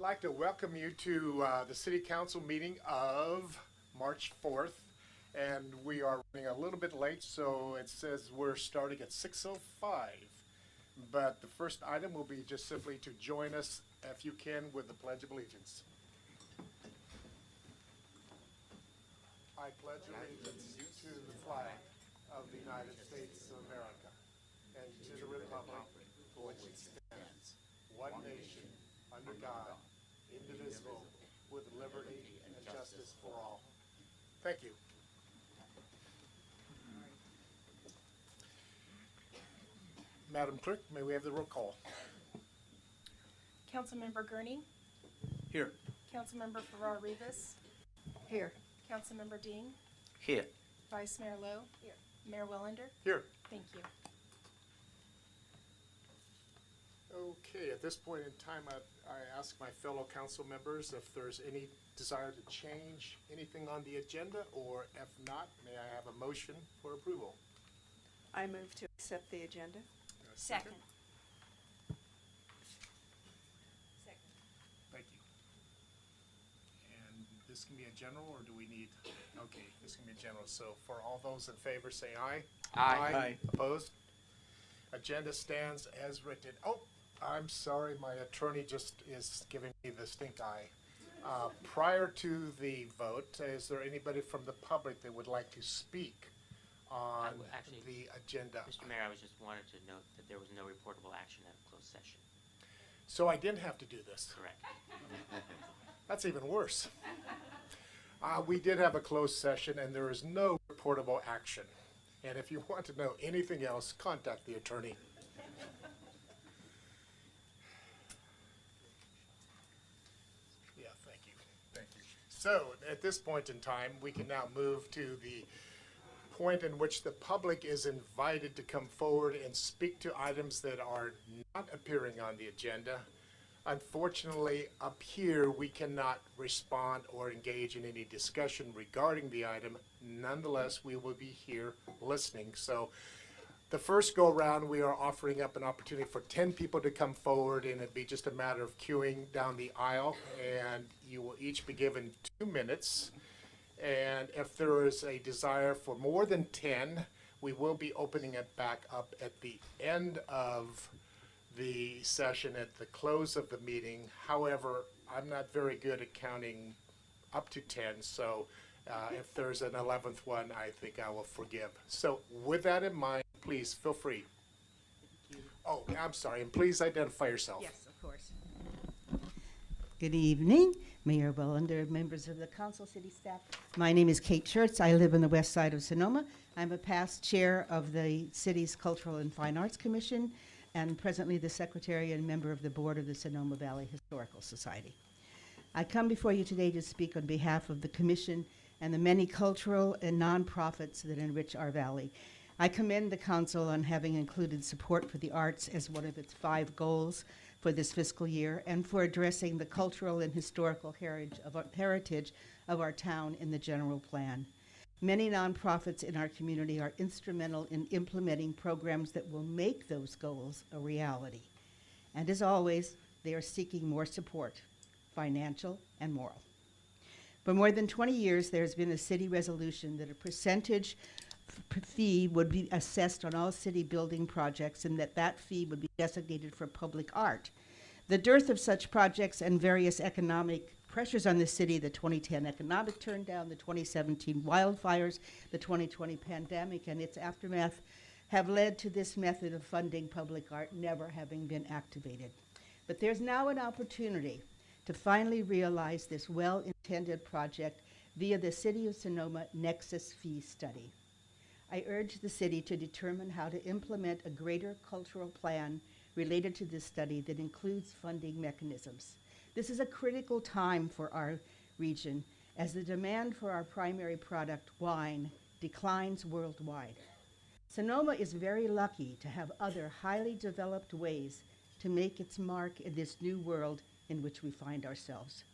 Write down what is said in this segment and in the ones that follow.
I'd like to welcome you to the City Council meeting of March 4th. And we are running a little bit late, so it says we're starting at 6:05. But the first item will be just simply to join us, if you can, with the Pledge of Allegiance. I pledge allegiance to the flag of the United States of America and to the republic for which it stands, one nation, under God, indivisible, with liberty and justice for all. Thank you. Madam Clerk, may we have the roll call? Councilmember Gurney, Here. Councilmember Farrar-Rivas, Here. Councilmember Dean, Here. Vice Mayor Lowe, Mayor Wellander. Here. Thank you. Okay, at this point in time, I ask my fellow council members if there's any desire to change anything on the agenda, or if not, may I have a motion for approval? I move to accept the agenda. Second. Thank you. And this can be a general, or do we need, okay, this can be a general. So for all those in favor, say aye. Aye. Aye. Opposed? Agenda stands as written. Oh, I'm sorry, my attorney just is giving me the stink eye. Prior to the vote, is there anybody from the public that would like to speak on Actually, the agenda? Mr. Mayor, I was just wanted to note that there was no reportable action at a closed session. So I didn't have to do this. Correct. That's even worse. We did have a closed session and there is no reportable action. And if you want to know anything else, contact the attorney. Yeah, thank you. Thank you. So at this point in time, we can now move to the point in which the public is invited to come forward and speak to items that are not appearing on the agenda. Unfortunately, up here, we cannot respond or engage in any discussion regarding the item. Nonetheless, we will be here listening. So the first go-around, we are offering up an opportunity for 10 people to come forward, and it'd be just a matter of queuing down the aisle, and you will each be given 2 minutes. And if there is a desire for more than 10, we will be opening it back up at the end of the session, at the close of the meeting. However, I'm not very good at counting up to 10, so if there's an 11th one, I think I will forgive. So with that in mind, please feel free. Oh, I'm sorry, and please identify yourself. Yes, of course. Good evening, Mayor Wellander, members of the council, city staff. My name is Kate Schertz. I live on the west side of Sonoma. I'm a past chair of the city's Cultural and Fine Arts Commission and presently the secretary and member of the board of the Sonoma Valley Historical Society. I come before you today to speak on behalf of the commission and the many cultural and nonprofits that enrich our valley. I commend the council on having included support for the arts as one of its 5 goals for this fiscal year, and for addressing the cultural and historical heritage of our town in the general plan. Many nonprofits in our community are instrumental in implementing programs that will make those goals a reality. And as always, they are seeking more support, financial and moral. For more than 20 years, there's been a city resolution that a percentage fee would be assessed on all city building projects, and that fee would be designated for public art. The dearth of such projects and various economic pressures on the city, the 2010 economic turndown, the 2017 wildfires, the 2020 pandemic, and its aftermath have led to this method of funding public art never having been activated. But there's now an opportunity to finally realize this well-intended project via the City of Sonoma Nexus Fee Study. I urge the city to determine how to implement a greater cultural plan related to this study that includes funding mechanisms. This is a critical time for our region as the demand for our primary product, wine, declines worldwide. Sonoma is very lucky to have other highly developed ways to make its mark in this new world in which we find ourselves.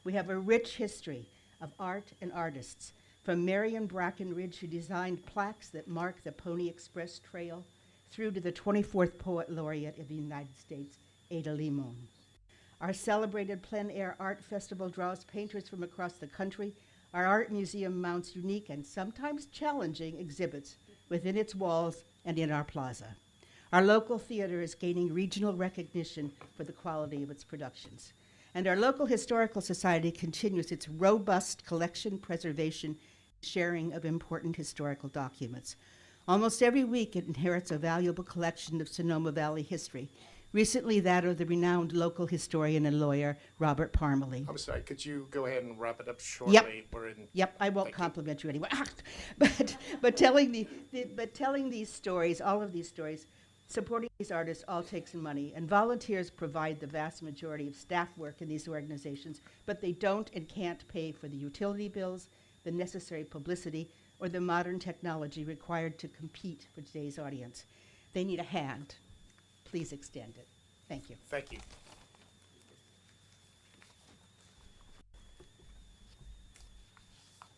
We have a rich history of art and artists, from Marion Brackenridge, who designed plaques that mark the Pony Express Trail, through to the 24th Poet Laureate of the United States, Ada Limon. Our celebrated plein air art festival draws painters from across the country. Our art museum mounts unique and sometimes challenging exhibits within its walls and in our plaza. Our local theater is gaining regional recognition for the quality of its productions. And our local historical society continues its robust collection, preservation, sharing of important historical documents. Almost every week it inherits a valuable collection of Sonoma Valley history, recently that of the renowned local historian and lawyer, Robert Parmalee. I'm sorry, could you go ahead and wrap it up shortly? We're in. Yep, I won't Thank you. compliment you anyway. but telling these stories, all of these stories, supporting these artists all takes money, and volunteers provide the vast majority of staff work in these organizations, but they don't and can't pay for the utility bills, the necessary publicity, or the modern technology required to compete for today's audience. They need a hand. Please extend it. Thank you. Thank you.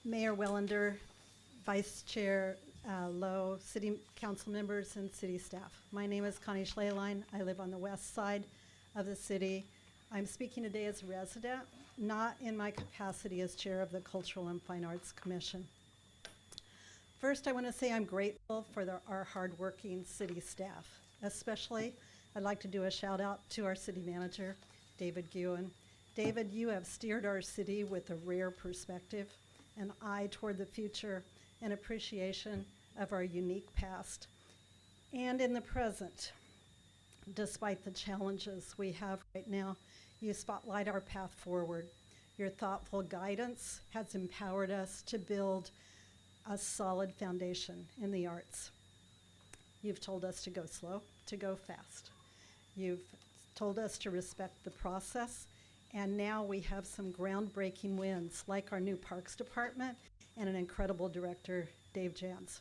Mayor Wellander, Vice Chair Lowe, City Council members, and City staff. My name is Connie Schleyline. I live on the west side of the city. I'm speaking today as a resident, not in my capacity as Chair of the Cultural and Fine Arts Commission. First, I want to say I'm grateful for our hardworking city staff. Especially, I'd like to do a shout out to our city manager, David Guin. David, you have steered our city with a rare perspective, an eye toward the future, and appreciation of our unique past and in the present. Despite the challenges we have right now, you spotlight our path forward. Your thoughtful guidance has empowered us to build a solid foundation in the arts. You've told us to go slow, to go fast. You've told us to respect the process, and now we have some groundbreaking wins, like our new Parks Department and an incredible director, Dave Jans.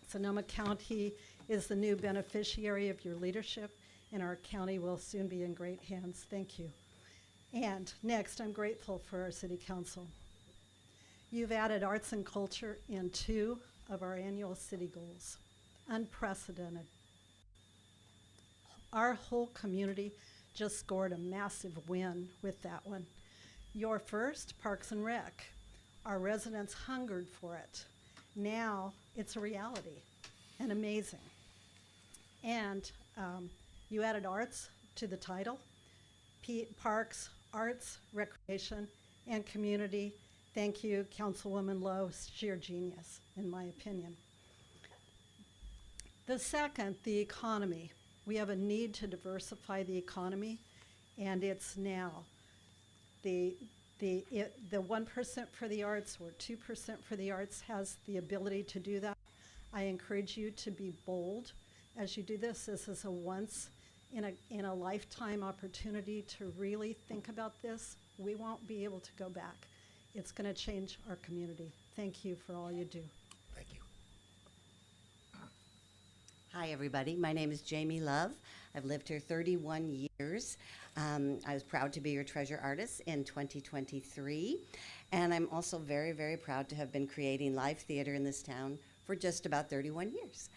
Sonoma County is the new beneficiary of your leadership, and our county will soon be in great hands. Thank you. And next, I'm grateful for our city council. You've added arts and culture in 2 of our annual city goals. Unprecedented. Our whole community just scored a massive win with that one. Your first, Parks and Rec. Our residents hungered for it. Now it's a reality and amazing. And you added arts to the title. Parks, arts, recreation, and community. Thank you, Councilwoman Lowe, sheer genius, in my opinion. The second, the economy. We have a need to diversify the economy, and it's now. The 1% for the arts or 2% for the arts has the ability to do that. I encourage you to be bold as you do this. This is a once in a lifetime opportunity to really think about this. We won't be able to go back. It's going to change our community. Thank you for all you do. Thank you. Hi, everybody. My name is Jamie Love. I've lived here 31 years. I was proud to be your treasure artist in 2023. And I'm also very, very proud to have been creating live theater in this town for just about 31 years.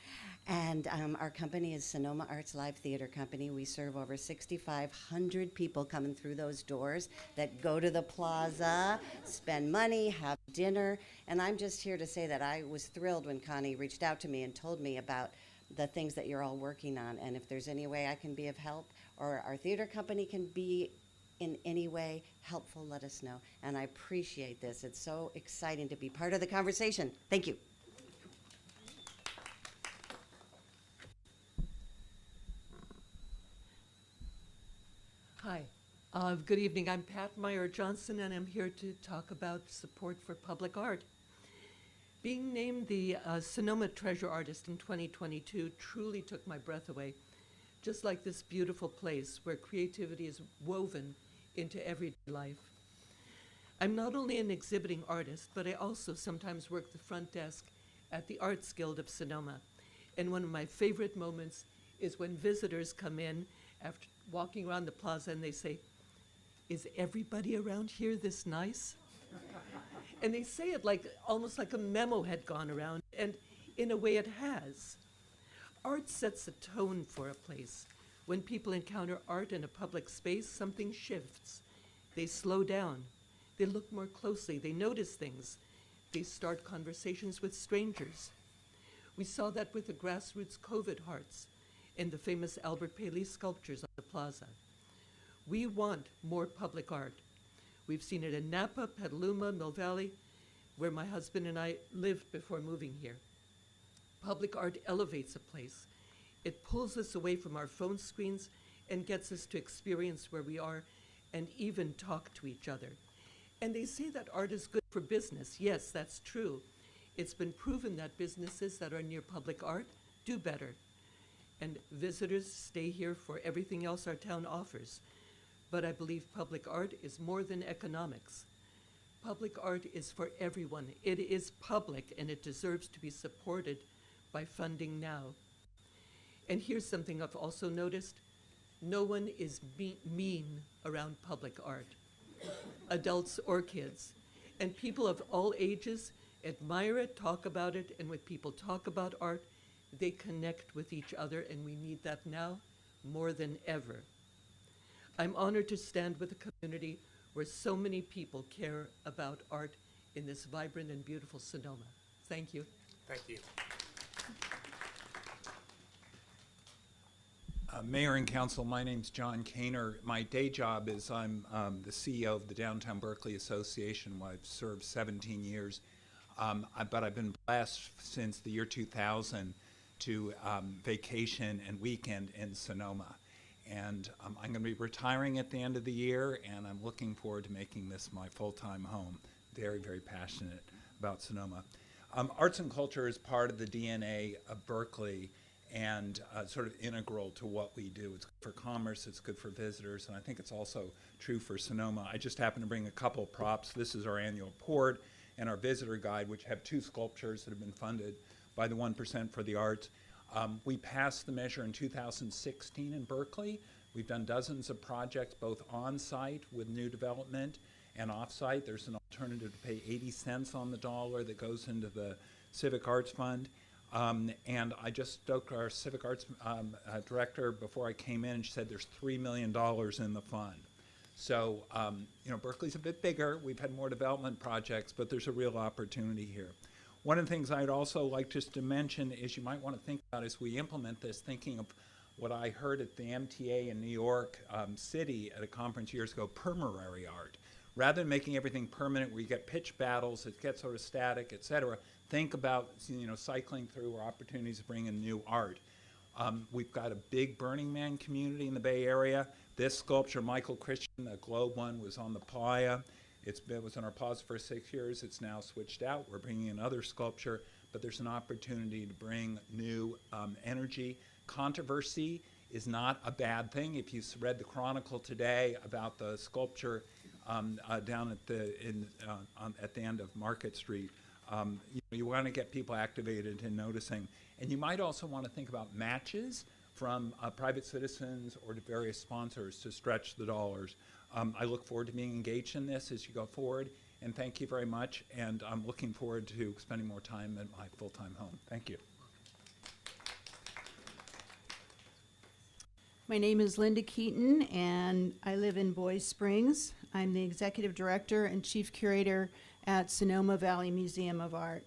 And our company is Sonoma Arts Live Theater Company. We serve over 6,500 people coming through those doors that go to the plaza, spend money, have dinner. And I'm just here to say that I was thrilled when Connie reached out to me and told me about the things that you're all working on. And if there's any way I can be of help or our theater company can be in any way helpful, let us know. And I appreciate this. It's so exciting to be part of the conversation. Thank you. Hi, good evening. I'm Pat Meyer Johnson, and I'm here to talk about support for public art. Being named the Sonoma Treasure Artist in 2022 truly took my breath away, just like this beautiful place where creativity is woven into everyday life. I'm not only an exhibiting artist, but I also sometimes work the front desk at the Arts Guild of Sonoma. And one of my favorite moments is when visitors come in after walking around the plaza and they say, "Is everybody around here this nice?" And they say it like almost like a memo had gone around, and in a way it has. Art sets a tone for a place. When people encounter art in a public space, something shifts. They slow down. They look more closely. They notice things. They start conversations with strangers. We saw that with the grassroots COVID hearts and the famous Albert Paley sculptures on the plaza. We want more public art. We've seen it in Napa, Petaluma, Mill Valley, where my husband and I lived before moving here. Public art elevates a place. It pulls us away from our phone screens and gets us to experience where we are and even talk to each other. And they say that art is good for business. Yes, that's true. It's been proven that businesses that are near public art do better. And visitors stay here for everything else our town offers. But I believe public art is more than economics. Public art is for everyone. It is public, and it deserves to be supported by funding now. And here's something I've also noticed. No one is mean around public art, adults or kids. And people of all ages admire it, talk about it, and when people talk about art, they connect with each other, and we need that now more than ever. I'm honored to stand with a community where so many people care about art in this vibrant and beautiful Sonoma. Thank you. Thank you. Mayor and Council, my name's John Kaner. My day job is I'm the CEO of the Downtown Berkeley Association, where I've served 17 years. But I've been blessed since the year 2000 to vacation and weekend in Sonoma. And I'm going to be retiring at the end of the year, and I'm looking forward to making this my full-time home. Very, very passionate about Sonoma. Arts and culture is part of the DNA of Berkeley and sort of integral to what we do. It's good for commerce, it's good for visitors, and I think it's also true for Sonoma. I just happen to bring a couple of props. This is our annual report and our visitor guide, which have 2 sculptures that have been funded by the 1% for the Arts. We passed the measure in 2016 in Berkeley. We've done dozens of projects, both on-site with new development and off-site. There's an alternative to pay 80 cents on the dollar that goes into the Civic Arts Fund. And I just spoke to our Civic Arts director before I came in, and she said there's $3 million in the fund. So, you know, Berkeley's a bit bigger. We've had more development projects, but there's a real opportunity here. One of the things I'd also like just to mention is you might want to think about as we implement this, thinking of what I heard at the MTA in New York City at a conference years ago, permanent art. Rather than making everything permanent where you get pitch battles, it gets sort of static, et cetera, think about, you know, cycling through opportunities to bring in new art. We've got a big Burning Man community in the Bay Area. This sculpture, Michael Christian, the globe one, was on the playa. It was on our plaza for 6 years. It's now switched out. We're bringing in other sculpture, but there's an opportunity to bring new energy. Controversy is not a bad thing. If you read the Chronicle today about the sculpture down at the end of Market Street, you want to get people activated and noticing. And you might also want to think about matches from private citizens or to various sponsors to stretch the dollars. I look forward to being engaged in this as you go forward, and thank you very much, and I'm looking forward to spending more time at my full-time home. Thank you. My name is Linda Keaton, and I live in Boys Springs. I'm the Executive Director and Chief Curator at Sonoma Valley Museum of Art.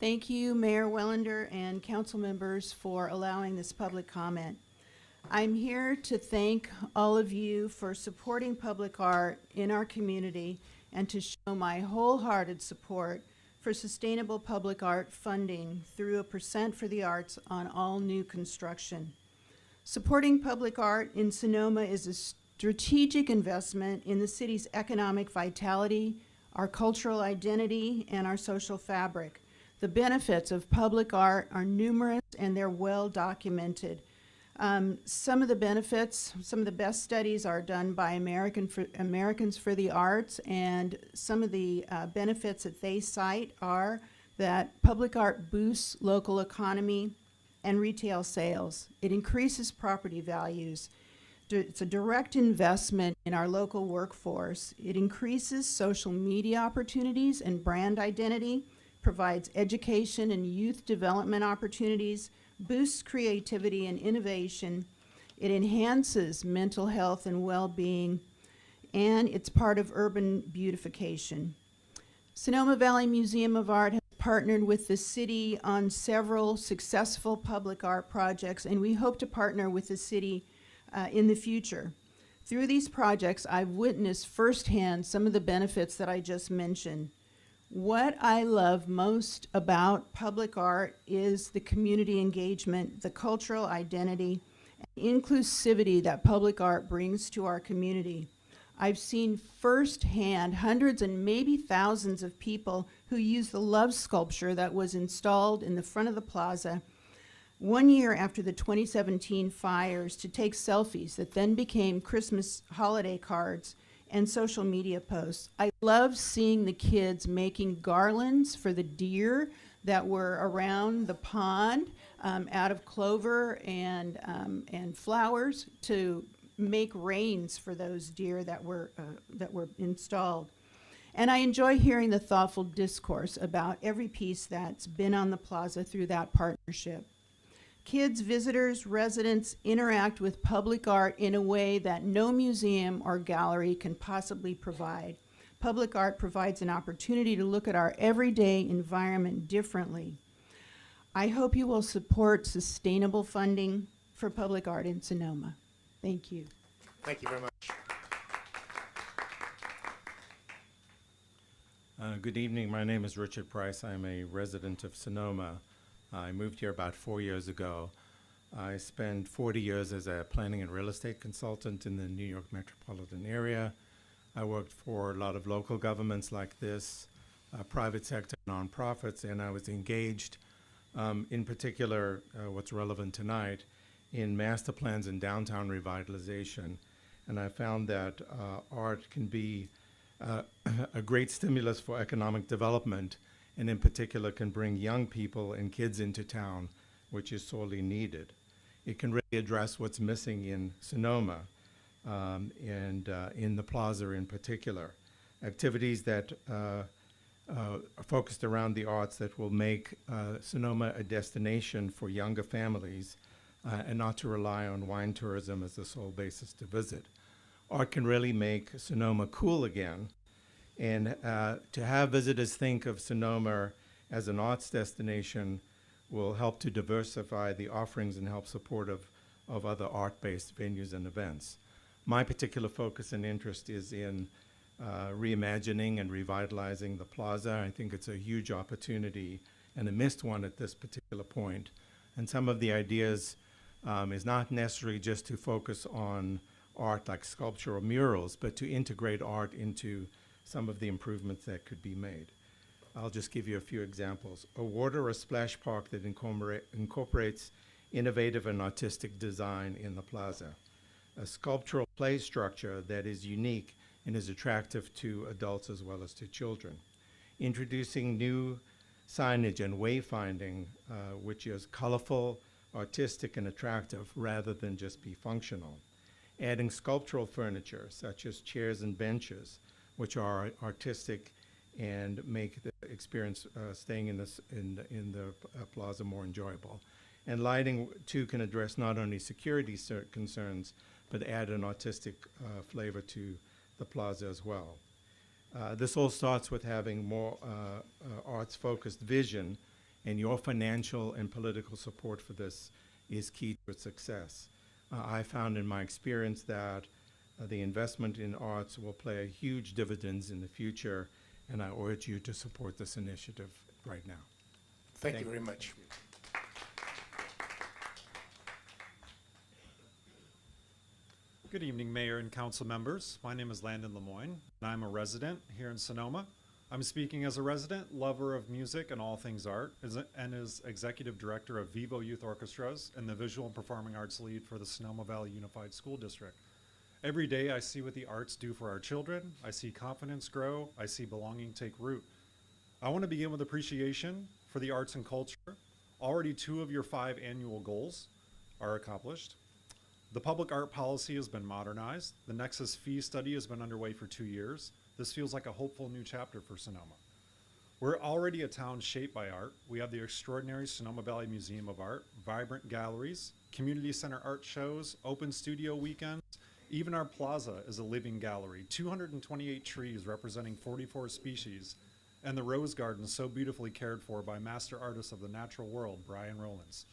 Thank you, Mayor Wellander and council members, for allowing this public comment. I'm here to thank all of you for supporting public art in our community and to show my wholehearted support for sustainable public art funding through a % for the arts on all new construction. Supporting public art in Sonoma is a strategic investment in the city's economic vitality, our cultural identity, and our social fabric. The benefits of public art are numerous and they're well documented. Some of the benefits, some of the best studies are done by Americans for the Arts, and some of the benefits that they cite are that public art boosts local economy and retail sales. It increases property values. It's a direct investment in our local workforce. It increases social media opportunities and brand identity, provides education and youth development opportunities, boosts creativity and innovation. It enhances mental health and well-being, and it's part of urban beautification. Sonoma Valley Museum of Art has partnered with the city on several successful public art projects, and we hope to partner with the city in the future. Through these projects, I've witnessed firsthand some of the benefits that I just mentioned. What I love most about public art is the community engagement, the cultural identity, and inclusivity that public art brings to our community. I've seen firsthand hundreds and maybe thousands of people who use the love sculpture that was installed in the front of the plaza 1 year after the 2017 fires to take selfies that then became Christmas holiday cards and social media posts. I love seeing the kids making garlands for the deer that were around the pond out of clover and flowers to make reins for those deer that were installed. And I enjoy hearing the thoughtful discourse about every piece that's been on the plaza through that partnership. Kids, visitors, residents interact with public art in a way that no museum or gallery can possibly provide. Public art provides an opportunity to look at our everyday environment differently. I hope you will support sustainable funding for public art in Sonoma. Thank you. Thank you very much. Good evening. My name is Richard Price. I'm a resident of Sonoma. I moved here about 4 years ago. I spent 40 years as a planning and real estate consultant in the New York metropolitan area. I worked for a lot of local governments like this, private sector nonprofits, and I was engaged in particular, what's relevant tonight, in master plans and downtown revitalization. And I found that art can be a great stimulus for economic development, and in particular can bring young people and kids into town, which is sorely needed. It can really address what's missing in Sonoma and in the plaza in particular. Activities that are focused around the arts that will make Sonoma a destination for younger families and not to rely on wine tourism as the sole basis to visit. Art can really make Sonoma cool again. And to have visitors think of Sonoma as an arts destination will help to diversify the offerings and help support of other art-based venues and events. My particular focus and interest is in reimagining and revitalizing the plaza. I think it's a huge opportunity and a missed one at this particular point. And some of the ideas is not necessarily just to focus on art like sculpture or murals, but to integrate art into some of the improvements that could be made. I'll just give you a few examples. A water or splash park that incorporates innovative and artistic design in the plaza. A sculptural play structure that is unique and is attractive to adults as well as to children. Introducing new signage and wayfinding, which is colorful, artistic, and attractive rather than just be functional. Adding sculptural furniture such as chairs and benches, which are artistic and make the experience staying in the plaza more enjoyable. And lighting too can address not only security concerns, but add an artistic flavor to the plaza as well. This all starts with having more arts-focused vision, and your financial and political support for this is key to its success. I found in my experience that the investment in arts will play huge dividends in the future, and I urge you to support this initiative right now. Thank you very much. Good evening, Mayor and Council members. My name is Landon Lemoyne, and I'm a resident here in Sonoma. I'm speaking as a resident, lover of music and all things art, and as Executive Director of Vivo Youth Orchestras and the Visual and Performing Arts Lead for the Sonoma Valley Unified School District. Every day I see what the arts do for our children. I see confidence grow. I see belonging take root. I want to begin with appreciation for the arts and culture. Already 2 of your 5 annual goals are accomplished. The public art policy has been modernized. The Nexus fee study has been underway for 2 years. This feels like a hopeful new chapter for Sonoma. We're already a town shaped by art. We have the extraordinary Sonoma Valley Museum of Art, vibrant galleries, community center art shows, open studio weekends. Even our plaza is a living gallery, 228 trees representing 44 species, and the rose garden so beautifully cared for by master artist of the natural world, Brian Rowlands.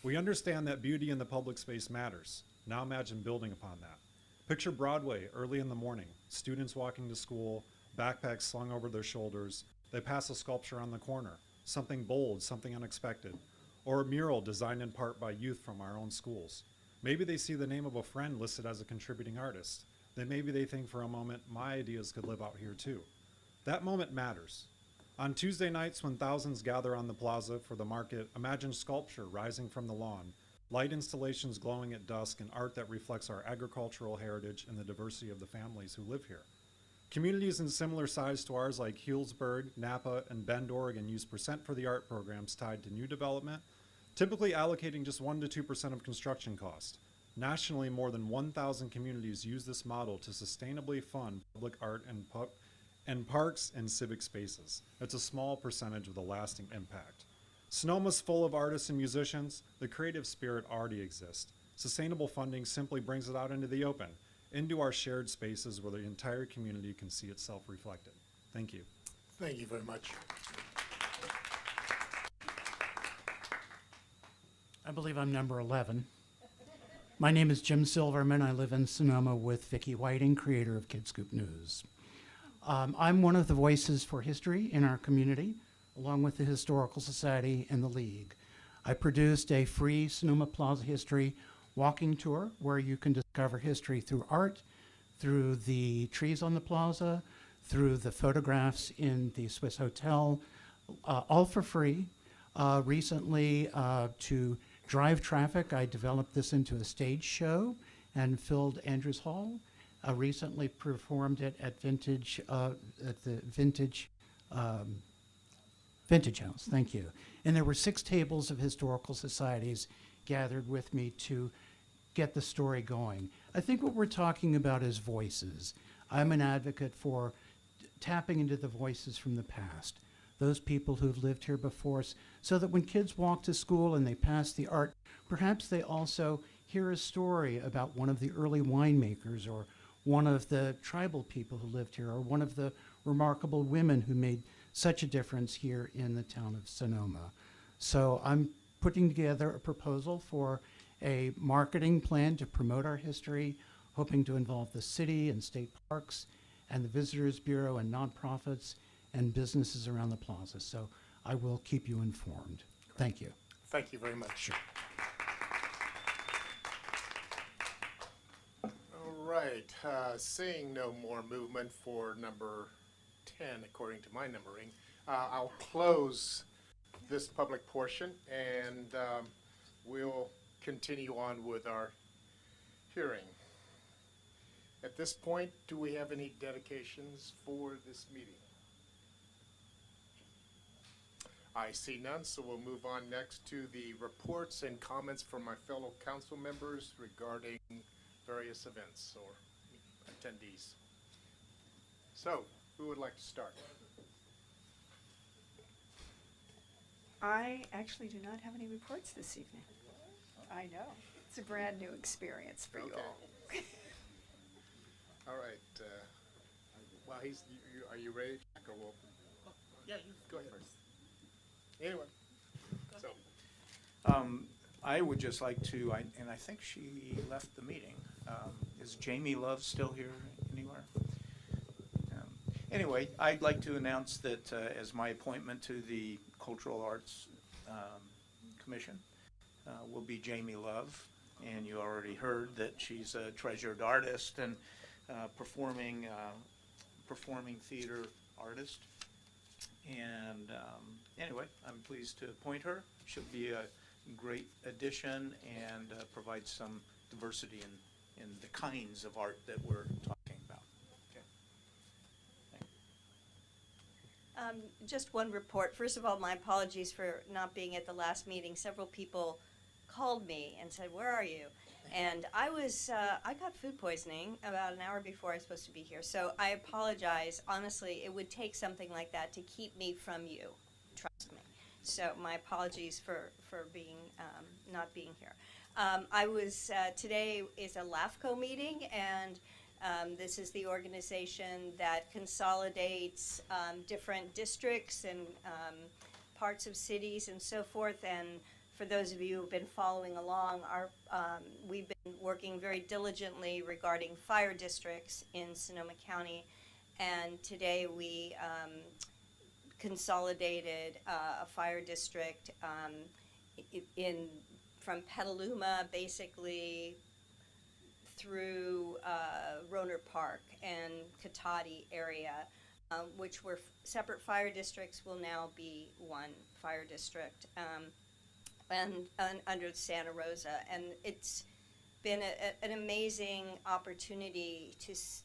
We understand that beauty in the public space matters. Now imagine building upon that. Picture Broadway early in the morning, students walking to school, backpacks slung over their shoulders. They pass a sculpture on the corner, something bold, something unexpected, or a mural designed in part by youth from our own schools. Maybe they see the name of a friend listed as a contributing artist. Then maybe they think for a moment, my ideas could live out here too. That moment matters. On Tuesday nights when thousands gather on the plaza for the market, imagine sculpture rising from the lawn, light installations glowing at dusk, and art that reflects our agricultural heritage and the diversity of the families who live here. Communities in similar size to ours like Healdsburg, Napa, and Bend, Oregon use percent for the art programs tied to new development, typically allocating just 1% to 2% of construction cost. Nationally, more than 1,000 communities use this model to sustainably fund public art and parks and civic spaces. It's a small percentage of the lasting impact. Sonoma's full of artists and musicians. The creative spirit already exists. Sustainable funding simply brings it out into the open, into our shared spaces where the entire community can see itself reflected. Thank you. Thank you very much. I believe I'm number 11. My name is Jim Silverman. I live in Sonoma with Vicki Whiting, creator of KidScoop News. I'm one of the voices for history in our community, along with the Historical Society and the League. I produced a free Sonoma Plaza history walking tour where you can discover history through art, through the trees on the plaza, through the photographs in the Swiss Hotel, all for free. Recently, to drive traffic, I developed this into a stage show and filled Andrews Hall. Recently performed it at the Vintage House, thank you. And there were 6 tables of historical societies gathered with me to get the story going. I think what we're talking about is voices. I'm an advocate for tapping into the voices from the past, those people who've lived here before us, so that when kids walk to school and they pass the art, perhaps they also hear a story about one of the early winemakers, or one of the tribal people who lived here, or one of the remarkable women who made such a difference here in the town of Sonoma. So I'm putting together a proposal for a marketing plan to promote our history, hoping to involve the city and state parks and the Visitors Bureau and nonprofits and businesses around the plaza. So I will keep you informed. Thank you. Thank you very much. Sure. All right, seeing no more movement for number 10, according to my numbering, I'll close this public portion and we'll continue on with our hearing. At this point, do we have any dedications for this meeting? I see none, so we'll move on next to the reports and comments from my fellow council members regarding various events or attendees. So, who would like to start? I actually do not have any reports this evening. I know. It's a brand new experience for you all. All right. Well, are you ready, Jack, or we'll? Yeah, you go ahead first. Anyway, so. I would just like to, and I think she left the meeting. Is Jamie Love still here anywhere? Anyway, I'd like to announce that as my appointment to the Cultural Arts Commission will be Jamie Love. And you already heard that she's a treasured artist and performing theater artist. And anyway, I'm pleased to appoint her. She'll be a great addition and provide some diversity in the kinds of art that we're talking about. Okay. Just one report. First of all, my apologies for not being at the last meeting. Several people called me and said, "Where are you?" And I got food poisoning about an hour before I was supposed to be here. So I apologize. Honestly, it would take something like that to keep me from you. Trust me. So my apologies for being, not being here. Today is a LAFCO meeting, and this is the organization that consolidates different districts and parts of cities and so forth. And for those of you who've been following along, we've been working very diligently regarding fire districts in Sonoma County. And today we consolidated a fire district from Petaluma, basically through Roner Park and Katati area, which were separate fire districts, will now be one fire district, and under Santa Rosa. And it's been an amazing opportunity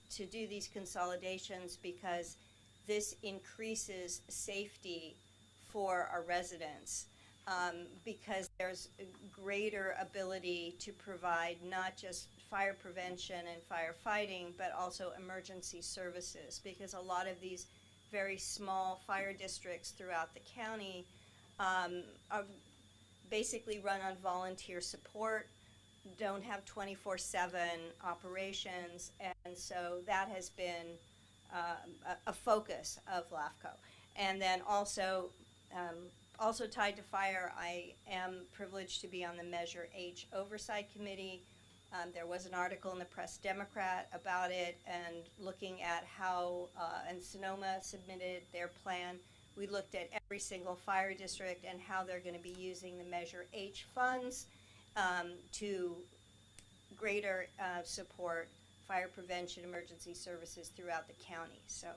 to do these consolidations, because this increases safety for our residents, because there's a greater ability to provide not just fire prevention and firefighting, but also emergency services, because a lot of these very small fire districts throughout the county are basically run on volunteer support, don't have 24/7 operations, and so that has been a focus of LAFCO. And then also tied to fire, I am privileged to be on the Measure H Oversight Committee. There was an article in the Press Democrat about it, and looking at how, and Sonoma submitted their plan. We looked at every single fire district and how they're going to be using the Measure H funds to greater support fire prevention, emergency services throughout the county. So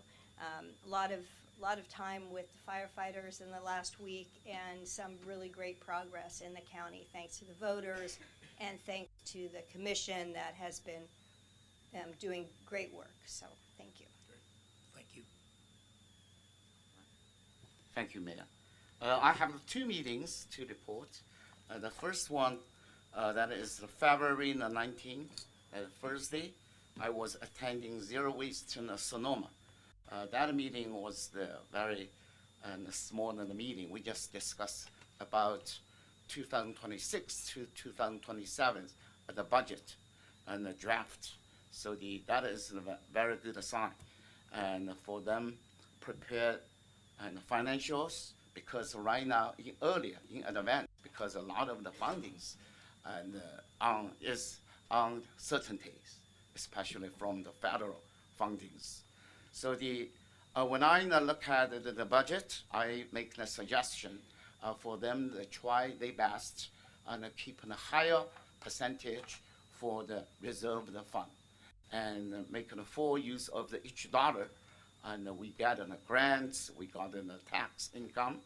a lot of time with the firefighters in the last week, and some really great progress in the county, thanks to the voters and thanks to the commission that has been doing great work. So thank you. Thank you. Thank you, Mayor. I have 2 meetings to report. The first one, that is February 19th, Thursday. I was attending Zero Waste in Sonoma. That meeting was very small meeting. We just discussed about 2026 to 2027, the budget and the draft. So that is a very good sign. And for them prepare and financials, because right now earlier in advance, because a lot of the fundings and is uncertainties, especially from the federal fundings. So when I look at the budget, I make the suggestion for them to try their best and keep a higher percentage for the reserved fund, and making a full use of each dollar. And we get the grants, we got the tax income.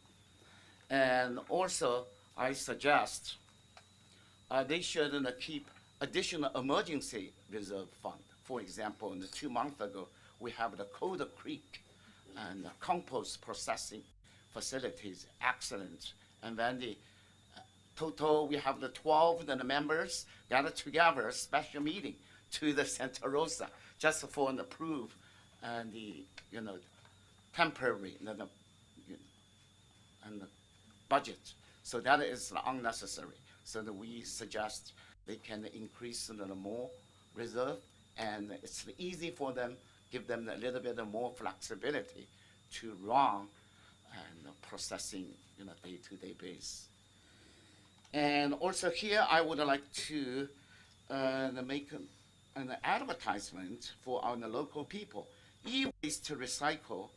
And also, I suggest they should keep additional emergency reserve fund. For example, 2 months ago, we have the Cold Creek and compost processing facilities, excellent. And then the total, we have the 12 members gathered together, a special meeting to the Santa Rosa, just for an approve and the temporary and the budget. So that is unnecessary. So that we suggest they can increase the more reserve, and it's easy for them, give them a little bit more flexibility to run and processing day-to-day basis. And also here, I would like to make an advertisement for our local people. E-waste to recycle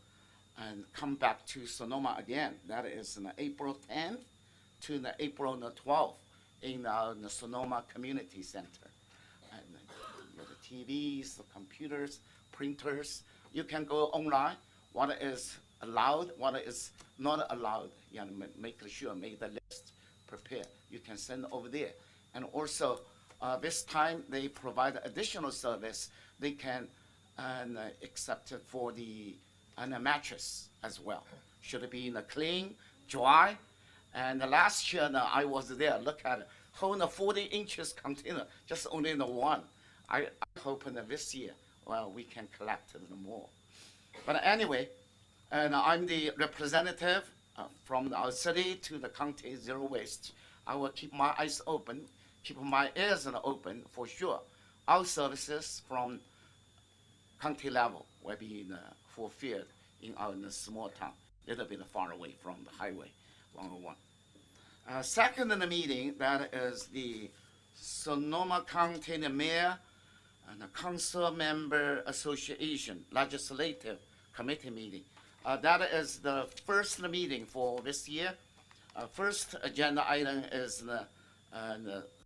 and come back to Sonoma again. That is April 10th to April 12th in the Sonoma Community Center. And the TVs, the computers, printers, you can go online, what is allowed, what is not allowed, make sure, make the list, prepare. You can send over there. And also, this time they provide additional service. They can accept it for the mattress as well. Should it be clean, dry? And last year I was there, look at hold a 40 inches container, just only in the one. I hope in this year, well, we can collect more. But anyway, and I'm the representative from our city to the county zero waste. I will keep my eyes open, keep my ears open for sure. Our services from county level will be fulfilled in our small town, a little bit far away from the highway 101. Second in the meeting, that is the Sonoma County Mayor and the Council Member Association Legislative Committee meeting. That is the first meeting for this year. First agenda item is the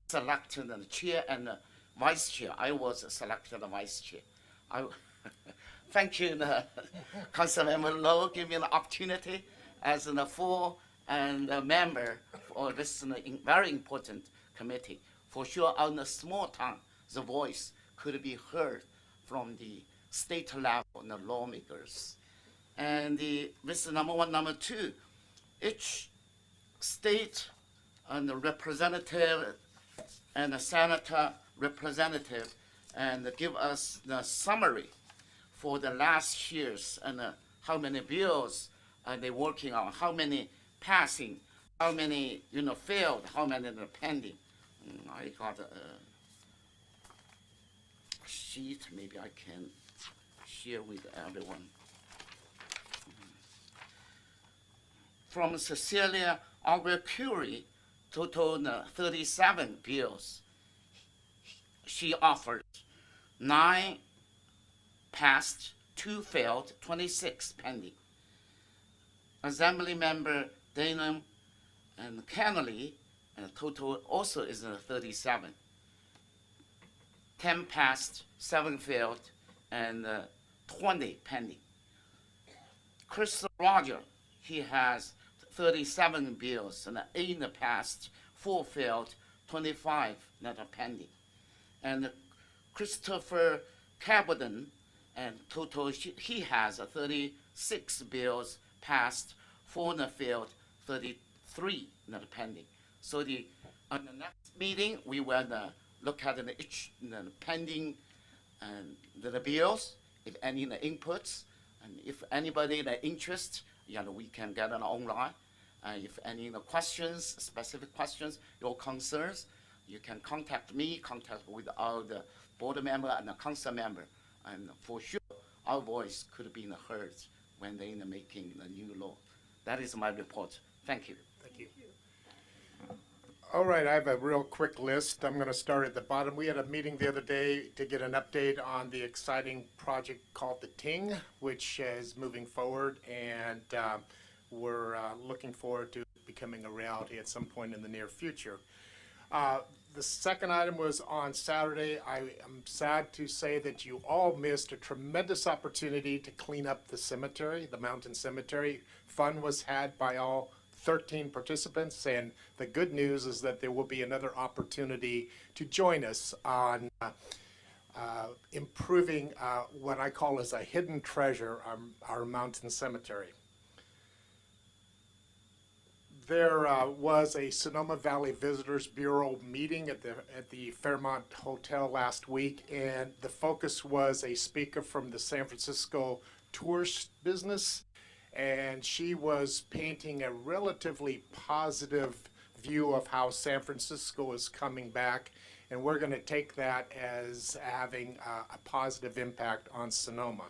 selecting the chair and the vice chair. I was selected the vice chair. Thank you, Councilmember Lowe, give me an opportunity as a full and a member for this very important committee. For sure, on a small town, the voice could be heard from the state level, the lawmakers. And this is number one. Number two, each state and the representative and the senator representative and give us the summary for the last years and how many bills are they working on, how many passing, how many failed, how many are pending. I got a sheet, maybe I can share with everyone. From Cecilia Auger-Curie, total 37 bills she offered. 9 passed, 2 failed, 26 pending. Assembly member Dana and Kennelly, total also is 37. 10 passed, 7 failed, and 20 pending. Chris Roger, he has 37 bills, and 8 passed, 4 failed, 25 that are pending. And Christopher Cabodon, and total he has 36 bills passed, 4 failed, 33 that are pending. So on the next meeting, we will look at each pending the bills, if any inputs, and if anybody interest, we can get it online. If any questions, specific questions, your concerns, you can contact me, contact with all the board member and the council member, and for sure, our voice could be heard when they're making the new law. That is my report. Thank you. Thank you. All right, I have a real quick list. I'm going to start at the bottom. We had a meeting the other day to get an update on the exciting project called the Ting, which is moving forward, and we're looking forward to becoming a reality at some point in the near future. The second item was on Saturday. I am sad to say that you all missed a tremendous opportunity to clean up the cemetery, the mountain cemetery. Fun was had by all 13 participants, and the good news is that there will be another opportunity to join us on improving what I call as a hidden treasure, our mountain cemetery. There was a Sonoma Valley Visitors Bureau meeting at the Fairmont Hotel last week, and the focus was a speaker from the San Francisco tourist business, and she was painting a relatively positive view of how San Francisco is coming back, and we're going to take that as having a positive impact on Sonoma.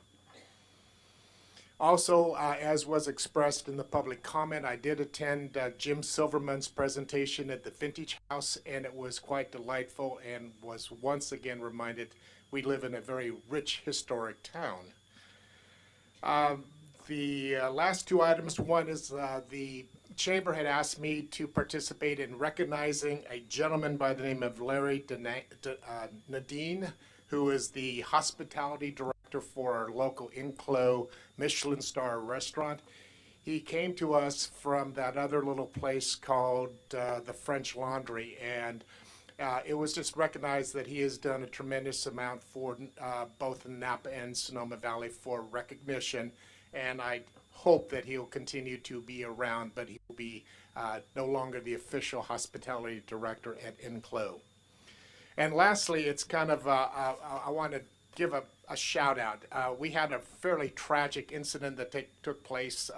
Also, as was expressed in the public comment, I did attend Jim Silverman's presentation at the Vintage House, and it was quite delightful and was once again reminded we live in a very rich historic town. The last two items, one is the Chamber had asked me to participate in recognizing a gentleman by the name of Larry Nadine, who is the hospitality director for our local Enclos Michelin star restaurant. He came to us from that other little place called the French Laundry, and it was just recognized that he has done a tremendous amount for both Napa and Sonoma Valley for recognition, and I hope that he'll continue to be around, but he'll be no longer the official hospitality director at Enclo. And lastly, it's kind of, I want to give a shout out. We had a fairly tragic incident that took place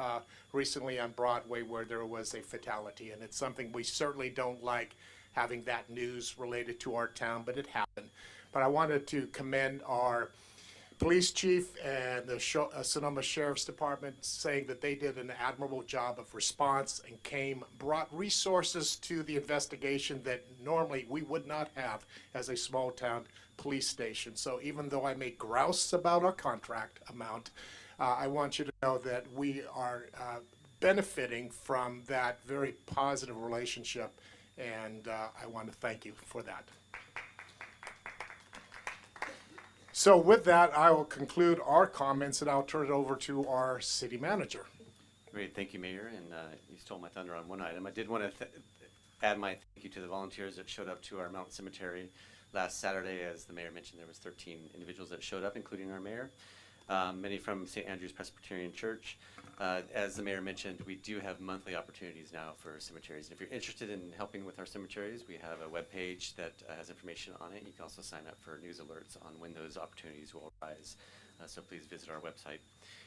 recently on Broadway where there was a fatality, and it's something we certainly don't like having that news related to our town, but it happened. But I wanted to commend our police chief and the Sonoma Sheriff's Department, saying that they did an admirable job of response and brought resources to the investigation that normally we would not have as a small town police station. So even though I may grouse about our contract amount, I want you to know that we are benefiting from that very positive relationship, and I want to thank you for that. So with that, I will conclude our comments, and I'll turn it over to our city manager. Great, thank you, Mayor, and you stole my thunder on one item. I did want to add my thank you to the volunteers that showed up to our Mountain Cemetery last Saturday. As the Mayor mentioned, there was 13 individuals that showed up, including our Mayor, many from St. Andrew's Presbyterian Church. As the Mayor mentioned, we do have monthly opportunities now for cemeteries. And if you're interested in helping with our cemeteries, we have a webpage that has information on it. You can also sign up for news alerts on when those opportunities will arise. So please visit our website.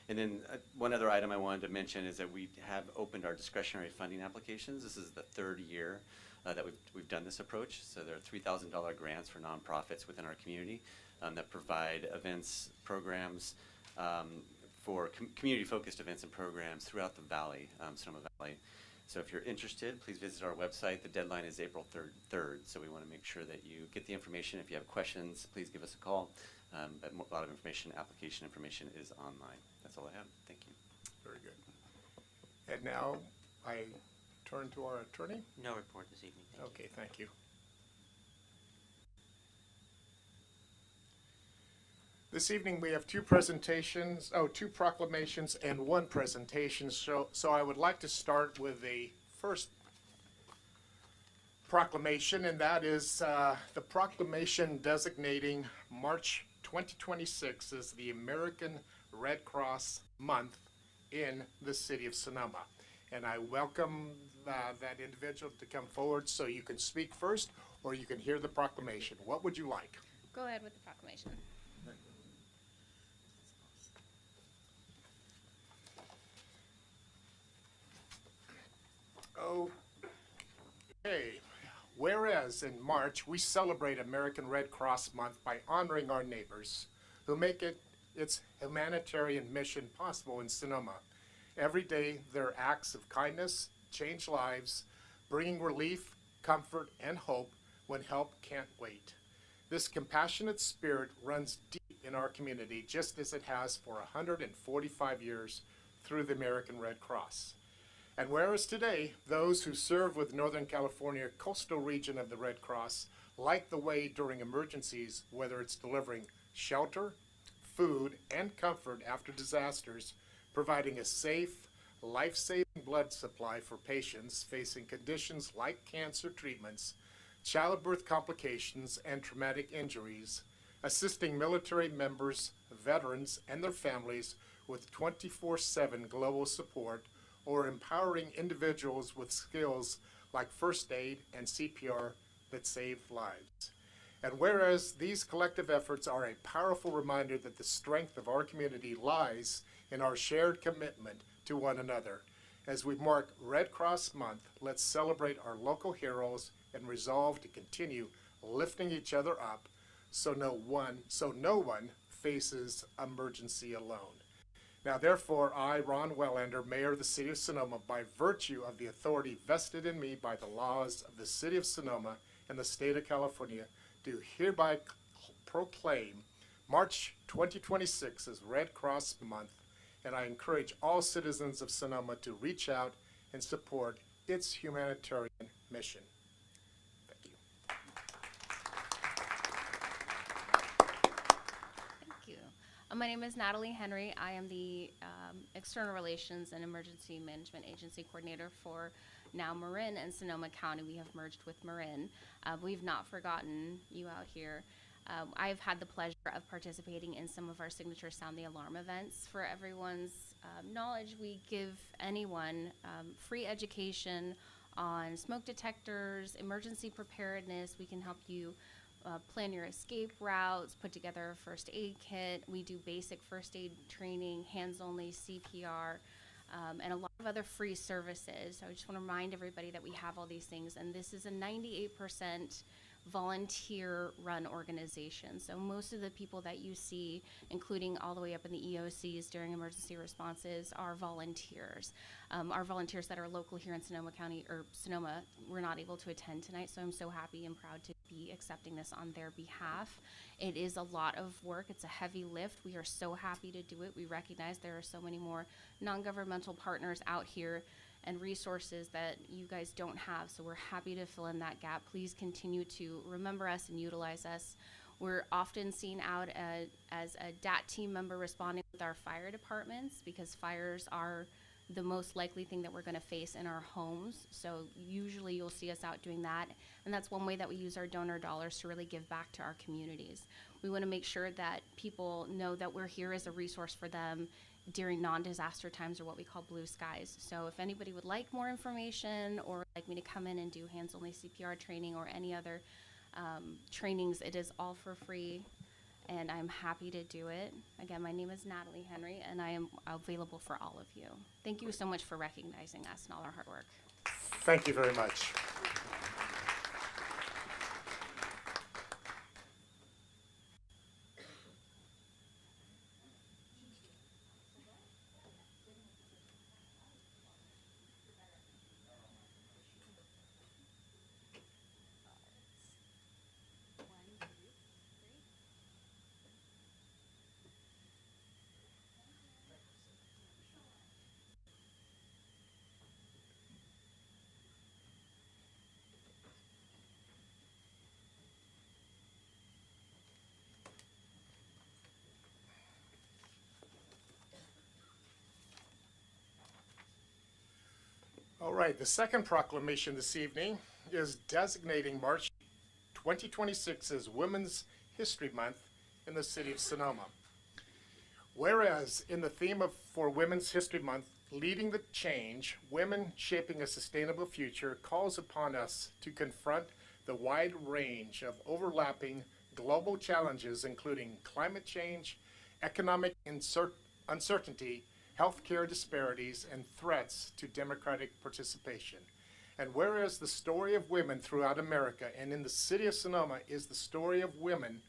And then one other item I wanted to mention is that we have opened our discretionary funding applications. This is the third year that we've done this approach. So there are $3,000 grants for nonprofits within our community that provide events, programs, for community-focused events and programs throughout the valley, Sonoma Valley. So if you're interested, please visit our website. The deadline is April 3rd, so we want to make sure that you get the information. If you have questions, please give us a call. But a lot of information, application information is online. That's all I have. Thank you. Very good. And now I turn to our attorney. No report this evening. Okay, thank you. This evening we have two proclamations and one presentation. So I would like to start with the first proclamation, and that is the proclamation designating March 2026 as the American Red Cross Month in the city of Sonoma. And I welcome that individual to come forward so you can speak first or you can hear the proclamation. What would you like? Go ahead with the proclamation. Okay. Whereas in March we celebrate American Red Cross Month by honoring our neighbors who make its humanitarian mission possible in Sonoma. Every day their acts of kindness change lives, bringing relief, comfort, and hope when help can't wait. This compassionate spirit runs deep in our community, just as it has for 145 years through the American Red Cross. And whereas today, those who serve with Northern California coastal region of the Red Cross light the way during emergencies, whether it's delivering shelter, food, and comfort after disasters, providing a safe, life-saving blood supply for patients facing conditions like cancer treatments, childbirth complications, and traumatic injuries, assisting military members, veterans, and their families with 24/7 global support, or empowering individuals with skills like first aid and CPR that save lives. And whereas these collective efforts are a powerful reminder that the strength of our community lies in our shared commitment to one another. As we mark Red Cross Month, let's celebrate our local heroes and resolve to continue lifting each other up so no one faces emergency alone. Now, therefore, I, Ron Wellander, Mayor of the City of Sonoma, by virtue of the authority vested in me by the laws of the City of Sonoma and the State of California, do hereby proclaim March 2026 as Red Cross Month, and I encourage all citizens of Sonoma to reach out and support its humanitarian mission. Thank you. Thank you. My name is Natalie Henry. I am the External Relations and Emergency Management Agency Coordinator for now Marin and Sonoma County. We have merged with Marin. We've not forgotten you out here. I've had the pleasure of participating in some of our signature sound the alarm events. For everyone's knowledge, we give anyone free education on smoke detectors, emergency preparedness. We can help you plan your escape routes, put together a first aid kit. We do basic first aid training, hands-only CPR, and a lot of other free services. So I just want to remind everybody that we have all these things, and this is a 98% volunteer-run organization. So most of the people that you see, including all the way up in the EOCs during emergency responses, are volunteers. Our volunteers that are local here in Sonoma County, or Sonoma, were not able to attend tonight, so I'm so happy and proud to be accepting this on their behalf. It is a lot of work. It's a heavy lift. We are so happy to do it. We recognize there are so many more non-governmental partners out here and resources that you guys don't have, so we're happy to fill in that gap. Please continue to remember us and utilize us. We're often seen out as a DAT team member responding with our fire departments, because fires are the most likely thing that we're going to face in our homes. So usually you'll see us out doing that, and that's one way that we use our donor dollars to really give back to our communities. We want to make sure that people know that we're here as a resource for them during non-disaster times, or what we call blue skies. So if anybody would like more information, or like me to come in and do hands-only CPR training or any other trainings, it is all for free, and I'm happy to do it. Again, my name is Natalie Henry, and I am available for all of you. Thank you so much for recognizing us and all our hard work. Thank you very much. All right, the second proclamation this evening is designating March 2026 as Women's History Month in the city of Sonoma. Whereas in the theme for Women's History Month, Leading the Change, Women Shaping a Sustainable Future, calls upon us to confront the wide range of overlapping global challenges, including climate change, economic uncertainty, healthcare disparities, and threats to democratic participation. And whereas the story of women throughout America and in the city of Sonoma is the story of women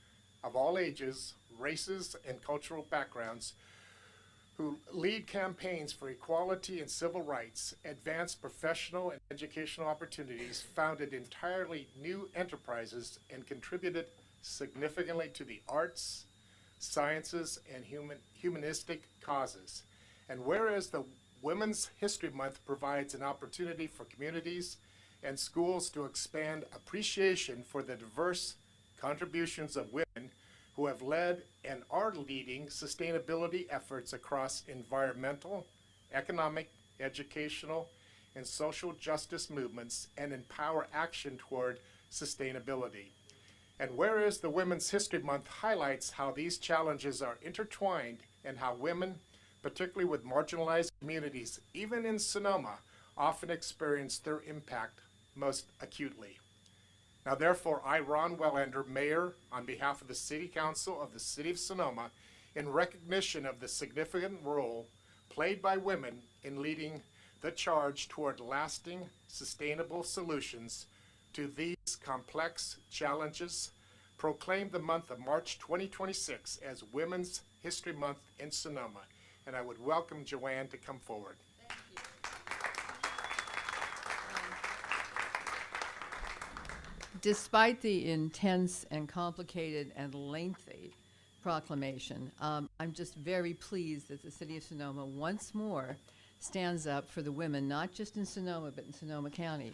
of all ages, races, and cultural backgrounds who lead campaigns for equality and civil rights, advance professional and educational opportunities, founded entirely new enterprises, and contributed significantly to the arts, sciences, and humanistic causes. And whereas the Women's History Month provides an opportunity for communities and schools to expand appreciation for the diverse contributions of women who have led and are leading sustainability efforts across environmental, economic, educational, and social justice movements, and empower action toward sustainability. And whereas the Women's History Month highlights how these challenges are intertwined and how women, particularly with marginalized communities, even in Sonoma, often experience their impact most acutely. Now therefore, I, Ron Wellander, Mayor, on behalf of the City Council of the City of Sonoma, in recognition of the significant role played by women in leading the charge toward lasting, sustainable solutions to these complex challenges, proclaim the month of March 2026 as Women's History Month in Sonoma. And I would welcome Joanne to come forward. Despite the intense and complicated and lengthy proclamation, I'm just very pleased that the City of Sonoma once more stands up for the women, not just in Sonoma, but in Sonoma County.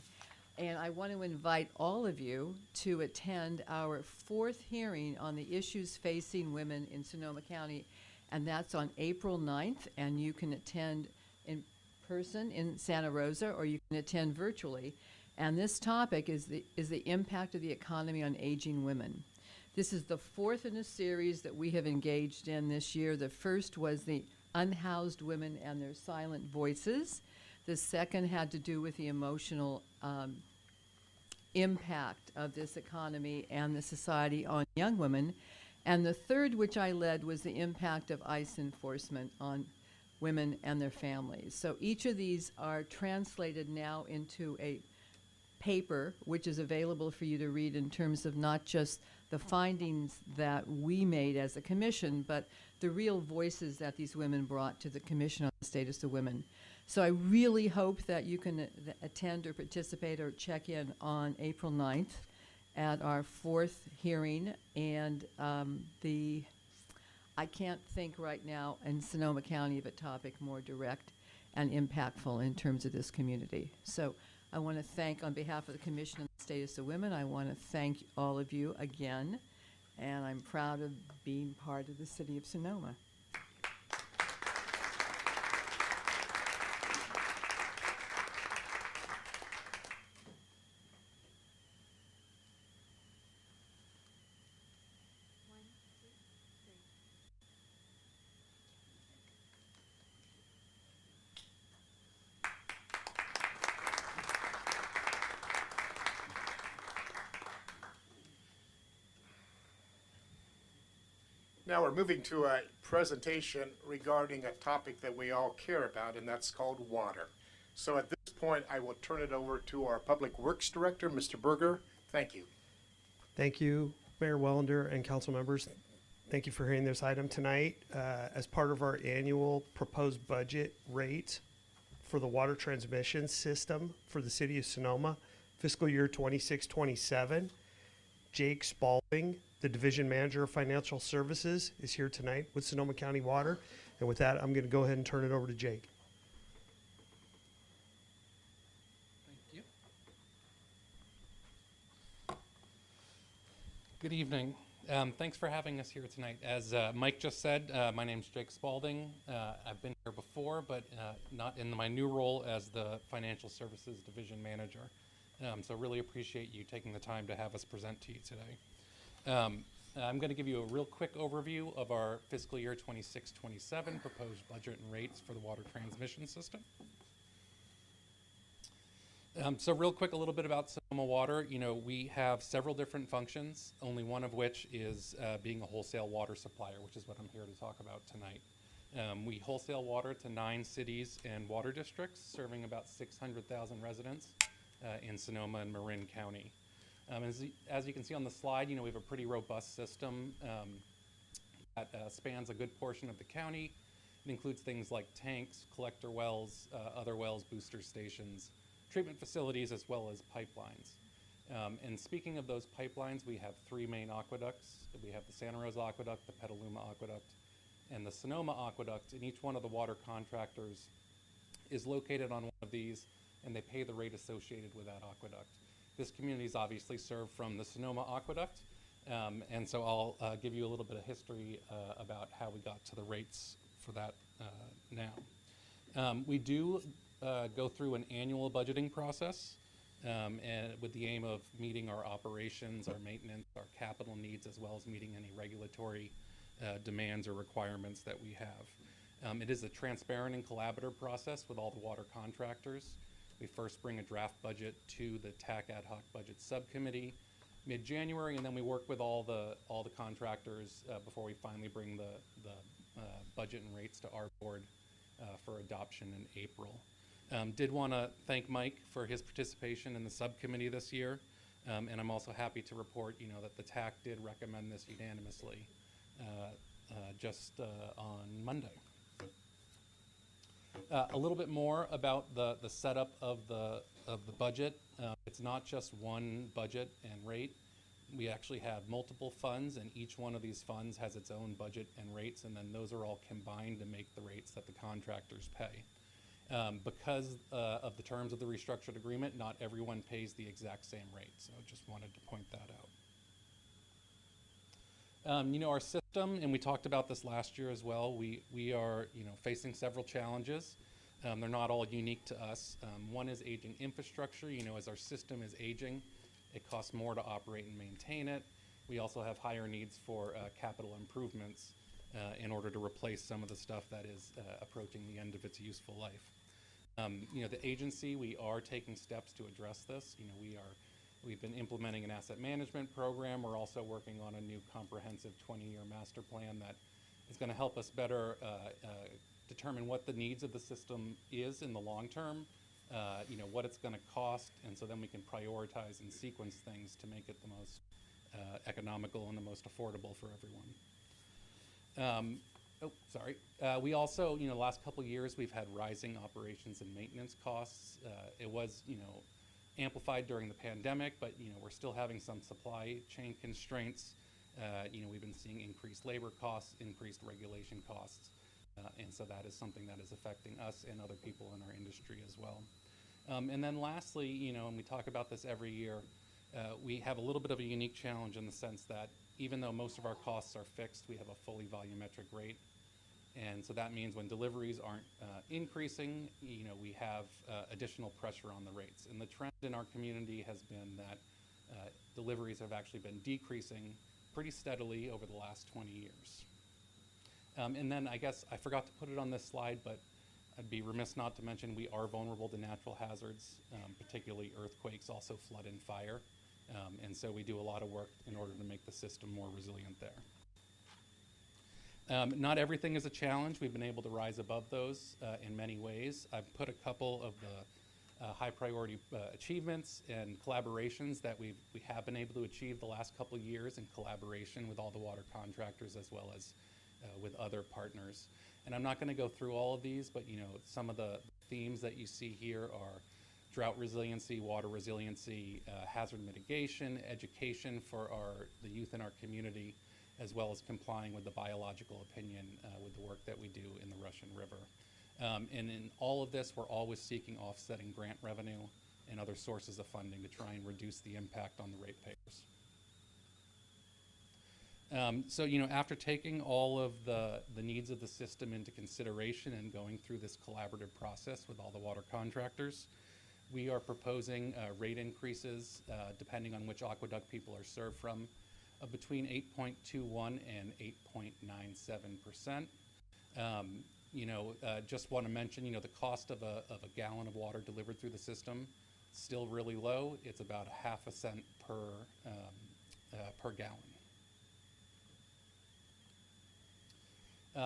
And I want to invite all of you to attend our fourth hearing on the issues facing women in Sonoma County, and that's on April 9th, and you can attend in person in Santa Rosa, or you can attend virtually. And this topic is the impact of the economy on aging women. This is the fourth in a series that we have engaged in this year. The first was the unhoused women and their silent voices. The second had to do with the emotional impact of this economy and the society on young women. And the third, which I led, was the impact of ICE enforcement on women and their families. So each of these are translated now into a paper, which is available for you to read in terms of not just the findings that we made as a commission, but the real voices that these women brought to the Commission on the Status of Women. So I really hope that you can attend or participate or check in on April 9th at our fourth hearing. And I can't think right now in Sonoma County of a topic more direct and impactful in terms of this community. So I want to thank, on behalf of the Commission on the Status of Women, I want to thank all of you again, and I'm proud of being part of the City of Sonoma. Now we're moving to a presentation regarding a topic that we all care about, and that's called water. So at this point, I will turn it over to our Public Works Director, Mr. Berger. Thank you. Thank you, Mayor Wellander and council members. Thank you for hearing this item tonight. As part of our annual proposed budget rate for the water transmission system for the city of Sonoma, fiscal year 26-27, Jake Spalding, the Division Manager of Financial Services, is here tonight with Sonoma County Water. And with that, I'm going to go ahead and turn it over to Jake. Thank you. Good evening. Thanks for having us here tonight. As Mike just said, my name's Jake Spalding. I've been here before, but not in my new role as the Financial Services Division Manager. So really appreciate you taking the time to have us present to you today. I'm going to give you a real quick overview of our fiscal year 26-27 proposed budget and rates for the water transmission system. So real quick, a little bit about Sonoma Water. You know, we have several different functions, only one of which is being a wholesale water supplier, which is what I'm here to talk about tonight. We wholesale water to 9 cities and water districts, serving about 600,000 residents in Sonoma and Marin County. As you can see on the slide, you know, we have a pretty robust system that spans a good portion of the county. It includes things like tanks, collector wells, other wells, booster stations, treatment facilities, as well as pipelines. And speaking of those pipelines, we have 3 main aqueducts. We have the Santa Rosa Aqueduct, the Petaluma Aqueduct, and the Sonoma Aqueduct, and each one of the water contractors is located on one of these, and they pay the rate associated with that aqueduct. This community is obviously served from the Sonoma Aqueduct, and so I'll give you a little bit of history about how we got to the rates for that now. We do go through an annual budgeting process, and with the aim of meeting our operations, our maintenance, our capital needs, as well as meeting any regulatory demands or requirements that we have. It is a transparent and collaborative process with all the water contractors. We first bring a draft budget to the TAC Ad Hoc Budget Subcommittee mid-January, and then we work with all the contractors before we finally bring the budget and rates to our board for adoption in April. Did want to thank Mike for his participation in the subcommittee this year, and I'm also happy to report, you know, that the TAC did recommend this unanimously just on Monday. A little bit more about the setup of the budget. It's not just one budget and rate. We actually have multiple funds, and each one of these funds has its own budget and rates, and then those are all combined to make the rates that the contractors pay. Because of the terms of the restructured agreement, not everyone pays the exact same rate, so just wanted to point that out. You know, our system, and we talked about this last year as well, we are, you know, facing several challenges. They're not all unique to us. One is aging infrastructure. You know, as our system is aging, it costs more to operate and maintain it. we also have higher needs for capital improvements in order to replace some of the stuff that is approaching the end of its useful life. The agency, we are taking steps to address this. We've been implementing an asset management program. We're also working on a new comprehensive 20-year master plan that is going to help us better determine what the needs of the system is in the long term, what it's going to cost, and so then we can prioritize and sequence things to make it the most economical and the most affordable for everyone. We also, the last couple years, we've had rising operations and maintenance costs. It was, amplified during the pandemic, but, we're still having some supply chain constraints. We've been seeing increased labor costs, increased regulation costs, and so that is something that is affecting us and other people in our industry as well. And then lastly, and we talk about this every year, we have a little bit of a unique challenge in the sense that even though most of our costs are fixed, we have a fully volumetric rate. And so that means when deliveries aren't increasing, we have additional pressure on the rates. And the trend in our community has been that deliveries have actually been decreasing pretty steadily over the last 20 years. And then I guess I forgot to put it on this slide, but I'd be remiss not to mention we are vulnerable to natural hazards, particularly earthquakes, also flood and fire. And so we do a lot of work in order to make the system more resilient there. Not everything is a challenge. We've been able to rise above those in many ways. I've put a couple of the high priority achievements and collaborations that we have been able to achieve the last couple of years in collaboration with all the water contractors as well as with other partners. And I'm not going to go through all of these, but some of the themes that you see here are drought resiliency, water resiliency, hazard mitigation, education for the youth in our community, as well as complying with the biological opinion with the work that we do in the Russian River. And in all of this, we're always seeking offsetting grant revenue and other sources of funding to try and reduce the impact on the ratepayers. So, after taking all of the needs of the system into consideration and going through this collaborative process with all the water contractors, we are proposing rate increases, depending on which aqueduct people are served from, of between 8.21 and 8.97%. Just want to mention, the cost of a gallon of water delivered through the system still really low. It's about 0.5 cents per gallon. So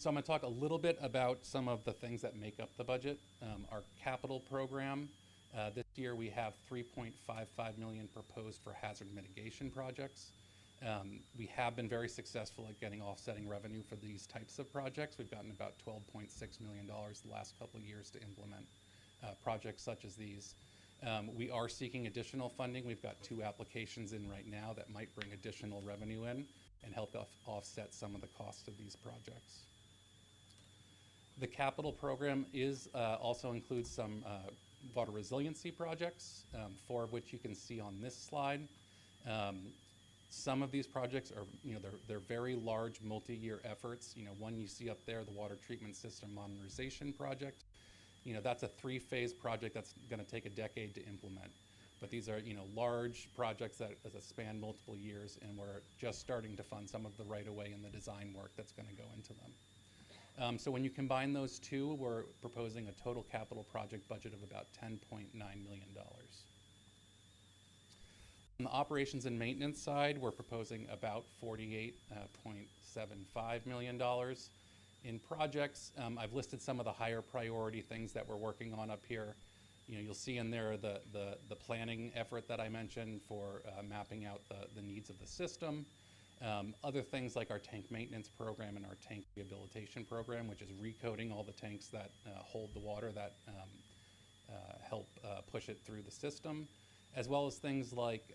I'm going to talk a little bit about some of the things that make up the budget. Our capital program, this year we have $3.55 million proposed for hazard mitigation projects. We have been very successful at getting offsetting revenue for these types of projects. We've gotten about $12.6 million the last couple of years to implement projects such as these. We are seeking additional funding. We've got 2 applications in right now that might bring additional revenue in and help offset some of the costs of these projects. The capital program also includes some water resiliency projects, 4 of which you can see on this slide. Some of these projects are, they're very large multi-year efforts. One you see up there, the water treatment system modernization project. That's a 3-phase project that's going to take a decade to implement. But these are, large projects that span multiple years, and we're just starting to fund some of the right-of-way and the design work that's going to go into them. So when you combine those 2, we're proposing a total capital project budget of about $10.9 million. On the operations and maintenance side, we're proposing about $48.75 million. In projects, I've listed some of the higher priority things that we're working on up here. You'll see in there the planning effort that I mentioned for mapping out the needs of the system. Other things like our tank maintenance program and our tank rehabilitation program, which is recoating all the tanks that hold the water that help push it through the system, as well as things like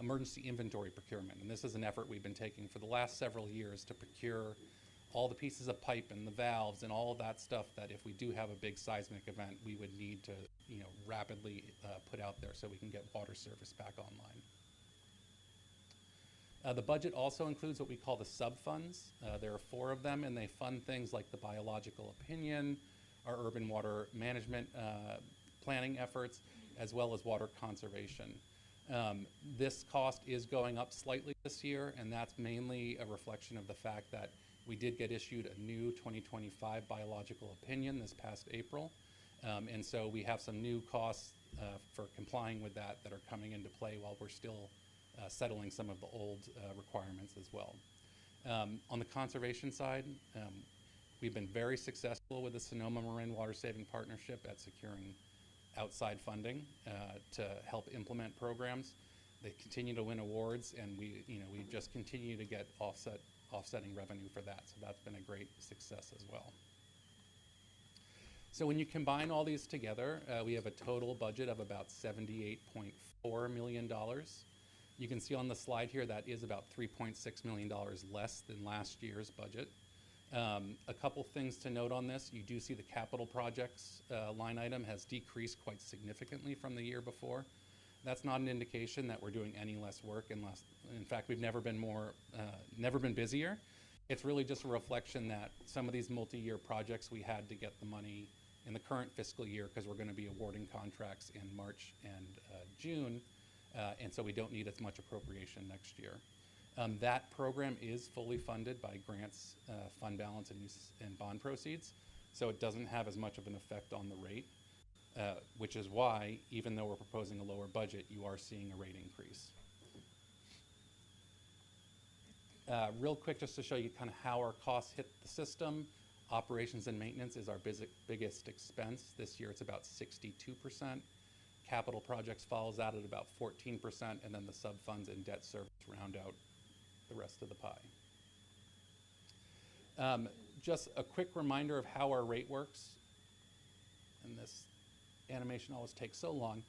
emergency inventory procurement. And this is an effort we've been taking for the last several years to procure all the pieces of pipe and the valves and all of that stuff that if we do have a big seismic event, we would need to rapidly put out there so we can get water service back online. The budget also includes what we call the sub-funds. There are 4 of them, and they fund things like the biological opinion, our urban water management planning efforts, as well as water conservation. This cost is going up slightly this year, and that's mainly a reflection of the fact that we did get issued a new 2025 biological opinion this past April. And so we have some new costs for complying with that that are coming into play while we're still settling some of the old requirements as well. On the conservation side, we've been very successful with the Sonoma Marin Water Saving Partnership at securing outside funding to help implement programs. They continue to win awards, and we just continue to get offsetting revenue for that. So that's been a great success as well. So when you combine all these together, we have a total budget of about $78.4 million. You can see on the slide here that is about $3.6 million less than last year's budget. A couple things to note on this. You do see the capital projects line item has decreased quite significantly from the year before. That's not an indication that we're doing any less work unless, in fact, we've never been busier. It's really just a reflection that some of these multi-year projects we had to get the money in the current fiscal year because we're going to be awarding contracts in March and June, and so we don't need as much appropriation next year. That program is fully funded by grants, fund balance, and use and bond proceeds, so it doesn't have as much of an effect on the rate, which is why, even though we're proposing a lower budget, you are seeing a rate increase. Real quick, just to show you kind of how our costs hit the system. Operations and maintenance is our biggest expense. This year it's about 62%. Capital projects follows out at about 14%, and then the sub-funds and debt service round out the rest of the pie. Just a quick reminder of how our rate works. And this animation always takes so long.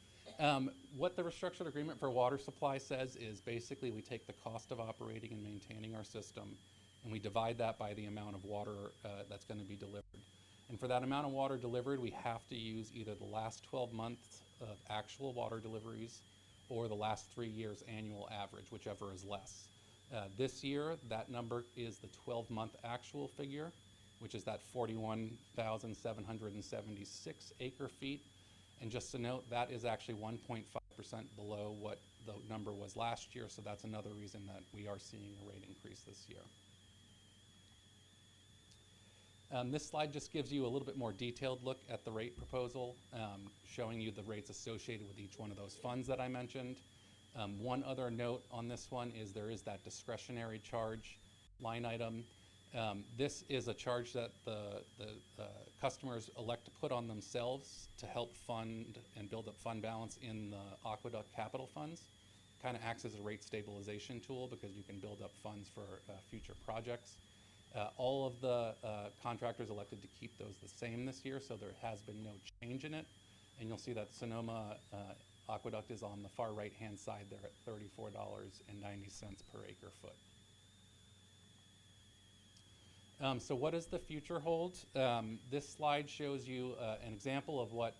What the restructured agreement for water supply says is basically we take the cost of operating and maintaining our system and we divide that by the amount of water that's going to be delivered. And for that amount of water delivered, we have to use either the last 12 months of actual water deliveries or the last 3 years annual average, whichever is less. This year, that number is the 12-month actual figure, which is that 41,776 acre feet. And just to note, that is actually 1.5% below what the number was last year, so that's another reason that we are seeing a rate increase this year. This slide just gives you a little bit more detailed look at the rate proposal, showing you the rates associated with each one of those funds that I mentioned. One other note on this one is there is that discretionary charge line item. This is a charge that the customers elect to put on themselves to help fund and build up fund balance in the aqueduct capital funds. Kind of acts as a rate stabilization tool because you can build up funds for future projects. All of the contractors elected to keep those the same this year, so there has been no change in it. And you'll see that Sonoma Aqueduct is on the far right-hand side there at $34.90 per acre foot. So what does the future hold? This slide shows you an example of what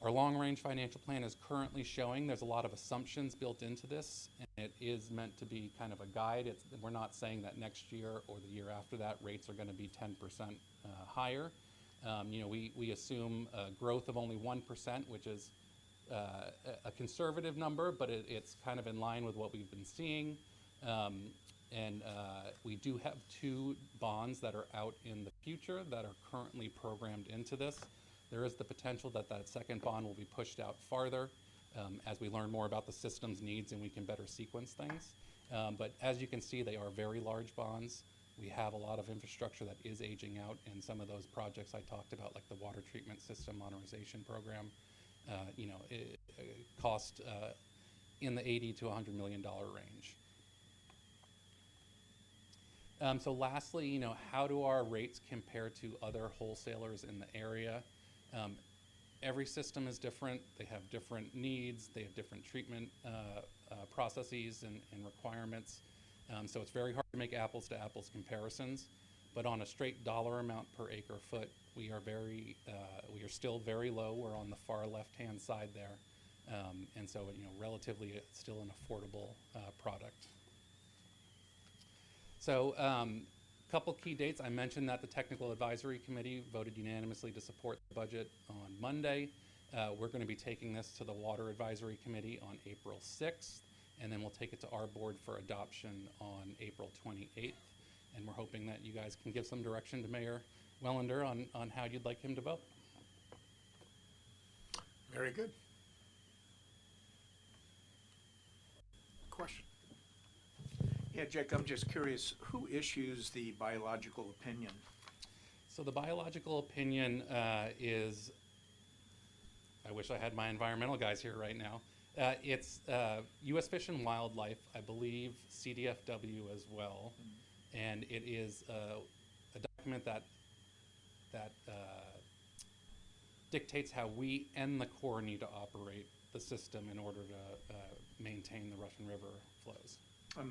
our long-range financial plan is currently showing. There's a lot of assumptions built into this, and it is meant to be kind of a guide. We're not saying that next year or the year after that rates are going to be 10% higher. We assume a growth of only 1%, which is a conservative number, but it's kind of in line with what we've been seeing. We do have 2 bonds that are out in the future that are currently programmed into this. There is the potential that that second bond will be pushed out farther as we learn more about the system's needs and we can better sequence things. But as you can see, they are very large bonds. We have a lot of infrastructure that is aging out, and some of those projects I talked about, like the water treatment system modernization program, cost in the $80 to $100 million range. So lastly, how do our rates compare to other wholesalers in the area? Every system is different. They have different needs. They have different treatment processes and requirements. So it's very hard to make apples to apples comparisons. But on a straight dollar amount per acre foot, we are still very low. We're on the far left-hand side there. And so, relatively, it's still an affordable product. So a couple key dates. I mentioned that the Technical Advisory Committee voted unanimously to support the budget on Monday. We're going to be taking this to the Water Advisory Committee on April 6th, and then we'll take it to our board for adoption on April 28th. And we're hoping that you guys can give some direction to Mayor Wellander on how you'd like him to vote. Very good. Question? Yeah, Jake, I'm just curious, who issues the biological opinion? So the biological opinion is, I wish I had my environmental guys here right now. It's U.S. Fish and Wildlife, I believe CDFW as well, and it is a document that dictates how we and the Corps need to operate the system in order to maintain the Russian River flows.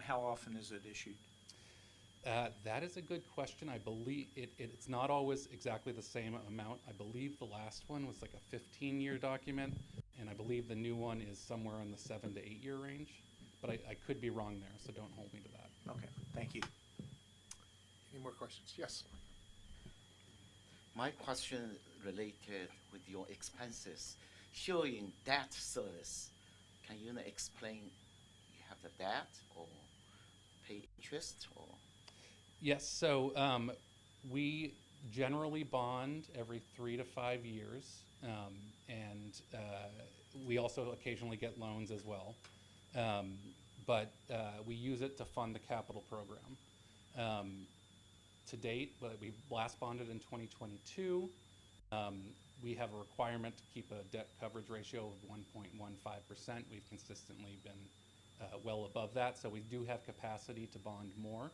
How often is it issued? That is a good question. I believe it's not always exactly the same amount. I believe the last one was like a 15-year document, and I believe the new one is somewhere in the 7 to 8 year range. But I could be wrong there, so don't hold me to that. Okay, thank you. Any more questions? Yes. My question related with your expenses, showing debt service. Can you explain, you have the debt or pay interest or? Yes, so we generally bond every 3 to 5 years, and we also occasionally get loans as well. But we use it to fund the capital program. To date, we last bonded in 2022. We have a requirement to keep a debt coverage ratio of 1.15%. We've consistently been well above that, so we do have capacity to bond more.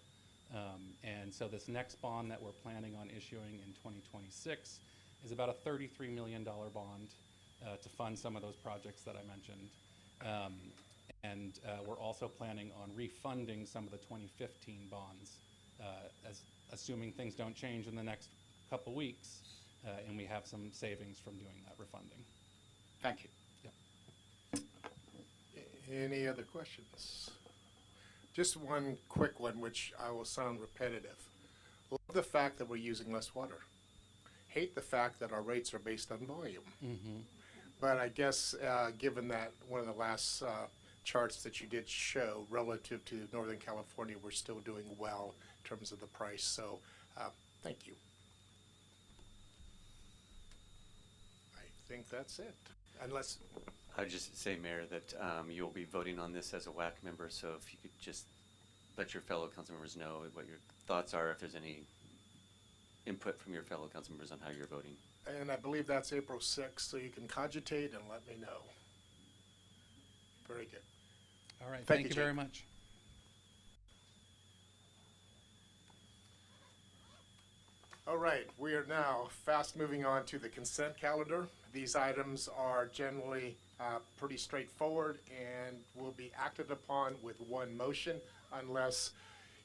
And so this next bond that we're planning on issuing in 2026 is about a $33 million bond to fund some of those projects that I mentioned. And we're also planning on refunding some of the 2015 bonds, assuming things don't change in the next couple weeks, and we have some savings from doing that refunding. Thank you. Yep. Any other questions? Just one quick one, which I will sound repetitive. Love the fact that we're using less water. Hate the fact that our rates are based on volume. Mm-hmm. But I guess given that one of the last charts that you did show relative to Northern California, we're still doing well in terms of the price. So thank you. I think that's it. Unless I would just say, Mayor, that you'll be voting on this as a WAC member, so if you could just let your fellow council members know what your thoughts are, if there's any input from your fellow council members on how you're voting. And I believe that's April 6th, so you can cogitate and let me know. Very good. All right, Thank thank you Jake. very much. All right, we are now fast moving on to the consent calendar. These items are generally pretty straightforward and will be acted upon with one motion unless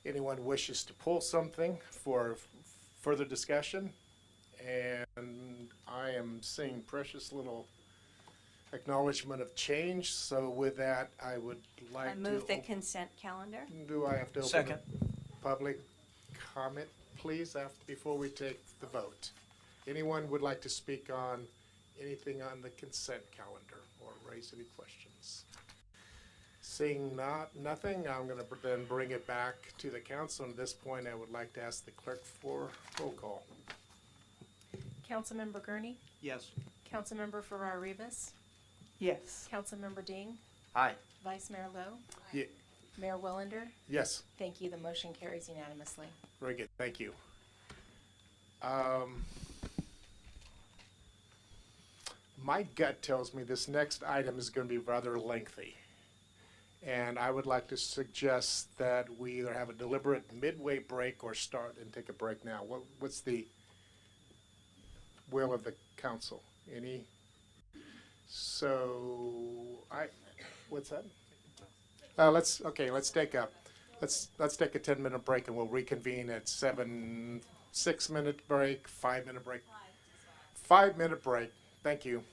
anyone wishes to pull something for further discussion. And I am seeing precious little acknowledgement of change. So with that, I would like I to move the consent calendar. Do I have to open Second. public comment, please, before we take the vote? Anyone would like to speak on anything on the consent calendar or raise any questions? Seeing nothing, I'm going to then bring it back to the council. At this point, I would like to ask the clerk for roll call. Councilmember Gurney? Yes. Councilmember Farrar-Rivas? Yes. Councilmember Ding? Aye. Vice Mayor Lowe? Yeah. Mayor Wellander? Yes. Thank you. The motion carries unanimously. Very good. Thank you. My gut tells me this next item is going to be rather lengthy. And I would like to suggest that we either have a deliberate midway break or start and take a break now. What's the will of the council? Any? So what's that? Let's take a 10-minute break and we'll reconvene at 6-minute break, 5-minute break. 5-minute break. Thank you.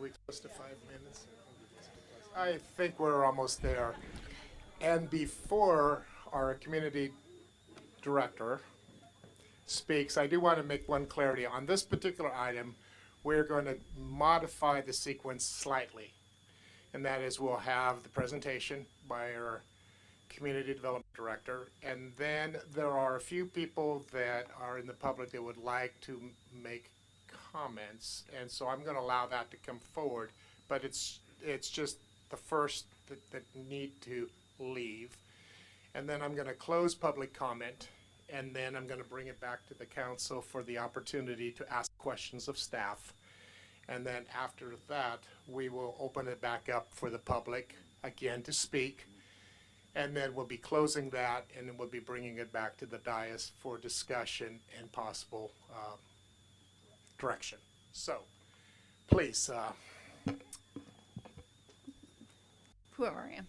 we close to 5 minutes? I think we're almost there. And before our community director speaks, I do want to make one clarity. On this particular item, we're going to modify the sequence slightly. And that is we'll have the presentation by our community development director, and then there are a few people that are in the public that would like to make comments, and so I'm going to allow that to come forward, but it's just the first that need to leave. And then I'm going to close public comment, and then I'm going to bring it back to the council for the opportunity to ask questions of staff. And then after that, we will open it back up for the public again to speak. And then we'll be closing that, and then we'll be bringing it back to the dais for discussion and possible direction. So, please. Whoever I am.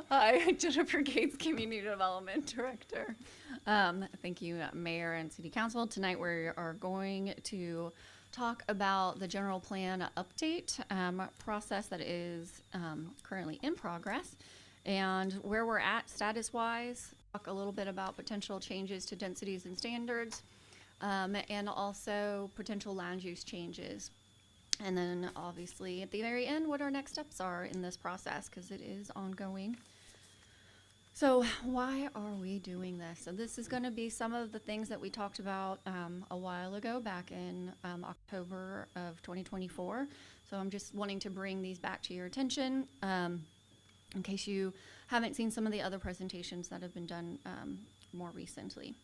Hi, Jennifer Gates, Community Development Director. Thank you, Mayor and City Council. Tonight we are going to talk about the general plan update process that is currently in progress and where we're at status-wise, talk a little bit about potential changes to densities and standards, and also potential land use changes. And then obviously at the very end, what our next steps are in this process, because it is ongoing. So why are we doing this? So this is going to be some of the things that we talked about a while ago, back in October of 2024. So I'm just wanting to bring these back to your attention in case you haven't seen some of the other presentations that have been done more recently.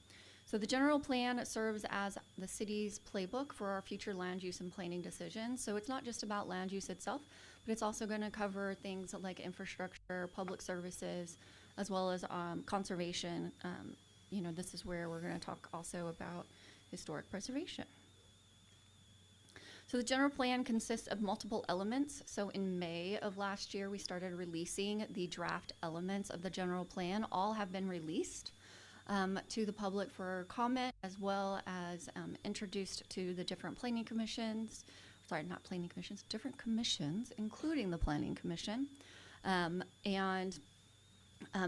So the general plan serves as the city's playbook for our future land use and planning decisions. So it's not just about land use itself, but it's also going to cover things like infrastructure, public services, as well as conservation. You know, this is where we're going to talk also about historic preservation. So the general plan consists of multiple elements. So in May of last year, we started releasing the draft elements of the general plan. All have been released to the public for comment, as well as introduced to the different planning commissions. Sorry, not planning commissions, different commissions, including the Planning Commission.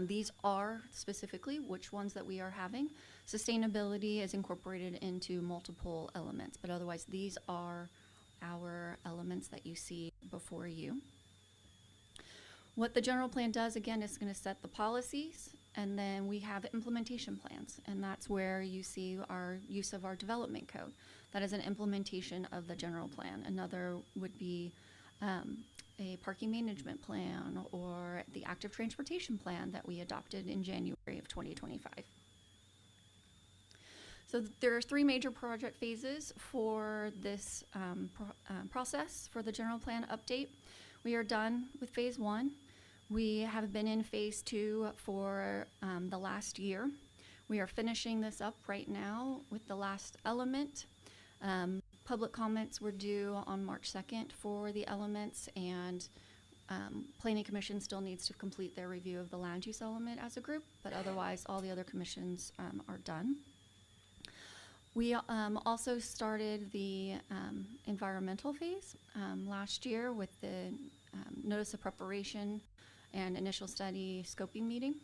These are specifically which ones that we are having. Sustainability is incorporated into multiple elements, but otherwise these are our elements that you see before you. What the general plan does, again, is going to set the policies, and then we have implementation plans, and that's where you see our use of our development code. That is an implementation of the general plan. Another would be a parking management plan or the active transportation plan that we adopted in January of 2025. So there are 3 major project phases for this process for the general plan update. We are done with phase 1. We have been in phase 2 for the last year. We are finishing this up right now with the last element. Public comments were due on March 2nd for the elements, and Planning Commission still needs to complete their review of the land use element as a group, but otherwise all the other commissions are done. We also started the environmental phase last year with the notice of preparation and initial study scoping meeting.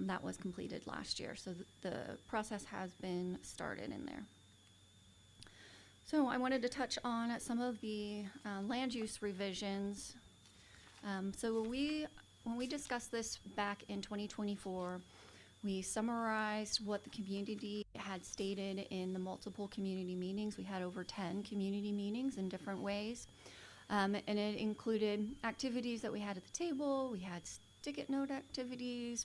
That was completed last year, so the process has been started in there. So I wanted to touch on some of the land use revisions. So when we discussed this back in 2024, we summarized what the community had stated in the multiple community meetings. We had over 10 community meetings in different ways. And it included activities that we had at the table. We had stick-it note activities,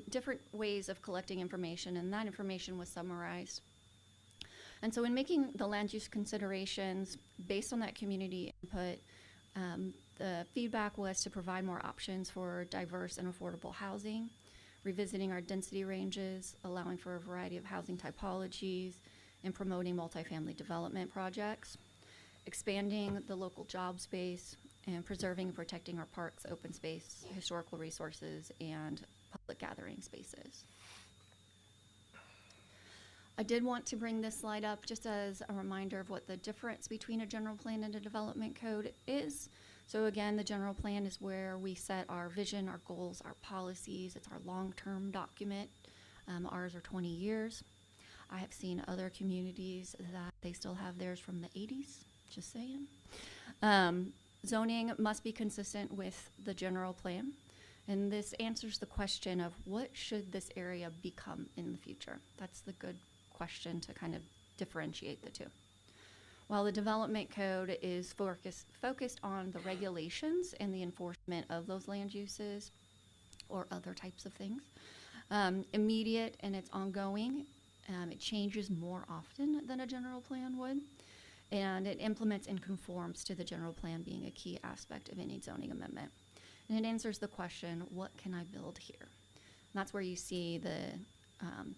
different ways of collecting information, and that information was summarized. And so in making the land use considerations based on that community input, the feedback was to provide more options for diverse and affordable housing, revisiting our density ranges, allowing for a variety of housing typologies, and promoting multifamily development projects, expanding the local job space, and preserving and protecting our parks, open space, historical resources, and public gathering spaces. I did want to bring this slide up just as a reminder of what the difference between a general plan and a development code is. So again, the general plan is where we set our vision, our goals, our policies. It's our long-term document. Ours are 20 years. I have seen other communities that they still have theirs from the 80s, just saying. Zoning must be consistent with the general plan. And this answers the question of what should this area become in the future? That's the good question to kind of differentiate the two. While the development code is focused on the regulations and the enforcement of those land uses or other types of things, immediate and it's ongoing, it changes more often than a general plan would, and it implements and conforms to the general plan being a key aspect of any zoning amendment. And it answers the question, what can I build here? And that's where you see the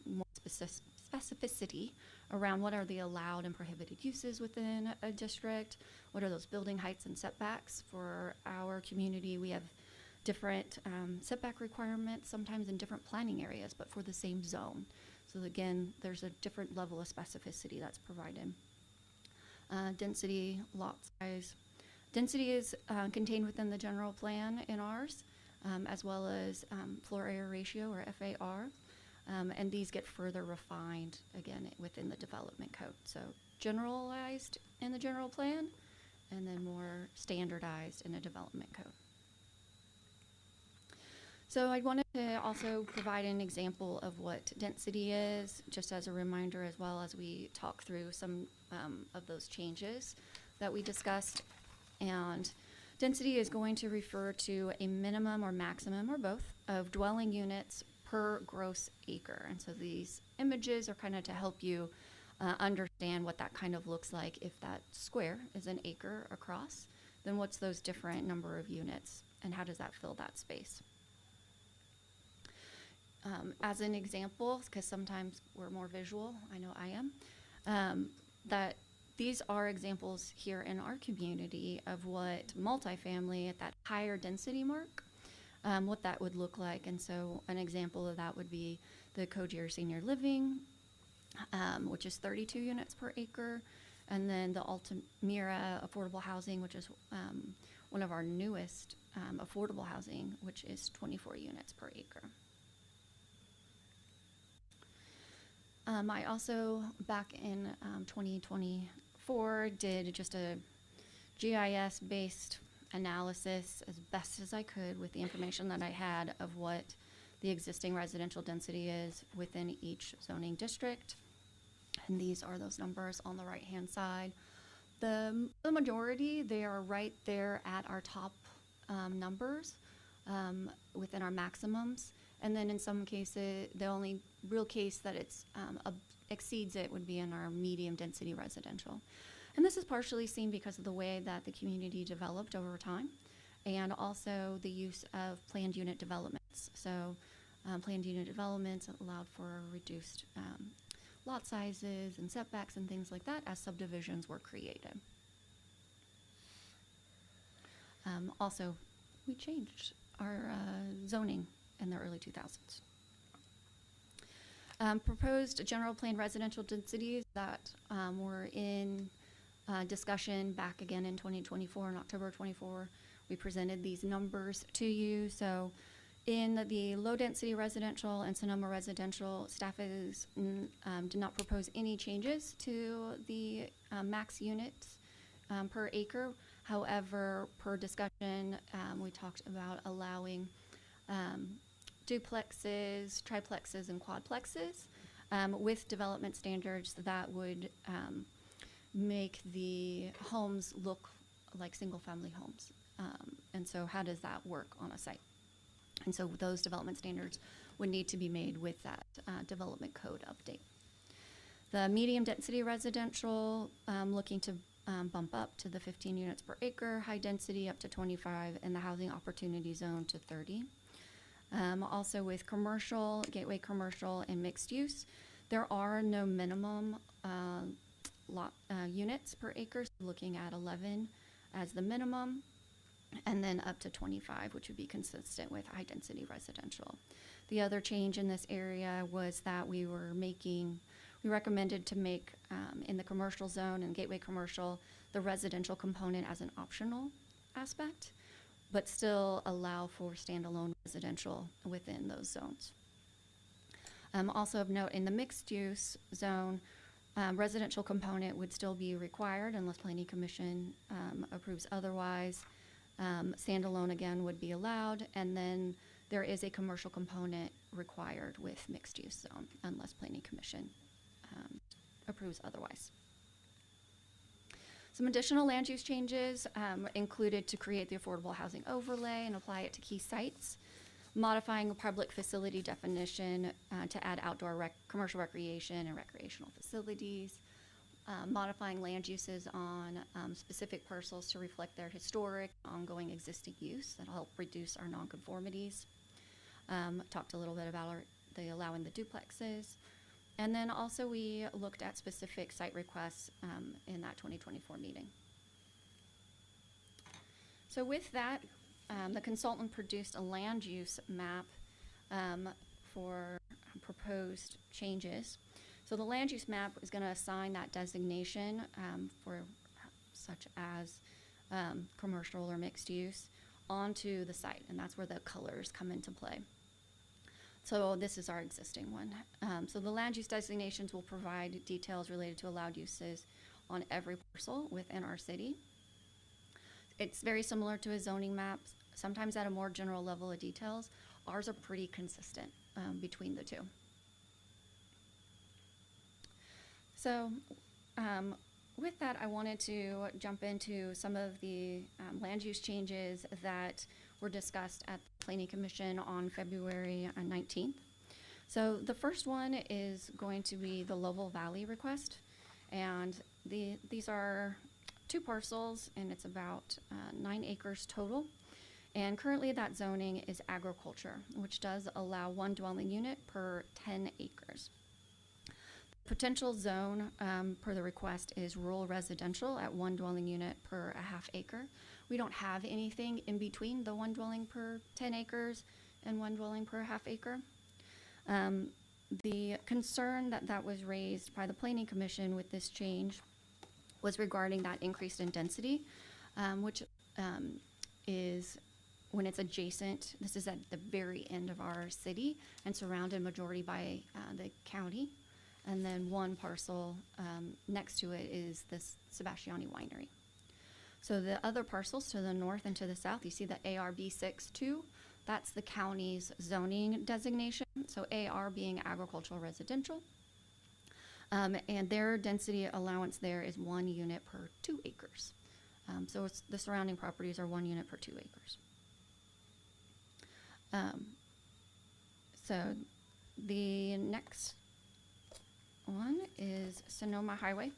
more specificity around what are the allowed and prohibited uses within a district, what are those building heights and setbacks. For our community, we have different setback requirements, sometimes in different planning areas, but for the same zone. So again, there's a different level of specificity that's provided. Density, lot size. Density is contained within the general plan in ours, as well as floor area ratio, or FAR, and these get further refined, again, within the development code. So generalized in the general plan, and then more standardized in a development code. So I wanted to also provide an example of what density is, just as a reminder, as well as we talk through some of those changes that we discussed. And density is going to refer to a minimum or maximum, or both, of dwelling units per gross acre. And so these images are kind of to help you understand what that kind of looks like. If that square is an acre across, then what's those different number of units, and how does that fill that space? As an example, because sometimes we're more visual, I know I am, that these are examples here in our community of what multifamily at that higher density mark, what that would look like. And so an example of that would be the Kojir Senior Living, which is 32 units per acre, and then the Altamira Affordable Housing, which is one of our newest affordable housing, which is 24 units per acre. I also, back in 2024, did just a GIS-based analysis as best as I could with the information that I had of what the existing residential density is within each zoning district. And these are those numbers on the right-hand side. The majority, they are right there at our top numbers within our maximums. And then in some cases, the only real case that it's exceeds it would be in our medium density residential. And this is partially seen because of the way that the community developed over time, and also the use of planned unit developments. So planned unit developments allowed for reduced lot sizes and setbacks and things like that as subdivisions were created. Also, we changed our zoning in the early 2000s. Proposed general plan residential densities that were in discussion back again in 2024, in October 24, we presented these numbers to you. So in the low density residential and Sonoma residential, staff is, did not propose any changes to the max units per acre. However, per discussion, we talked about allowing duplexes, triplexes, and quadplexes with development standards that would make the homes look like single-family homes. And so how does that work on a site? And so those development standards would need to be made with that development code update. The medium density residential, looking to bump up to the 15 units per acre, high density up to 25, and the housing opportunity zone to 30. Also with commercial, gateway commercial, and mixed use, there are no minimum lot units per acre, so looking at 11 as the minimum, and then up to 25, which would be consistent with high density residential. The other change in this area was that we were making We recommended to make in the commercial zone and gateway commercial the residential component as an optional aspect, but still allow for standalone residential within those zones. Also of note, in the mixed use zone, residential component would still be required unless Planning Commission approves otherwise. Standalone again would be allowed, and then there is a commercial component required with mixed use zone unless Planning Commission approves otherwise. Some additional land use changes included to create the affordable housing overlay and apply it to key sites, modifying a public facility definition to add outdoor commercial recreation and recreational facilities, modifying land uses on specific parcels to reflect their historic, ongoing existing use. That'll help reduce our nonconformities. Talked a little bit about the allowing the duplexes. And then also we looked at specific site requests in that 2024 meeting. So with that, the consultant produced a land use map for proposed changes. So the land use map is going to assign that designation for such as commercial or mixed use onto the site, and that's where the colors come into play. So this is our existing one. So the land use designations will provide details related to allowed uses on every parcel within our city. It's very similar to a zoning map, sometimes at a more general level of details. Ours are pretty consistent between the two. So with that, I wanted to jump into some of the land use changes that were discussed at the Planning Commission on February 19th. So the first one is going to be the Lowe Valley request. And these are 2 parcels, and it's about 9 acres total. And currently that zoning is agriculture, which does allow 1 dwelling unit per 10 acres. Potential zone per the request is rural residential at 1 dwelling unit per a half acre. We don't have anything in between the 1 dwelling per 10 acres and 1 dwelling per half acre. The concern that was raised by the Planning Commission with this change was regarding that increase in density, which is when it's adjacent. This is at the very end of our city and surrounded majority by the county. And then 1 parcel next to it is this Sebastiani Winery. So the other parcels to the north and to the south, you see the ARB62, that's the county's zoning designation. So AR being agricultural residential. And their density allowance there is 1 unit per 2 acres. So the surrounding properties are 1 unit per 2 acres. So the next one is Sonoma Highway.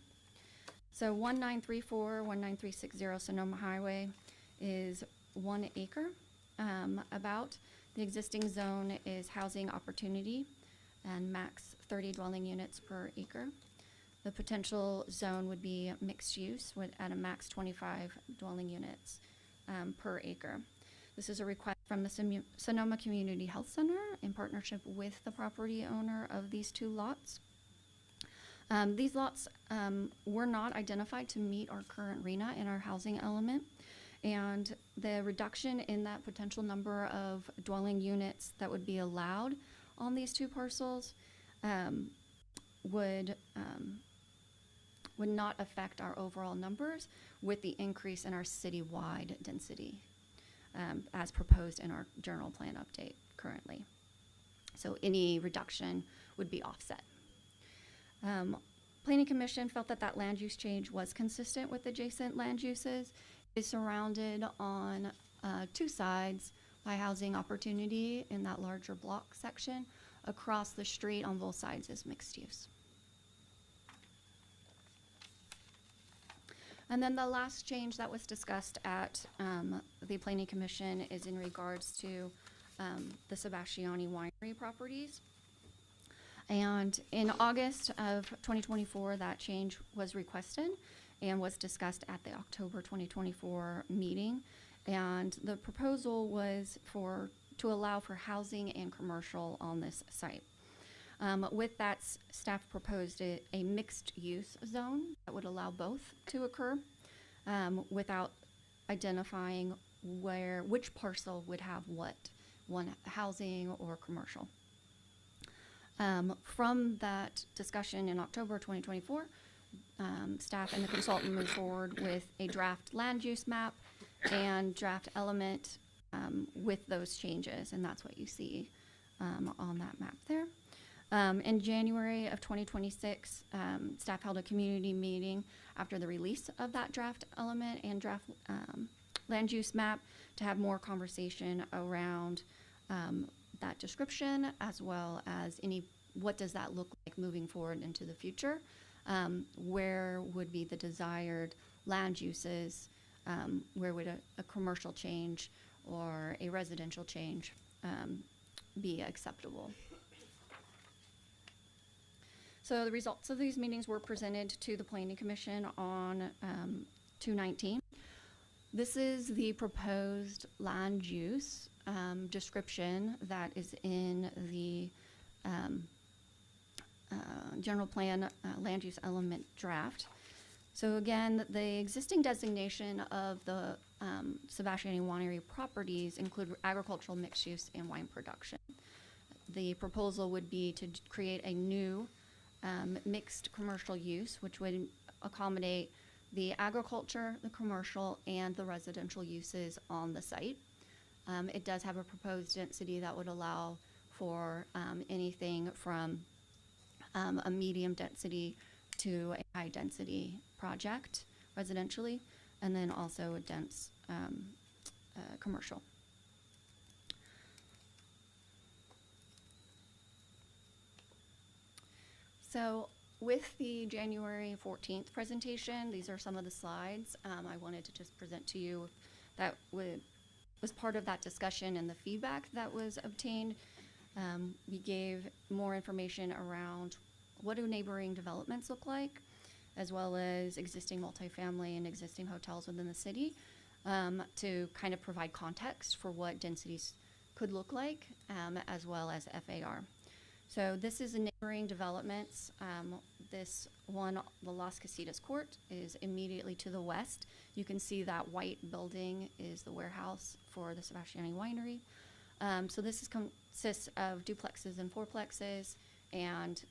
So 1934, 19360 Sonoma Highway is 1 acre. About the existing zone is housing opportunity and max 30 dwelling units per acre. The potential zone would be mixed use at a max 25 dwelling units per acre. This is a request from the Sonoma Community Health Center in partnership with the property owner of these 2 lots. These lots were not identified to meet our current RHNA in our housing element, and the reduction in that potential number of dwelling units that would be allowed on these 2 parcels would not affect our overall numbers with the increase in our citywide density as proposed in our general plan update currently. So any reduction would be offset. Planning Commission felt that land use change was consistent with adjacent land uses. Is surrounded on 2 sides by housing opportunity in that larger block section. Across the street on both sides is mixed use. And then the last change that was discussed at the Planning Commission is in regards to the Sebastiani Winery properties. And in August of 2024, that change was requested and was discussed at the October 2024 meeting. And the proposal was to allow for housing and commercial on this site. With that, staff proposed a mixed-use zone that would allow both to occur without identifying which parcel would have what, one housing or commercial. From that discussion in October 2024, staff and the consultant moved forward with a draft land use map and draft element with those changes, and that's what you see on that map there. In January of 2026, staff held a community meeting after the release of that draft element and draft land use map to have more conversation around that description, as well as what does that look like moving forward into the future? Where would be the desired land uses? Where would a commercial change or a residential change be acceptable? So the results of these meetings were presented to the Planning Commission on 2/19. This is the proposed land use description that is in the general plan land use element draft. So again, the existing designation of the Sebastiani Winery properties include agricultural mixed use and wine production. The proposal would be to create a new mixed commercial use, which would accommodate the agriculture, the commercial, and the residential uses on the site. It does have a proposed density that would allow for anything from a medium density to a high density project residentially, and then also a dense commercial. So with the January 14th presentation, these are some of the slides I wanted to just present to you that was part of that discussion and the feedback that was obtained. We gave more information around what do neighboring developments look like, as well as existing multifamily and existing hotels within the city, to kind of provide context for what densities could look like, as well as FAR. So this is neighboring developments. This one, the Las Casitas Court, is immediately to the west. You can see that white building is the warehouse for the Sebastiani Winery. So this consists of duplexes and fourplexes and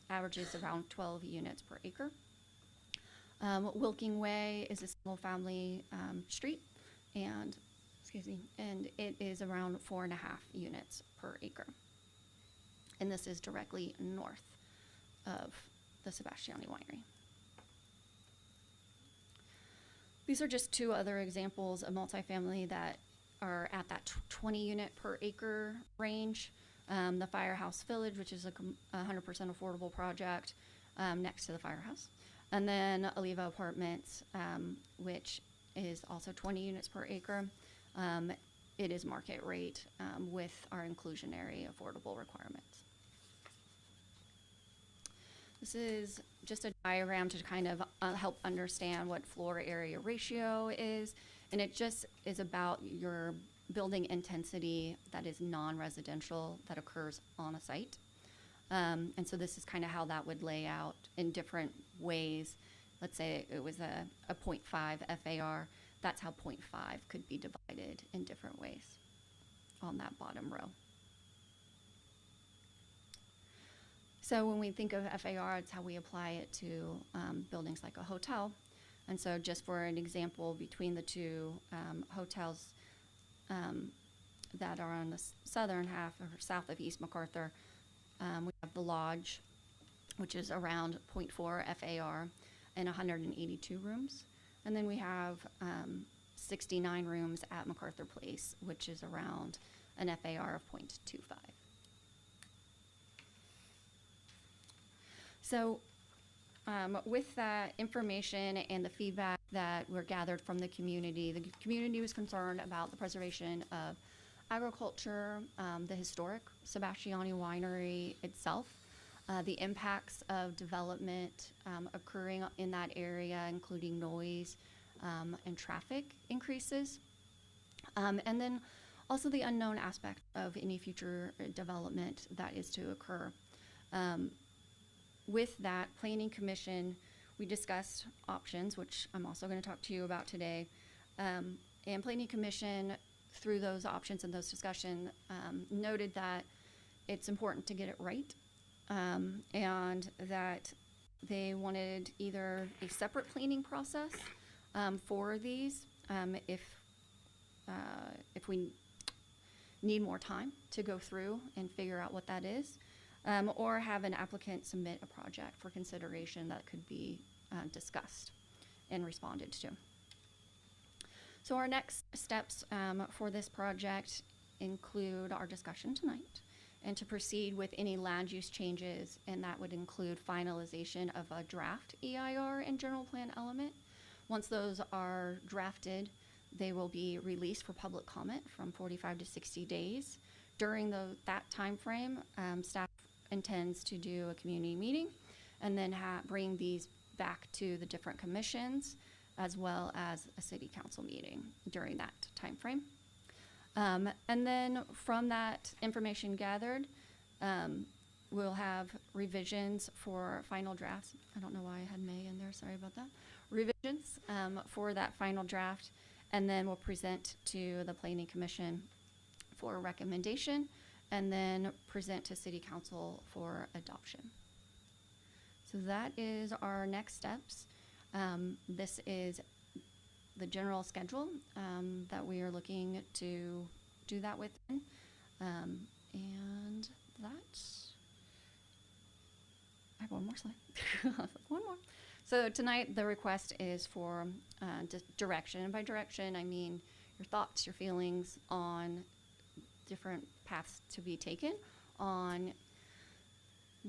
averages around 12 units per acre. Wilking Way is a single family street, and it is around 4.5 units per acre. And this is directly north of the Sebastiani Winery. These are just two other examples of multifamily that are at that 20 unit per acre range. The Firehouse Village, which is a 100% affordable project next to the firehouse. And then Oliva Apartments, which is also 20 units per acre. It is market rate with our inclusionary affordable requirements. This is just a diagram to kind of help understand what floor area ratio is. And it just is about your building intensity that is non-residential that occurs on a site. And so this is kind of how that would lay out in different ways. Let's say it was a 0.5 FAR. That's how 0.5 could be divided in different ways on that bottom row. So when we think of FAR, it's how we apply it to buildings like a hotel. And so just for an example, between the two hotels that are on the southern half or south of East MacArthur, we have the Lodge, which is around 0.4 FAR and 182 rooms. And then we have 69 rooms at MacArthur Place, which is around an FAR of 0.25. So with that information and the feedback that were gathered from the community was concerned about the preservation of agriculture, the historic Sebastiani Winery itself, the impacts of development occurring in that area, including noise and traffic increases, and then also the unknown aspect of any future development that is to occur. With that, Planning Commission, we discussed options, which I'm also going to talk to you about today. And Planning Commission, through those options and those discussions, noted that it's important to get it right, and that they wanted either a separate planning process for these, if we need more time to go through and figure out what that is, or have an applicant submit a project for consideration that could be discussed and responded to. So our next steps for this project include our discussion tonight, and to proceed with any land use changes, and that would include finalization of a draft EIR and general plan element. Once those are drafted, they will be released for public comment from 45 to 60 days. During that time frame, staff intends to do a community meeting and then bring these back to the different commissions, as well as a city council meeting during that time frame. And then from that information gathered, we'll have revisions for final drafts. I don't know why I had May in there, sorry about that. Revisions for that final draft, and then we'll present to the Planning Commission for a recommendation, and then present to City Council for adoption. So that is our next steps. This is the general schedule that we are looking to do that within. And that's, I have one more slide. One more. So tonight the request is for direction. And by direction, I mean your thoughts, your feelings on different paths to be taken on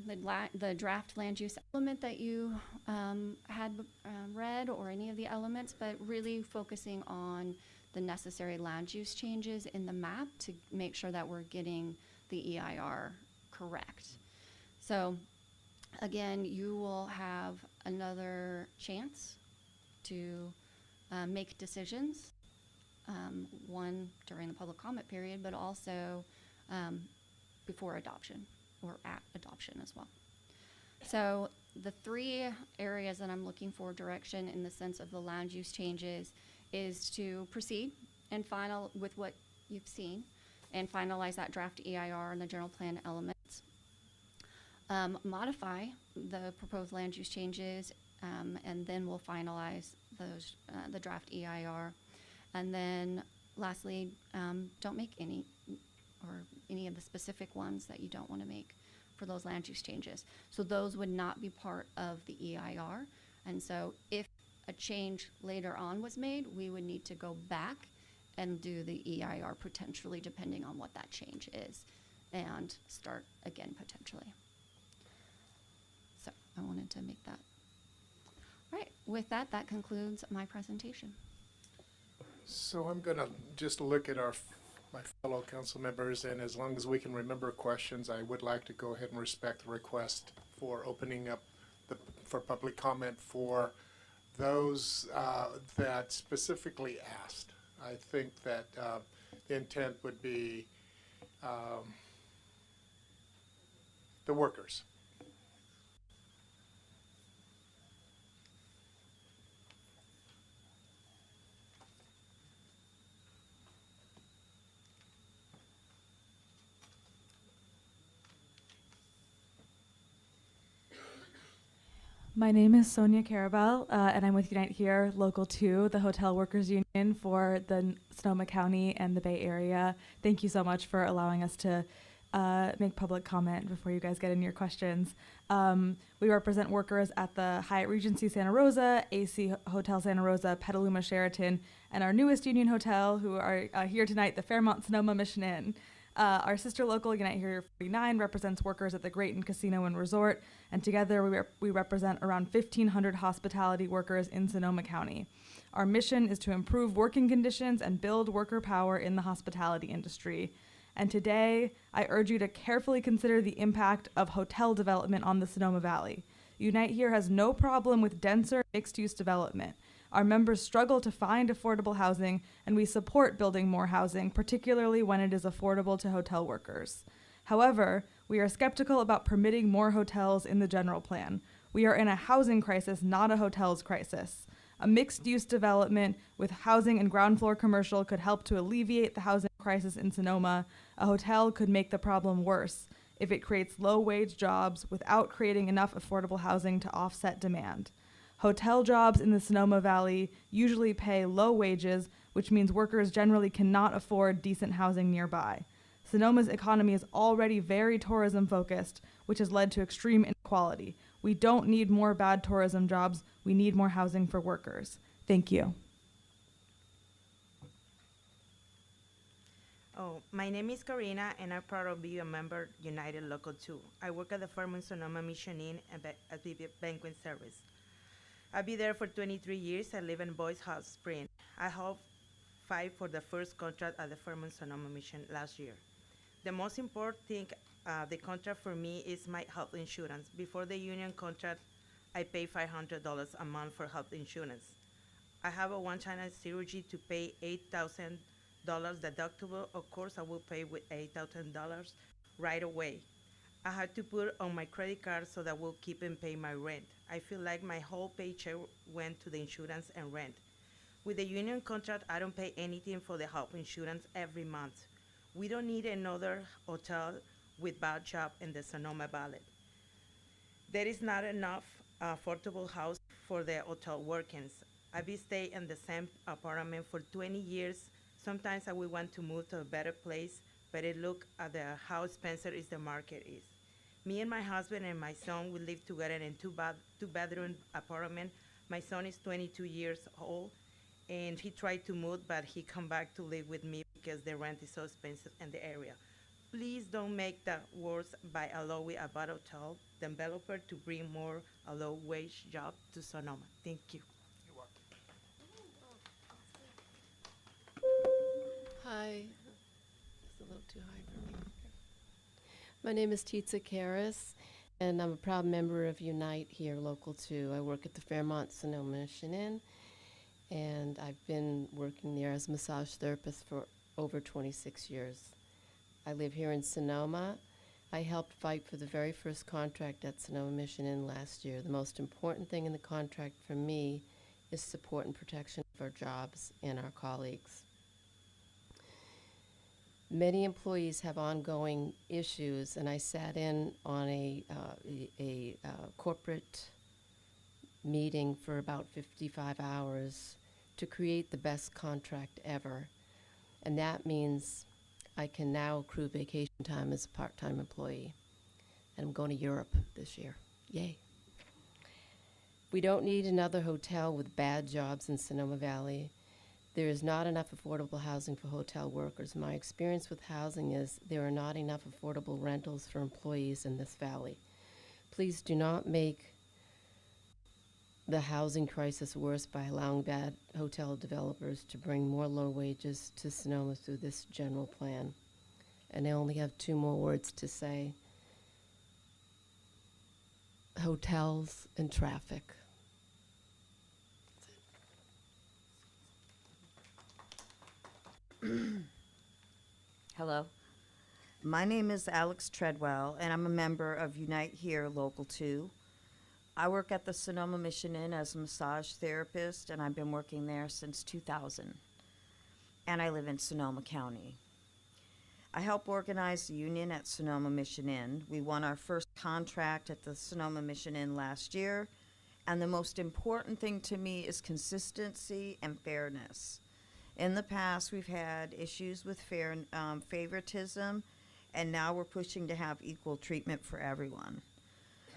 the draft land use element that you had read, or any of the elements, but really focusing on the necessary land use changes in the map to make sure that we're getting the EIR correct. So again, you will have another chance to make decisions, one during the public comment period, but also before adoption, or at adoption as well. So the three areas that I'm looking for direction in the sense of the land use changes is to proceed and final with what you've seen and finalize that draft EIR and the general plan elements. Modify the proposed land use changes, and then we'll finalize those, the draft EIR. And then lastly, don't make any of the specific ones that you don't want to make for those land use changes. So those would not be part of the EIR. And so if a change later on was made, we would need to go back and do the EIR potentially, depending on what that change is, and start again potentially. So I wanted to make that. All right, with that, that concludes my presentation. So I'm going to just look at my fellow council members, and as long as we can remember questions, I would like to go ahead and respect the request for opening up for public comment for those that specifically asked. I think that the intent would be the workers. My name is Sonia Carabel, and I'm with Unite Here, Local 2, the Hotel Workers Union for the Sonoma County and the Bay Area. Thank you so much for allowing us to make public comment before you guys get into your questions. We represent workers at the Hyatt Regency Santa Rosa, AC Hotel Santa Rosa, Petaluma Sheraton, and our newest union hotel, who are here tonight, the Fairmont Sonoma Mission Inn. Our sister local, Unite Here 49, represents workers at the Grayton Casino and Resort, and together we represent around 1,500 hospitality workers in Sonoma County. Our mission is to improve working conditions and build worker power in the hospitality industry. And today, I urge you to carefully consider the impact of hotel development on the Sonoma Valley. Unite Here has no problem with denser mixed-use development. Our members struggle to find affordable housing, and we support building more housing, particularly when it is affordable to hotel workers. However, we are skeptical about permitting more hotels in the general plan. We are in a housing crisis, not a hotels crisis. A mixed-use development with housing and ground floor commercial could help to alleviate the housing crisis in Sonoma. A hotel could make the problem worse if it creates low-wage jobs without creating enough affordable housing to offset demand. Hotel jobs in the Sonoma Valley usually pay low wages, which means workers generally cannot afford decent housing nearby. Sonoma's economy is already very tourism-focused, which has led to extreme inequality. We don't need more bad tourism jobs. We need more housing for workers. Thank you. Oh, my name is Karina, and I'm proud of being a member United Local 2. I work at the Fairmont Sonoma Mission Inn at the banquet service. I've been there for 23 years. I live in Boys Hot Spring. I helped fight for the first contract at the Fairmont Sonoma Mission last year. The most important thing, the contract for me is my health insurance. Before the union contract, I pay $500 a month for health insurance. I have a one-time surgery to pay $8,000 deductible. Of course, I will pay with $8,000 right away. I had to put on my credit card so that will keep and pay my rent. I feel like my whole paycheck went to the insurance and rent. With the union contract, I don't pay anything for the health insurance every month. We don't need another hotel with bad job in the Sonoma Valley. There is not enough affordable house for the hotel workers. I've been staying in the same apartment for 20 years. Sometimes I will want to move to a better place, but it look at how expensive the market is. Me and my husband and my son, we live together in two-bedroom apartment. My son is 22 years old, and he tried to move, but he come back to live with me because the rent is so expensive in the area. Please don't make that worse by allowing a bad hotel developer to bring more low-wage job to Sonoma. Thank you. Hi. It's a little too high for me. My name is Titsa Karas, and I'm a proud member of Unite here, Local 2. I work at the Fairmont Sonoma Mission Inn, and I've been working there as a massage therapist for over 26 years. I live here in Sonoma. I helped fight for the very first contract at Sonoma Mission Inn last year. The most important thing in the contract for me is support and protection of our jobs and our colleagues. Many employees have ongoing issues, and I sat in on a corporate meeting for about 55 hours to create the best contract ever. And that means I can now accrue vacation time as a part-time employee. And I'm going to Europe this year. Yay. We don't need another hotel with bad jobs in Sonoma Valley. There is not enough affordable housing for hotel workers. My experience with housing is there are not enough affordable rentals for employees in this valley. Please do not make the housing crisis worse by allowing bad hotel developers to bring more low wages to Sonoma through this general plan. And I only have 2 more words to say. Hotels and traffic. Hello. My name is Alex Treadwell, and I'm a member of Unite Here Local 2. I work at the Sonoma Mission Inn as a massage therapist, and I've been working there since 2000. And I live in Sonoma County. I help organize the union at Sonoma Mission Inn. We won our first contract at the Sonoma Mission Inn last year, and the most important thing to me is consistency and fairness. In the past, we've had issues with favoritism, and now we're pushing to have equal treatment for everyone.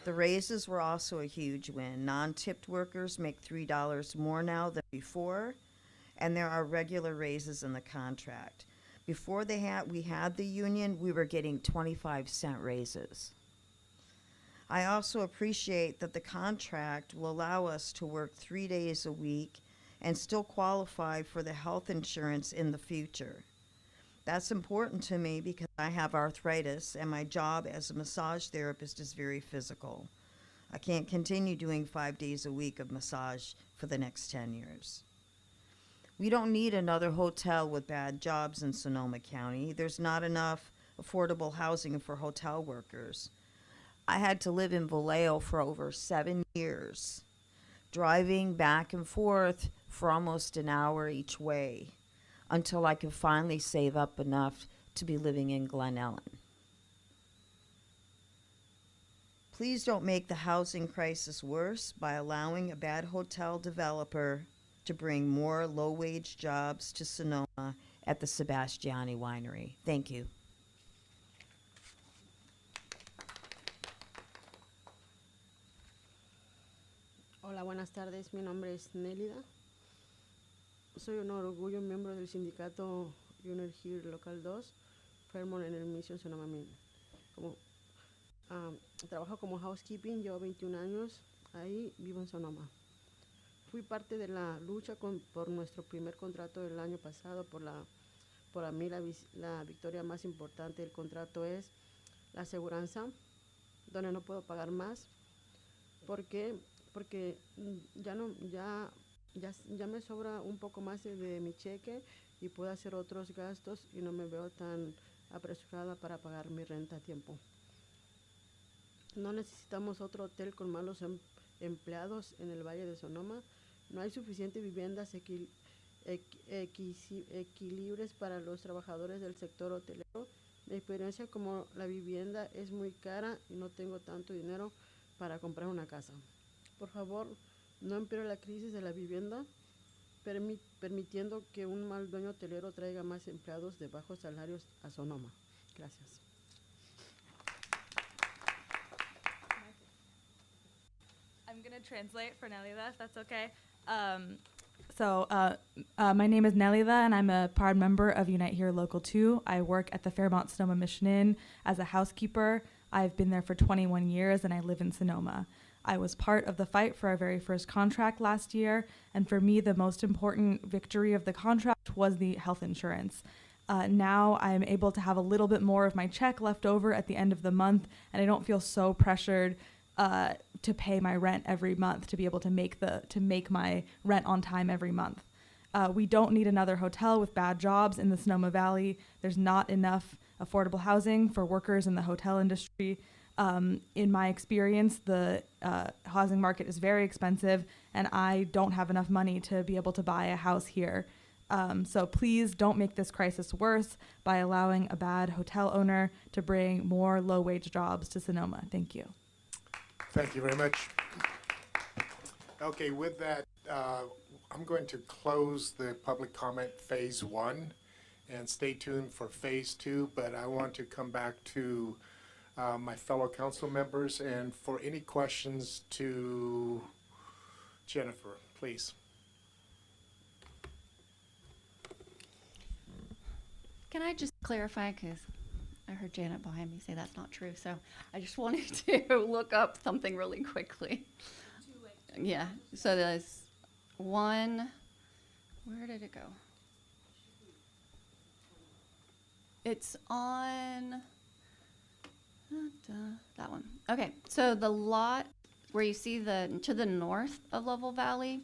The raises were also a huge win. Non-tipped workers make $3 more now than before, and there are regular raises in the contract. Before we had the union, we were getting 25-cent raises. I also appreciate that the contract will allow us to work 3 days a week and still qualify for the health insurance in the future. That's important to me because I have arthritis and my job as a massage therapist is very physical. I can't continue doing 5 days a week of massage for the next 10 years. We don't need another hotel with bad jobs in Sonoma County. There's not enough affordable housing for hotel workers. I had to live in Vallejo for over 7 years, driving back and forth for almost an hour each way until I could finally save up enough to be living in Glen Ellen. Please don't make the housing crisis worse by allowing a bad hotel developer to bring more low-wage jobs to Sonoma at the Sebastiani Winery. Thank you. Hola, buenas tardes. Mi nombre es Nélida. Soy un orgullo miembro del sindicato Unit Here Local 2, Fairmont en el Mission Sonoma Maine. Trabajo como housekeeping, llevo 21 años ahí, vivo en Sonoma. Fui parte de la lucha por nuestro primer contrato del año pasado. Para mí la victoria más importante del contrato es la aseguranza, donde no puedo pagar más. ¿Por qué? Porque ya me sobra un poco más de mi cheque y puedo hacer otros gastos y no me veo tan apresurada para pagar mi renta a tiempo. No necesitamos otro hotel con malos empleados en el Valle de Sonoma. No hay suficientes viviendas equilibradas para los trabajadores del sector hotelero. Mi experiencia como la vivienda es muy cara y no tengo tanto dinero para comprar una casa. Por favor, no empeore la crisis de la vivienda, permitiendo que un mal dueño hotelero traiga más empleados de bajos salarios a Sonoma. Gracias. I'm going to translate for Nelida, if that's okay. My name is Nelida, and I'm a proud member of Unite Here Local 2. I work at the Fairmont Sonoma Mission Inn as a housekeeper. I've been there for 21 years, and I live in Sonoma. I was part of the fight for our very first contract last year, and for me, the most important victory of the contract was the health insurance. Now I'm able to have a little bit more of my check left over at the end of the month, and I don't feel so pressured to pay my rent every month, to be able to make my rent on time every month. We don't need another hotel with bad jobs in the Sonoma Valley. There's not enough affordable housing for workers in the hotel industry. In my experience, the housing market is very expensive, and I don't have enough money to be able to buy a house here. So please don't make this crisis worse by allowing a bad hotel owner to bring more low-wage jobs to Sonoma. Thank you. Thank you very much. Okay, with that, I'm going to close the public comment phase 1 and stay tuned for phase 2, but I want to come back to my fellow council members and for any questions to Jennifer, please. Can I just clarify, because I heard Janet behind me say that's not true, so I just wanted to look up something really quickly. Yeah, so there's one, where did it go? It's on, that one. Okay, so the lot where you see to the north of Lovell Valley,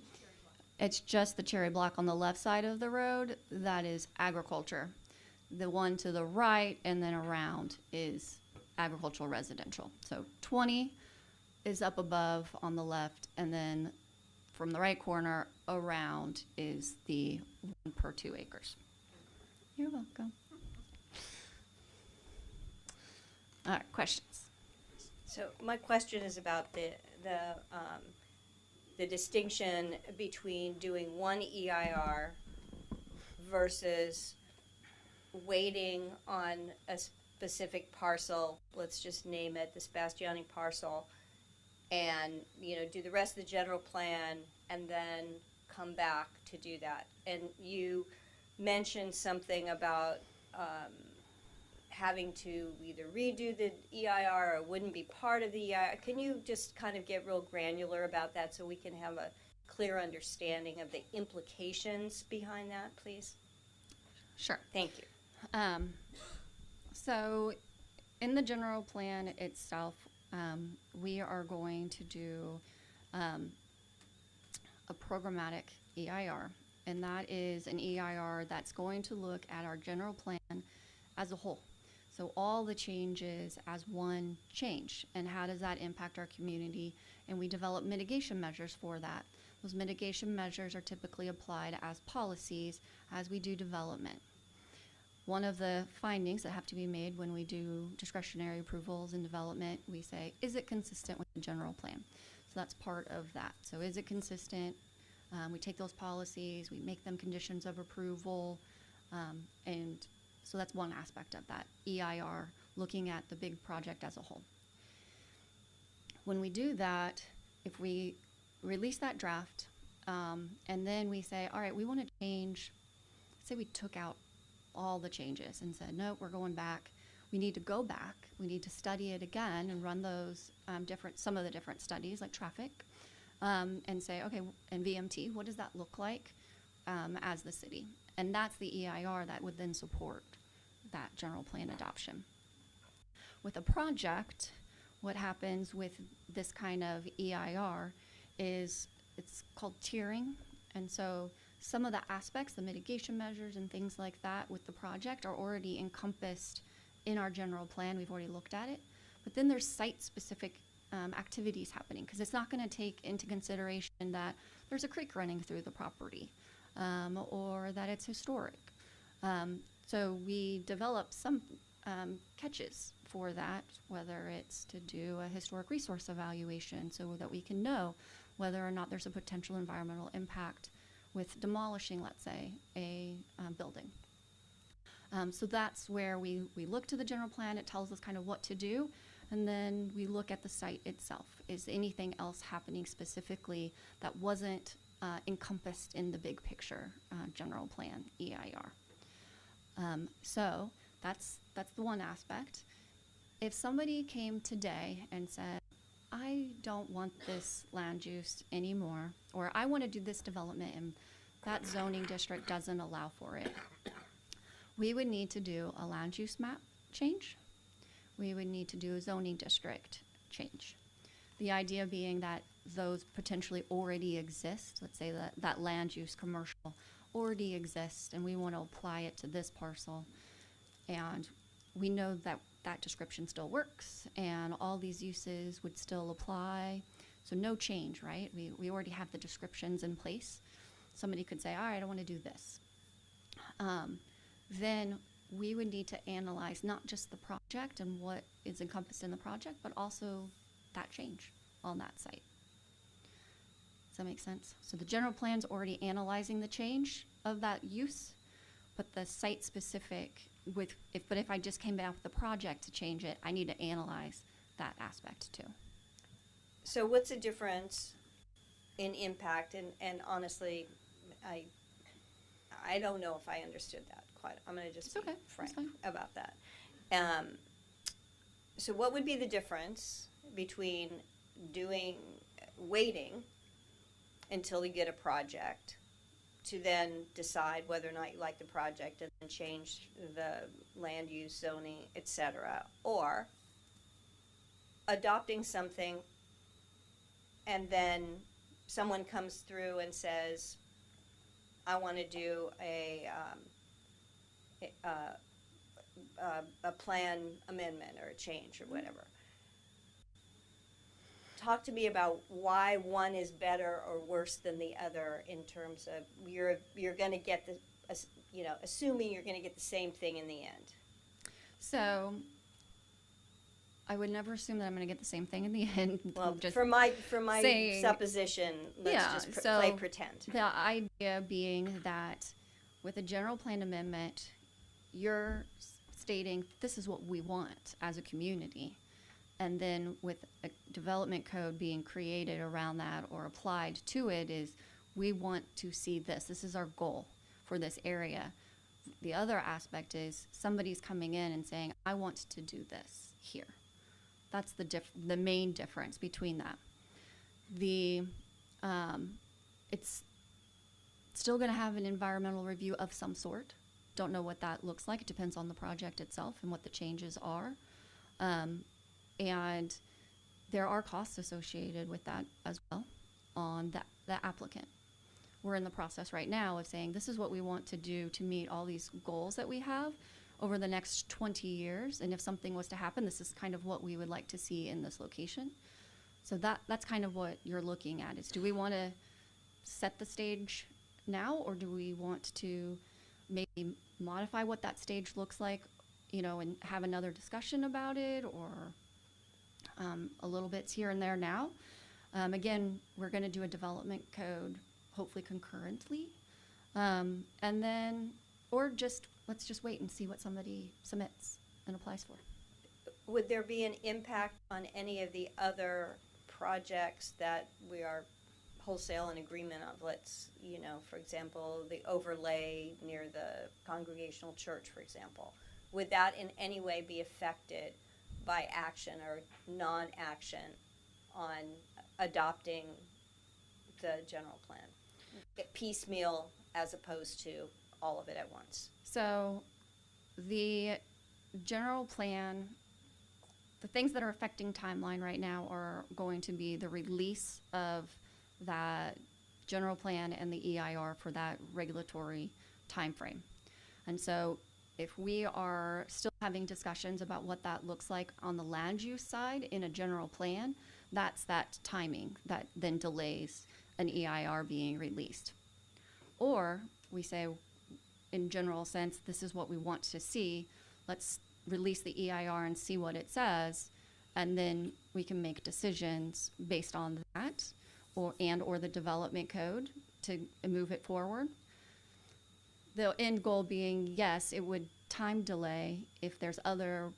it's just the cherry block on the left side of the road. That is agriculture. The one to the right and then around is agricultural residential. So 20 is up above on the left, and then from the right corner around is the 1 per 2 acres. You're welcome. All right, questions? So my question is about the distinction between doing one EIR versus waiting on a specific parcel, let's just name it the Sebastiani parcel, and do the rest of the general plan and then come back to do that. And you mentioned something about having to either redo the EIR or it wouldn't be part of the EIR. Can you just kind of get real granular about that so we can have a clear understanding of the implications behind that, please? Sure. Thank you. So in the general plan itself, we are going to do a programmatic EIR, and that is an EIR that's going to look at our general plan as a whole. So all the changes as one change, and how does that impact our community? And we develop mitigation measures for that. Those mitigation measures are typically applied as policies as we do development. One of the findings that have to be made when we do discretionary approvals in development, we say, is it consistent with the general plan? So that's part of that. So is it consistent? We take those policies, we make them conditions of approval, and so that's one aspect of that, EIR, looking at the big project as a whole. When we do that, if we release that draft, and then we say, all right, we want to change, say we took out all the changes and said, no, we're going back. We need to go back. We need to study it again and run those some of the different studies like traffic, and say, okay, and VMT, what does that look like as the city? And that's the EIR that would then support that general plan adoption. With a project, what happens with this kind of EIR is it's called tiering. And so some of the aspects, the mitigation measures and things like that with the project are already encompassed in our general plan. We've already looked at it. But then there's site-specific activities happening, because it's not going to take into consideration that there's a creek running through the property, or that it's historic. So we develop some catches for that, whether it's to do a historic resource evaluation so that we can know whether or not there's a potential environmental impact with demolishing, let's say, a building. So that's where we look to the general plan. It tells us kind of what to do, and then we look at the site itself. Is anything else happening specifically that wasn't encompassed in the big picture general plan, EIR? So that's the one aspect. If somebody came today and said, I don't want this land use anymore, or I want to do this development and that zoning district doesn't allow for it, we would need to do a land use map change. We would need to do a zoning district change. The idea being that those potentially already exist. Let's say that land use commercial already exists and we want to apply it to this parcel. And we know that that description still works and all these uses would still apply. So no change, right? We already have the descriptions in place. Somebody could say, all right, I want to do this. Then we would need to analyze not just the project and what is encompassed in the project, but also that change on that site. Does that make sense? So the general plan's already analyzing the change of that use, but the site specific but if I just came back with the project to change it, I need to analyze that aspect too. So what's the difference in impact? And honestly, I don't know if I understood that quite. I'm going to just be frank about that. So what would be the difference between waiting until you get a project to then decide whether or not you like the project and then change the land use, zoning, etc., or adopting something and then someone comes through and says, I want to do a plan amendment or a change or whatever. Talk to me about why one is better or worse than the other in terms of you're going to get assuming you're going to get the same thing in the end. So I would never assume that I'm going to get the same thing in the end. Well, just for my supposition, let's just play pretend. The idea being that with a general plan amendment, you're stating this is what we want as a community. And then with a development code being created around that or applied to it is we want to see this. This is our goal for this area. The other aspect is somebody's coming in and saying, I want to do this here. That's the main difference between that. It's still going to have an environmental review of some sort. Don't know what that looks like. It depends on the project itself and what the changes are. And there are costs associated with that as well on the applicant. We're in the process right now of saying this is what we want to do to meet all these goals that we have. over the next 20 years. And if something was to happen, this is kind of what we would like to see in this location. So that's kind of what you're looking at, is do we want to set the stage now, or do we want to maybe modify what that stage looks like, you know, and have another discussion about it, or a little bits here and there now. Again, we're going to do a development code, hopefully concurrently. And then, or just, let's just wait and see what somebody submits and applies for. Would there be an impact on any of the other projects that we are wholesale in agreement of? Let's, you know, for example, the overlay near the Congregational Church, for example. Would that in any way be affected by action or non-action on adopting the general plan? Piecemeal as opposed to all of it at once. So the general plan, the things that are affecting timeline right now are going to be the release of that general plan and the EIR for that regulatory timeframe. And so if we are still having discussions about what that looks like on the land use side in a general plan, that's that timing that then delays an EIR being released. Or we say, in general sense, this is what we want to see. Let's release the EIR and see what it says, and then we can make decisions based on that, or the development code to move it forward. The end goal being, yes, it would time delay if there's other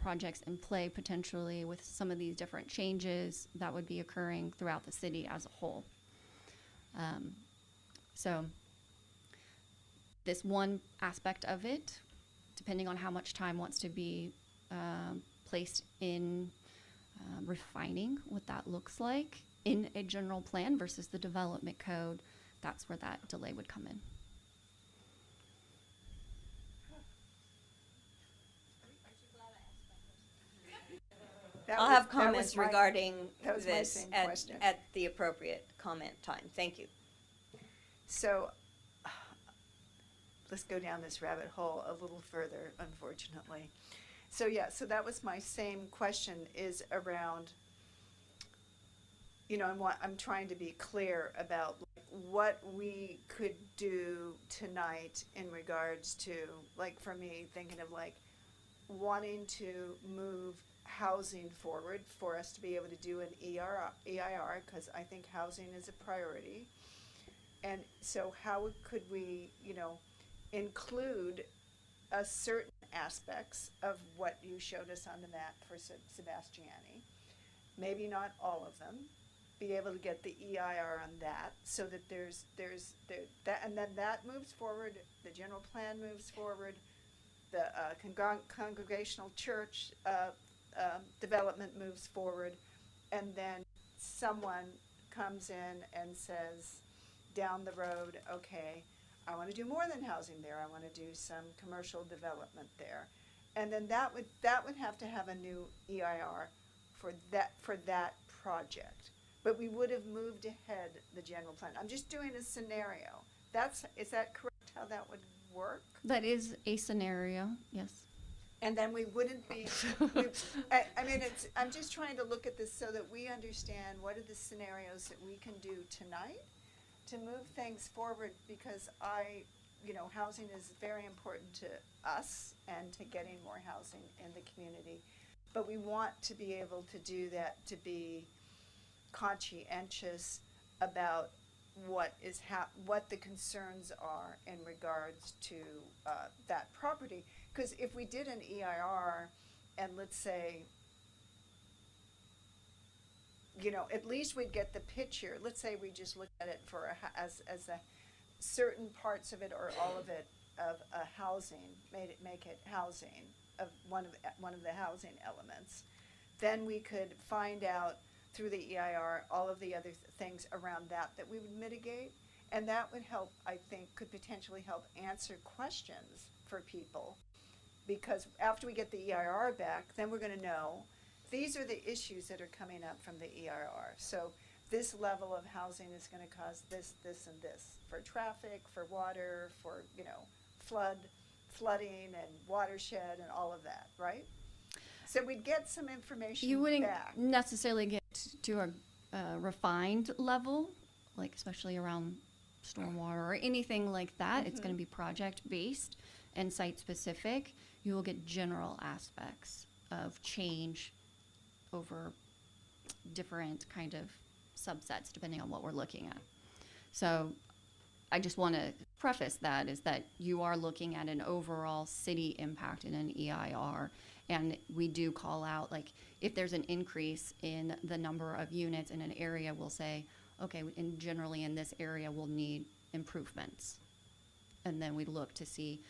projects in play, potentially with some of these different changes that would be occurring throughout the city as a whole. So this one aspect of it, depending on how much time wants to be placed in refining what that looks like in a general plan versus the development code, that's where that delay would come in. I'll have comments regarding this question. at the appropriate comment time. Thank you. So let's go down this rabbit hole a little further, unfortunately. So yeah, so that was my same question, is around, you know, I'm trying to be clear about what we could do tonight in regards to, like, for me, thinking of like wanting to move housing forward for us to be able to do an EIR, because I think housing is a priority. And so how could we, you know, include a certain aspects of what you showed us on the map for Sebastiani, maybe not all of them, be able to get the EIR on that, so that there's that, and then that moves forward, the general plan moves forward, the congregational church development moves forward, and then someone comes in and says down the road, okay, I want to do more than housing there, I want to do some commercial development there. And then that would have to have a new EIR for that project. But we would have moved ahead the general plan. I'm just doing a scenario. Is that correct, how that would work? That is a scenario, yes. And then we wouldn't be, I mean, I'm just trying to look at this so that we understand what are the scenarios that we can do tonight to move things forward, because housing is very important to us and to getting more housing in the community. But we want to be able to do that, to be conscientious about what the concerns are in regards to that property. Because if we did an EIR, and let's say, you know, at least we'd get the picture. Let's say we just look at it for as a certain parts of it or all of it of a housing, make it housing of one of the housing elements. Then we could find out through the EIR all of the other things around that we would mitigate, and that would help, I think, could potentially help answer questions for people, because after we get the EIR back, then we're going to know these are the issues that are coming up from the EIR. So this level of housing is going to cause this, this, and this for traffic, for water, for, you know, flood, flooding and watershed and all of that, right? So we'd get some information You wouldn't back. necessarily get to a refined level, like especially around stormwater or anything like that. It's going to be project-based and site-specific. You will get general aspects of change over different kind of subsets depending on what we're looking at. So I just want to preface that is that you are looking at an overall city impact in an EIR, and we do call out, like, if there's an increase in the number of units in an area, we'll say, okay, and generally in this area we'll need improvements. And then we look to see,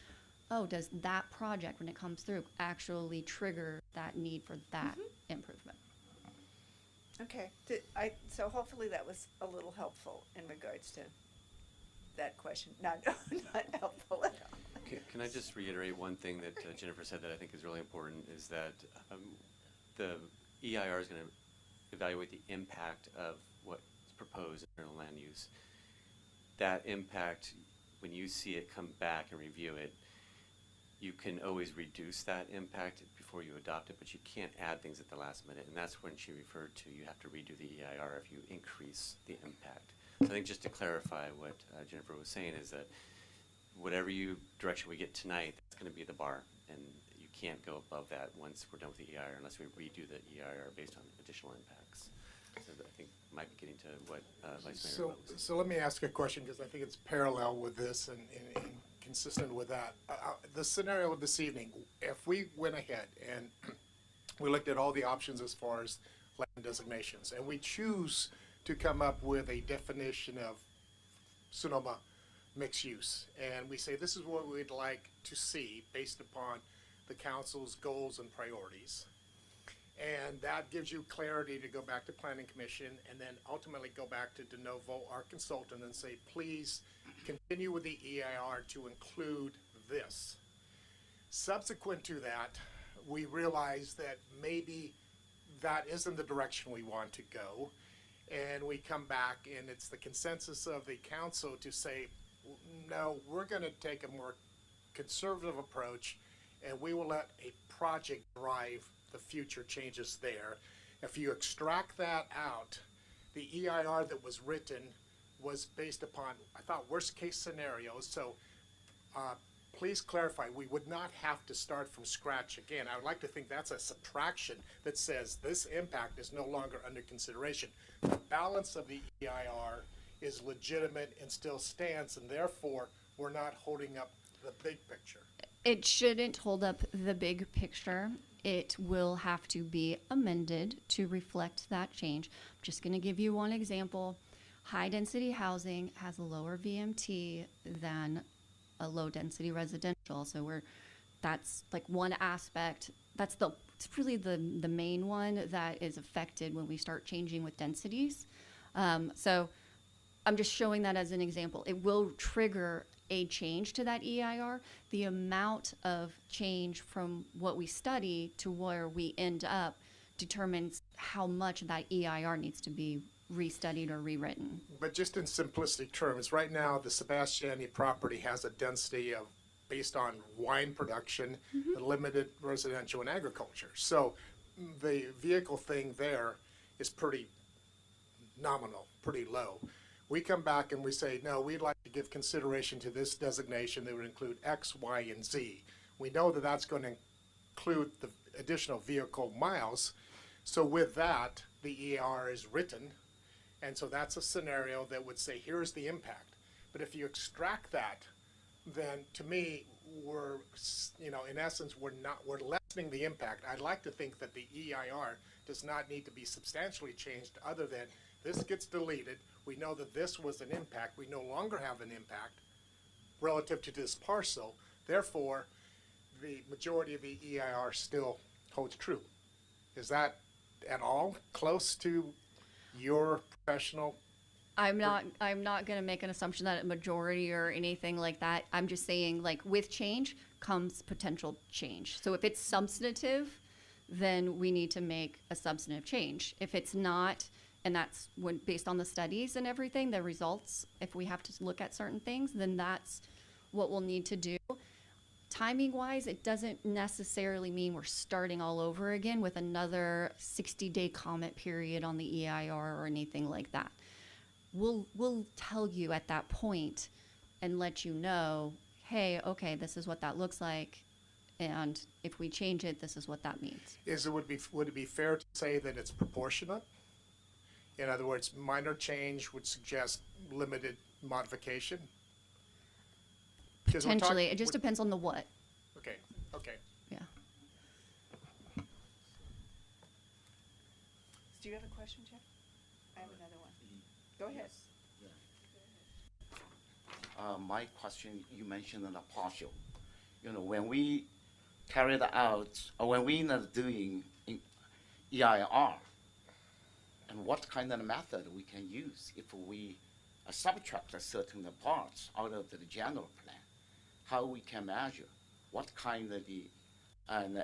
oh, does that project, when it comes through, actually trigger that need for that improvement? Okay, so hopefully that was a little helpful in regards to that question. Not helpful at all. Can I just reiterate one thing that Jennifer said that I think is really important, is that the EIR is going to evaluate the impact of what's proposed in internal land use. That impact, when you see it come back and review it, you can always reduce that impact before you adopt it, but you can't add things at the last minute, and that's when she referred to you have to redo the EIR if you increase the impact. So I think just to clarify what Jennifer was saying is that whatever direction we get tonight, that's going to be the bar, and you can't go above that once we're done with the EIR unless we redo the EIR based on additional impacts. So I think might be getting to what Vice Mayor Lowe was. So let me ask a question, because I think it's parallel with this and consistent with that. The scenario this evening, if we went ahead and we looked at all the options as far as land designations, and we choose to come up with a definition of Sonoma mixed use, and we say this is what we'd like to see based upon the council's goals and priorities, and that gives you clarity to go back to Planning Commission and then ultimately go back to De Novo, our consultant, and say, please continue with the EIR to include this. Subsequent to that, we realize that maybe that isn't the direction we want to go, and we come back and it's the consensus of the council to say, no, we're going to take a more conservative approach, and we will let a project drive the future changes there. If you extract that out, the EIR that was written was based upon, I thought, worst case scenarios. So please clarify, we would not have to start from scratch again. I would like to think that's a subtraction that says this impact is no longer under consideration. The balance of the EIR is legitimate and still stands, and therefore we're not holding up the big picture. It shouldn't hold up the big picture. It will have to be amended to reflect that change. I'm just going to give you one example. High density housing has a lower VMT than a low density residential. So that's like one aspect. It's really the main one that is affected when we start changing with densities. So I'm just showing that as an example. It will trigger a change to that EIR. The amount of change from what we study to where we end up determines how much that EIR needs to be restudied or rewritten. But just in simplistic terms, right now the Sebastiani property has a density of, based on wine production, limited residential and agriculture. So the vehicle thing there is pretty nominal, pretty low. We come back and we say, no, we'd like to give consideration to this designation that would include X, Y, and Z. We know that that's going to include the additional vehicle miles. So with that, the EIR is written, and so that's a scenario that would say, here's the impact. But if you extract that, then to me, we're, in essence, we're lessening the impact. I'd like to think that the EIR does not need to be substantially changed, other than this gets deleted. We know that this was an impact. We no longer have an impact relative to this parcel. Therefore, the majority of the EIR still holds true. Is that at all close to your professional? I'm not going to make an assumption that a majority or anything like that. I'm just saying, like, with change comes potential change. So if it's substantive, then we need to make a substantive change. If it's not, and that's when, based on the studies and everything, the results, if we have to look at certain things, then that's what we'll need to do. timing-wise, it doesn't necessarily mean we're starting all over again with another 60-day comment period on the EIR or anything like that. We'll tell you at that point and let you know, hey, okay, this is what that looks like, and if we change it, this is what that means. Would it be fair to say that it's proportionate? In other words, minor change would suggest limited modification? 'Cause we're Potentially, it just depends on the what. Okay, okay. Yeah. Do you have a question, Jeff? I have another one. Go ahead. My question, you mentioned the partial. When we carried out, or when we are doing EIR, and what kind of method we can use if we subtract certain parts out of the general plan, how we can measure what kind of the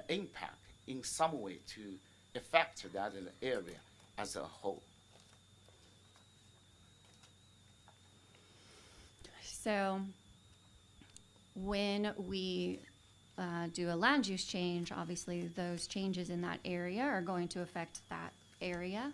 impact in some way to affect that area as a whole. So when we do a land use change, obviously those changes in that area are going to affect that area.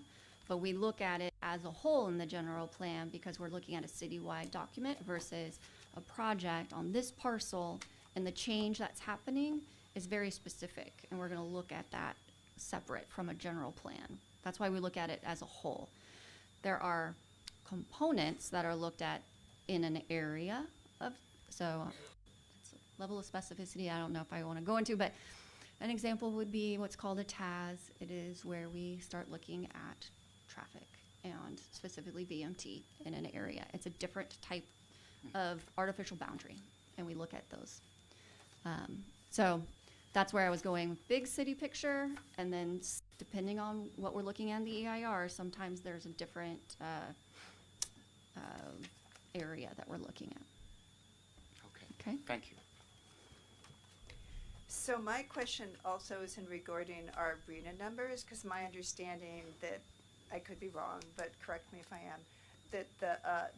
But we look at it as a whole in the general plan because we're looking at a citywide document versus a project on this parcel, and the change that's happening is very specific, and we're going to look at that separate from a general plan. That's why we look at it as a whole. There are components that are looked at in an area of, so it's a level of specificity I don't know if I want to go into, but an example would be what's called a TAS. It is where we start looking at traffic and specifically VMT in an area. It's a different type of artificial boundary, and we look at those. So that's where I was going, big city picture, and then depending on what we're looking at in the EIR, sometimes there's a different area that we're looking at. Okay. Thank you. So my question also is in regarding our RENA numbers, because my understanding that, I could be wrong, but correct me if I am, that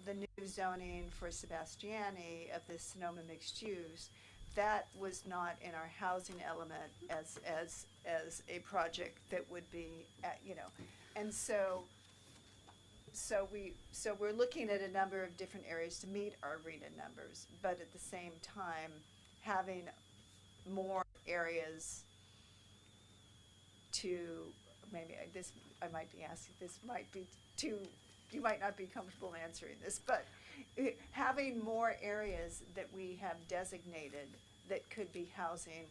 the new zoning for Sebastiani of the Sonoma mixed use, that was not in our housing element as a project that would be, and so we're looking at a number of different areas to meet our RENA numbers, but at the same time, having more areas to, maybe I might be asking, this might be too, you might not be comfortable answering this, but having more areas that we have designated that could be housing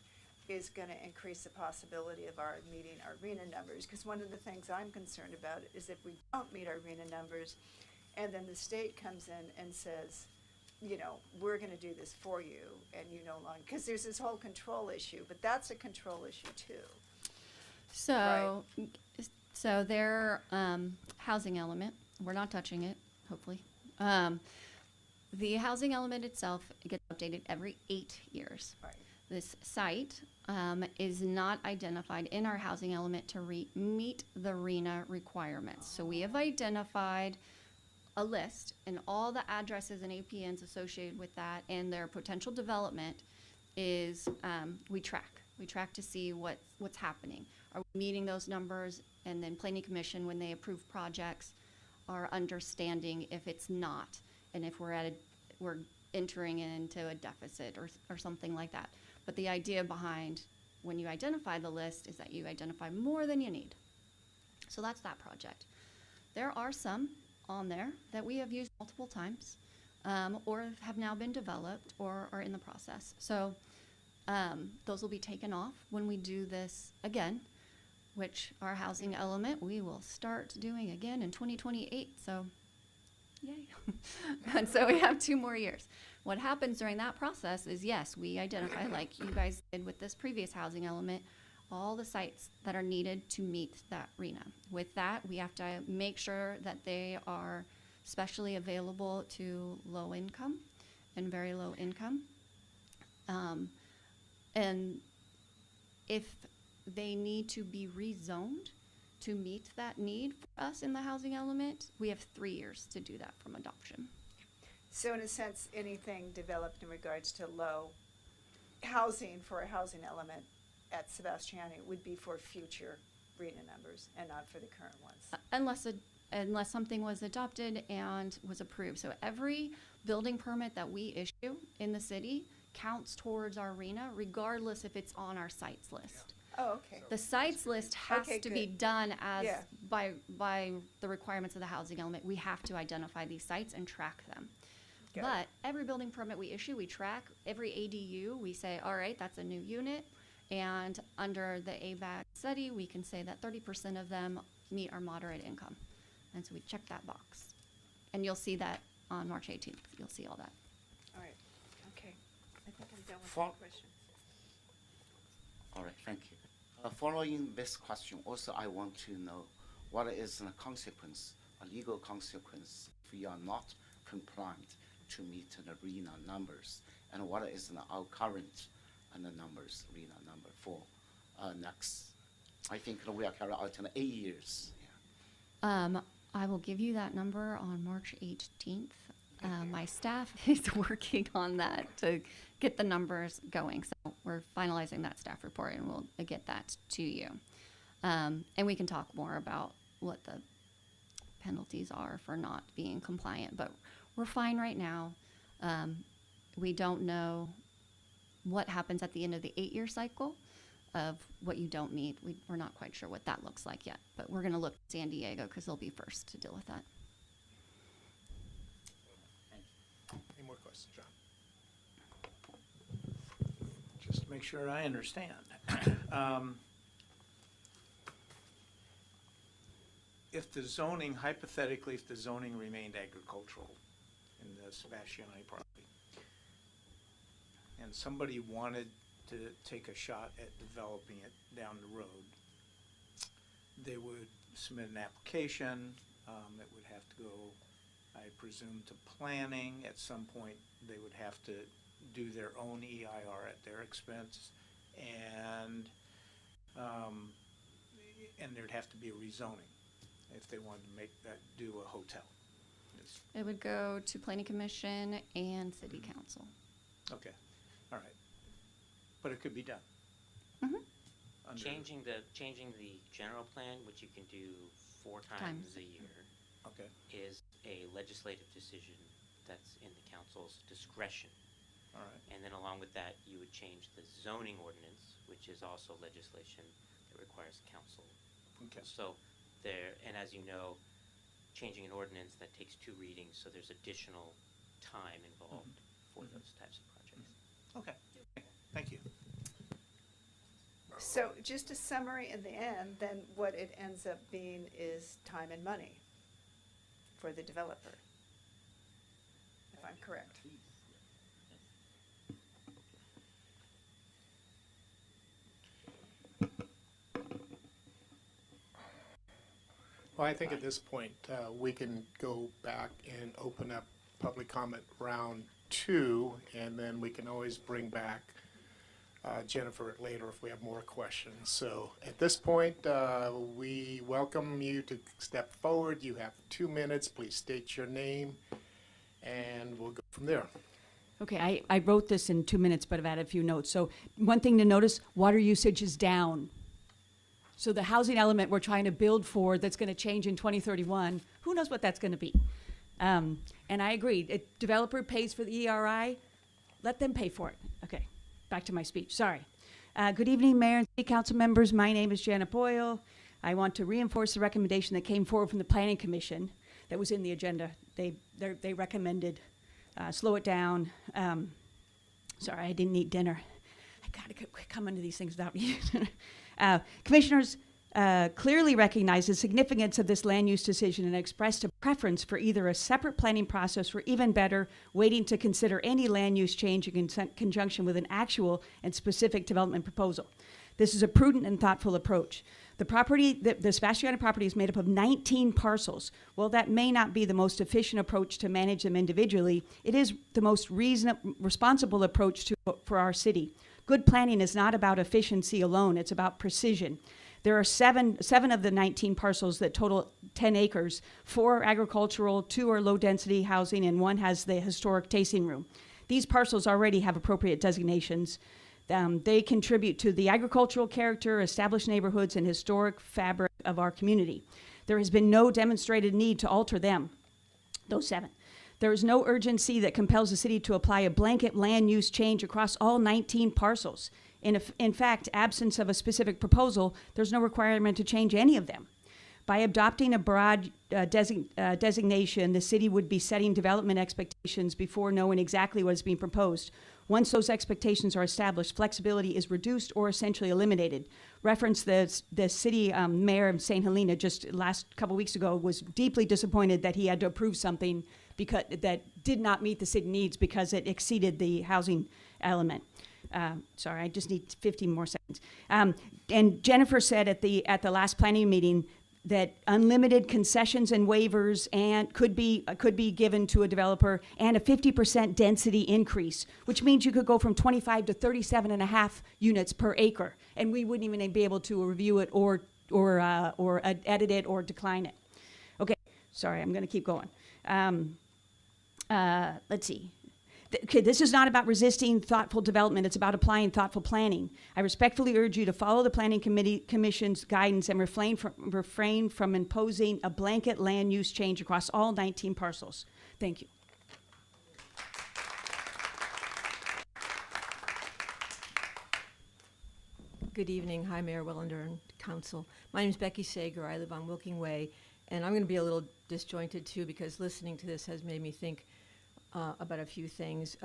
is going to increase the possibility of our meeting our RENA numbers. Because one of the things I'm concerned about is if we don't meet our RENA numbers, and then the state comes in and says, we're going to do this for you, and you no longer, because there's this whole control issue, but that's a control issue too. So, so their housing element, we're not touching it, hopefully. The housing element itself gets updated every 8 years. Right. This site is not identified in our housing element to meet the RENA requirements. So we have identified a list and all the addresses and APNs associated with that and their potential development is we track to see what's happening. Are we meeting those numbers? And then Planning Commission, when they approve projects, are understanding if it's not, and if we're entering into a deficit or something like that. But the idea behind when you identify the list is that you identify more than you need. So that's that project. There are some on there that we have used multiple times or have now been developed or are in the process. So those will be taken off when we do this again, which our housing element we will start doing again in 2028. So yay. And so we have 2 more years. What happens during that process is, yes, we identify, like you guys did with this previous housing element, all the sites that are needed to meet that RENA. With that, we have to make sure that they are specially available to low income and very low income. And if they need to be rezoned to meet that need for us in the housing element, we have 3 years to do that from adoption. So in a sense, anything developed in regards to low housing for a housing element at Sebastiani would be for future RENA numbers and not for the current ones. Unless something was adopted and was approved. So every building permit that we issue in the city counts towards our RENA, regardless if it's on our sites list. Oh, okay. The sites list has Okay, to be good. done as Yeah. by the requirements of the housing element. We have to identify these sites and track them. Got it. But every building permit we issue, we track. Every ADU, we say, all right, that's a new unit. And under the ABAC study, we can say that 30% of them meet our moderate income. And so we check that box. And you'll see that on March 18th. You'll see all that. All right, okay. I think I'm done with For- my questions. All right, thank you. Following this question, also I want to know what is the consequence, a legal consequence, if we are not compliant to meet the RENA numbers, and what is our current numbers, RENA number for next? I think we are carrying out in 8 years. I will give you that number on March 18th. My staff is working on that to get the numbers going. So we're finalizing that staff report and we'll get that to you. And we can talk more about what the penalties are for not being compliant, but we're fine right now. We don't know what happens at the end of the 8-year cycle of what you don't meet. We're not quite sure what that looks like yet, but we're going to look at San Diego because they'll be first to deal with that. Any more questions, John? Just to make sure I understand. If the zoning, hypothetically, if the zoning remained agricultural in the Sebastiani property, and somebody wanted to take a shot at developing it down the road, they would submit an application. It would have to go, I presume, to planning. At some point, they would have to do their own EIR at their expense, and there'd have to be a rezoning if they wanted to make that do a hotel. It would go to Planning Commission and City Council. Okay, all right. But it could be done. Mm-hmm. Under- Changing the general plan, which you can do 4 times a year, Okay, is a legislative decision that's in the council's discretion. all right. And then along with that, you would change the zoning ordinance, which is also legislation that requires council. Okay. So there, and as you know, changing an ordinance, that takes 2 readings, so there's additional time involved for those types of projects. Okay, thank you. So just a summary in the end, then what it ends up being is time and money for the developer, if I'm correct. Well, I think at this point, we can go back and open up public comment round 2, and then we can always bring back Jennifer later if we have more questions. So at this point, we welcome you to step forward. You have 2 minutes. Please state your name, and we'll go from there. Okay, I wrote this in 2 minutes, but I've added a few notes. So one thing to notice, water usage is down. So the housing element we're trying to build for that's going to change in 2031, who knows what that's going to be? And I agree. If developer pays for the ERI, let them pay for it. Okay, back to my speech. Sorry. Good evening, Mayor and City Council members. My name is Janet Boyle. I want to reinforce the recommendation that came forward from the Planning Commission that was in the agenda. They recommended slow it down. Sorry, I didn't eat dinner. I gotta come into these things without eating dinner. Commissioners clearly recognize the significance of this land use decision and expressed a preference for either a separate planning process or, even better, waiting to consider any land use change in conjunction with an actual and specific development proposal. This is a prudent and thoughtful approach. The Sebastiani property is made up of 19 parcels. While that may not be the most efficient approach to manage them individually, it is the most responsible approach for our city. Good planning is not about efficiency alone, it's about precision. There are seven of the 19 parcels that total 10 acres, 4 are agricultural, 2 are low-density housing, and 1 has the historic tasting room. These parcels already have appropriate designations. They contribute to the agricultural character, established neighborhoods, and historic fabric of our community. There has been no demonstrated need to alter them, those 7. There is no urgency that compels the city to apply a blanket land use change across all 19 parcels. In fact, absence of a specific proposal, there's no requirement to change any of them. By adopting a broad designation, the city would be setting development expectations before knowing exactly what is being proposed. Once those expectations are established, flexibility is reduced or essentially eliminated. Reference the city mayor of St. Helena just last couple weeks ago was deeply disappointed that he had to approve something because that did not meet the city needs because it exceeded the housing element. Sorry, I just need 15 more seconds. And Jennifer said at the last planning meeting that unlimited concessions and waivers and could be given to a developer, and a 50% density increase, which means you could go from 25 to 37.5 units per acre, and we wouldn't even be able to review it or edit it or decline it. Okay, sorry, I'm going to keep going. Let's see. Okay, this is not about resisting thoughtful development. It's about applying thoughtful planning. I respectfully urge you to follow the Planning Commission's guidance and refrain from imposing a blanket land use change across all 19 parcels. Thank you. Good evening. Hi, Mayor Wellander and Council. My name is Becky Sager. I live on Wilking Way, and I'm going to be a little disjointed too because listening to this has made me think about a few things.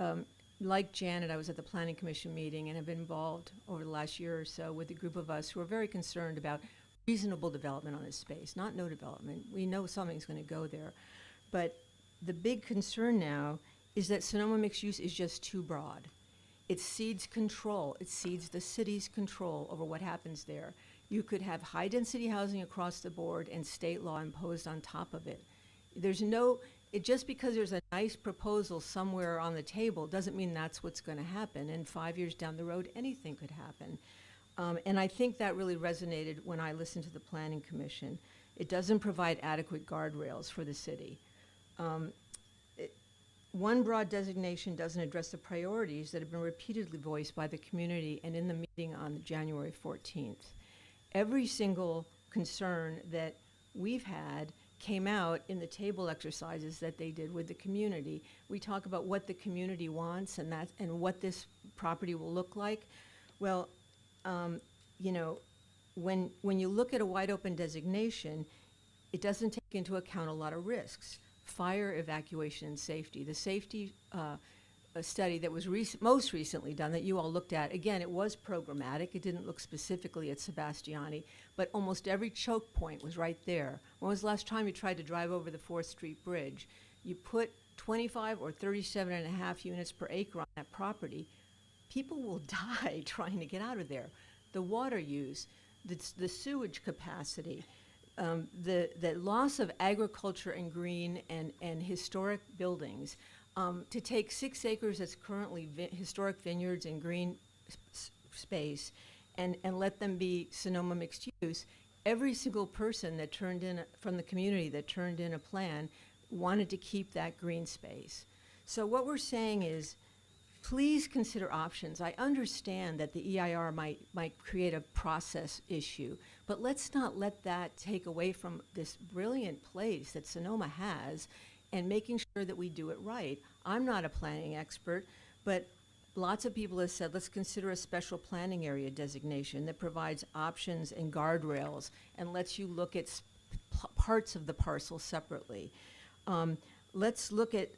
Like Janet, I was at the Planning Commission meeting and have been involved over the last year or so with a group of us who are very concerned about reasonable development on this space, not no development. We know something's going to go there. But the big concern now is that Sonoma mixed use is just too broad. It cedes control. It cedes the city's control over what happens there. You could have high-density housing across the board and state law imposed on top of it. Just because there's a nice proposal somewhere on the table doesn't mean that's what's going to happen. And 5 years down the road, anything could happen. And I think that really resonated when I listened to the Planning Commission. It doesn't provide adequate guardrails for the city. One broad designation doesn't address the priorities that have been repeatedly voiced by the community and in the meeting on January 14th. Every single concern that we've had came out in the table exercises that they did with the community. We talk about what the community wants and what this property will look like. Well, you know, when you look at a wide open designation, it doesn't take into account a lot of risks. Fire, evacuation, and safety. The safety a study that was most recently done that you all looked at, again, it was programmatic. It didn't look specifically at Sebastiani, but almost every choke point was right there. When was the last time you tried to drive over the 4th Street Bridge? You put 25 or 37.5 units per acre on that property, people will die trying to get out of there. The water use, the sewage capacity, the loss of agriculture and green and historic buildings. To take 6 acres that's currently historic vineyards and green space and let them be Sonoma mixed use, every single person that turned in, from the community that turned in a plan wanted to keep that green space. So what we're saying is, please consider options. I understand that the EIR might create a process issue, but let's not let that take away from this brilliant place that Sonoma has and making sure that we do it right. I'm not a planning expert, but lots of people have said, let's consider a special planning area designation that provides options and guardrails and lets you look at parts of the parcel separately. Let's look at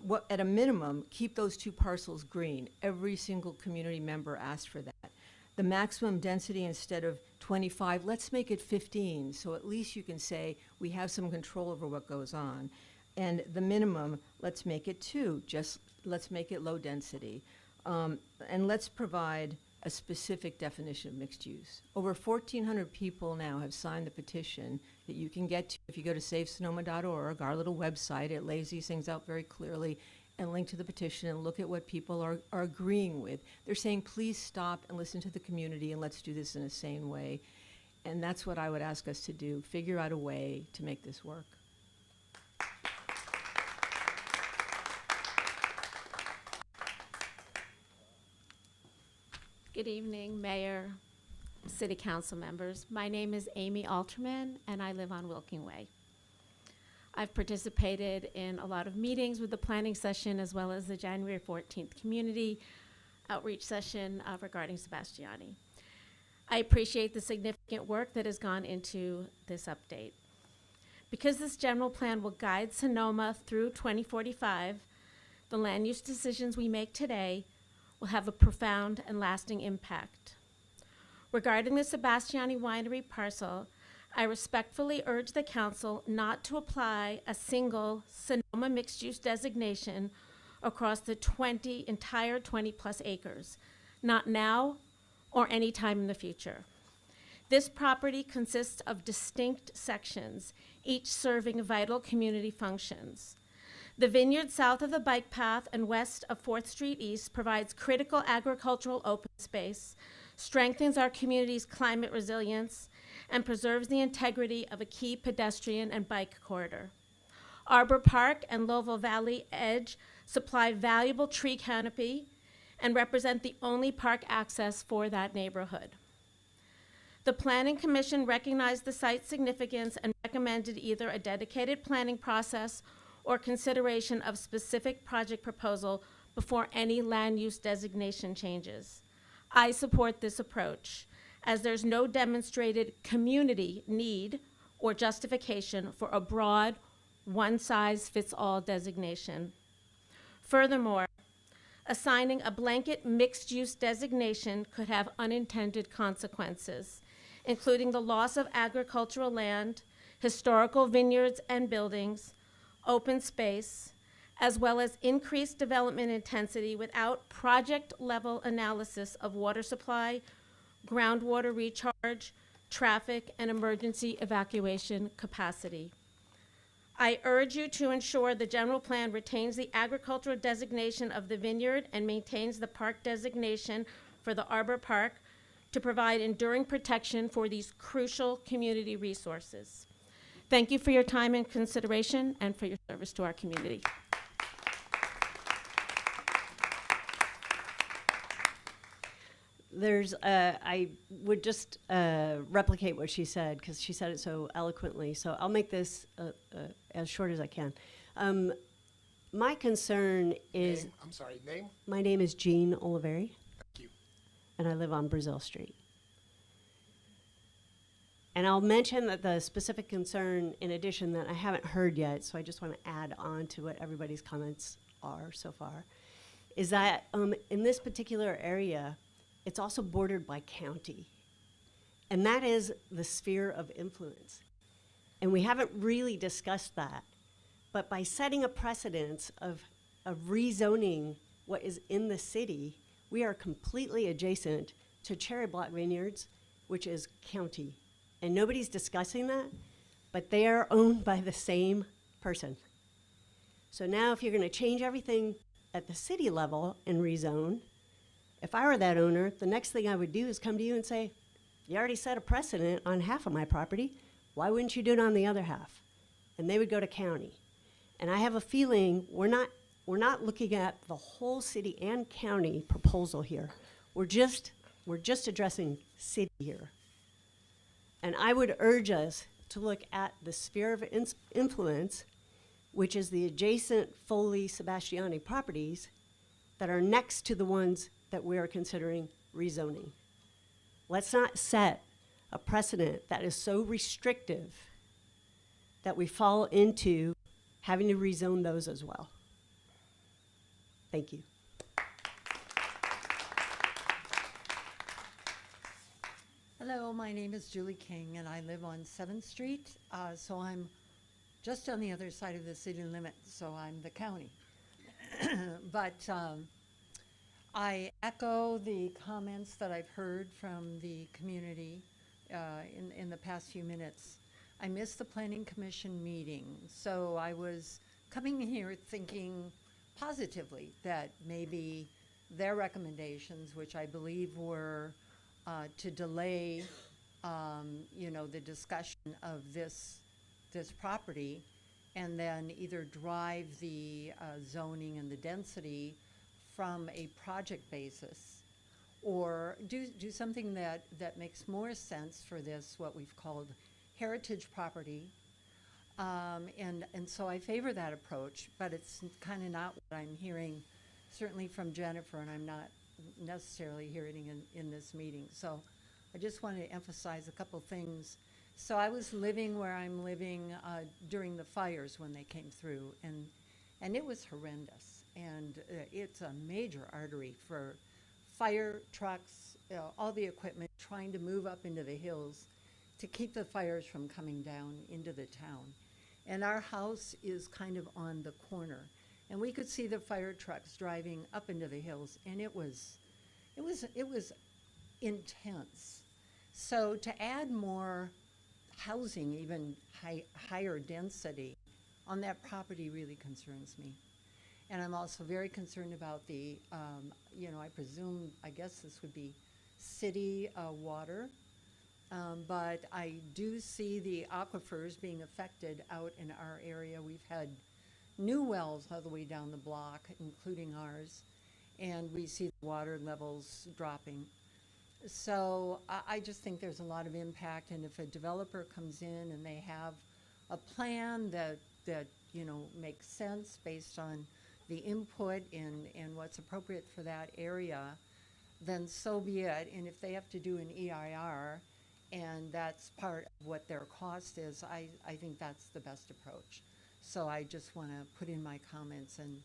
what, at a minimum, keep those 2 parcels green. Every single community member asked for that. The maximum density, instead of 25, let's make it 15, so at least you can say we have some control over what goes on. And the minimum, let's make it 2, just let's make it low density. And let's provide a specific definition of mixed use. Over 1,400 people now have signed the petition that you can get to if you go to savesonoma.org, our little website. It lays these things out very clearly, and link to the petition and look at what people are agreeing with. They're saying, please stop and listen to the community and let's do this in a sane way. And that's what I would ask us to do, figure out a way to make this work. Good evening, Mayor, City Council members. My name is Amy Alterman, and I live on Wilking Way. I've participated in a lot of meetings with the planning session as well as the January 14th community outreach session regarding Sebastiani. I appreciate the significant work that has gone into this update. Because this general plan will guide Sonoma through 2045, the land use decisions we make today will have a profound and lasting impact. Regarding the Sebastiani Winery parcel, I respectfully urge the council not to apply a single Sonoma mixed-use designation across the entire 20-plus acres, not now or any time in the future. This property consists of distinct sections, each serving vital community functions. The vineyard south of the bike path and west of 4th Street East provides critical agricultural open space, strengthens our community's climate resilience, and preserves the integrity of a key pedestrian and bike corridor. Arbor Park and Lowell Valley Edge supply valuable tree canopy and represent the only park access for that neighborhood. The Planning Commission recognized the site's significance and recommended either a dedicated planning process or consideration of specific project proposal before any land use designation changes. I support this approach, as there's no demonstrated community need or justification for a broad, one-size-fits-all designation. Furthermore, assigning a blanket mixed-use designation could have unintended consequences, including the loss of agricultural land, historical vineyards and buildings, open space, as well as increased development intensity without project-level analysis of water supply, groundwater recharge, traffic, and emergency evacuation capacity. I urge you to ensure the general plan retains the agricultural designation of the vineyard and maintains the park designation for the Arbor Park to provide enduring protection for these crucial community resources. Thank you for your time and consideration and for your service to our community. I would just replicate what she said because she said it so eloquently. So I'll make this as short as I can. My concern is. Name? I'm sorry, name? My name is Jean Oliveri. Thank you. And I live on Brazil Street. And I'll mention that the specific concern, in addition, that I haven't heard yet, so I just want to add on to what everybody's comments are so far, is that in this particular area, it's also bordered by county. And that is the sphere of influence. And we haven't really discussed that. But by setting a precedence of rezoning what is in the city, we are completely adjacent to Cherry Block Vineyards, which is county. And nobody's discussing that, but they are owned by the same person. So now if you're going to change everything at the city level and rezone, if I were that owner, the next thing I would do is come to you and say, you already set a precedent on half of my property. Why wouldn't you do it on the other half? And they would go to county. And I have a feeling we're not looking at the whole city and county proposal here. We're just addressing city here. And I would urge us to look at the sphere of influence, which is the adjacent Foley Sebastiani properties that are next to the ones that we are considering rezoning. Let's not set a precedent that is so restrictive that we fall into having to rezone those as well. Thank you. Hello, my name is Julie King, and I live on 7th Street, so I'm just on the other side of the city limit, so I'm the county. But I echo the comments that I've heard from the community in the past few minutes. I missed the Planning Commission meeting, so I was coming here thinking positively that maybe their recommendations, which I believe were to delay, the discussion of this property, and then either drive the zoning and the density from a project basis, or do something that makes more sense for this, what we've called heritage property. And so I favor that approach, but it's kind of not what I'm hearing, certainly from Jennifer, and I'm not necessarily hearing in this meeting. So I just wanted to emphasize a couple things. So I was living where I'm living during the fires when they came through, and it was horrendous. And it's a major artery for fire trucks, all the equipment trying to move up into the hills to keep the fires from coming down into the town. And our house is kind of on the corner, and we could see the fire trucks driving up into the hills, and it was intense. So to add more housing, even higher density on that property really concerns me. And I'm also very concerned about the, I guess this would be city water. But I do see the aquifers being affected out in our area. We've had new wells all the way down the block, including ours, and we see the water levels dropping. So I just think there's a lot of impact, and if a developer comes in and they have a plan that makes sense based on the input and what's appropriate for that area, then so be it. And if they have to do an EIR, and that's part of what their cost is, I think that's the best approach. So I just want to put in my comments and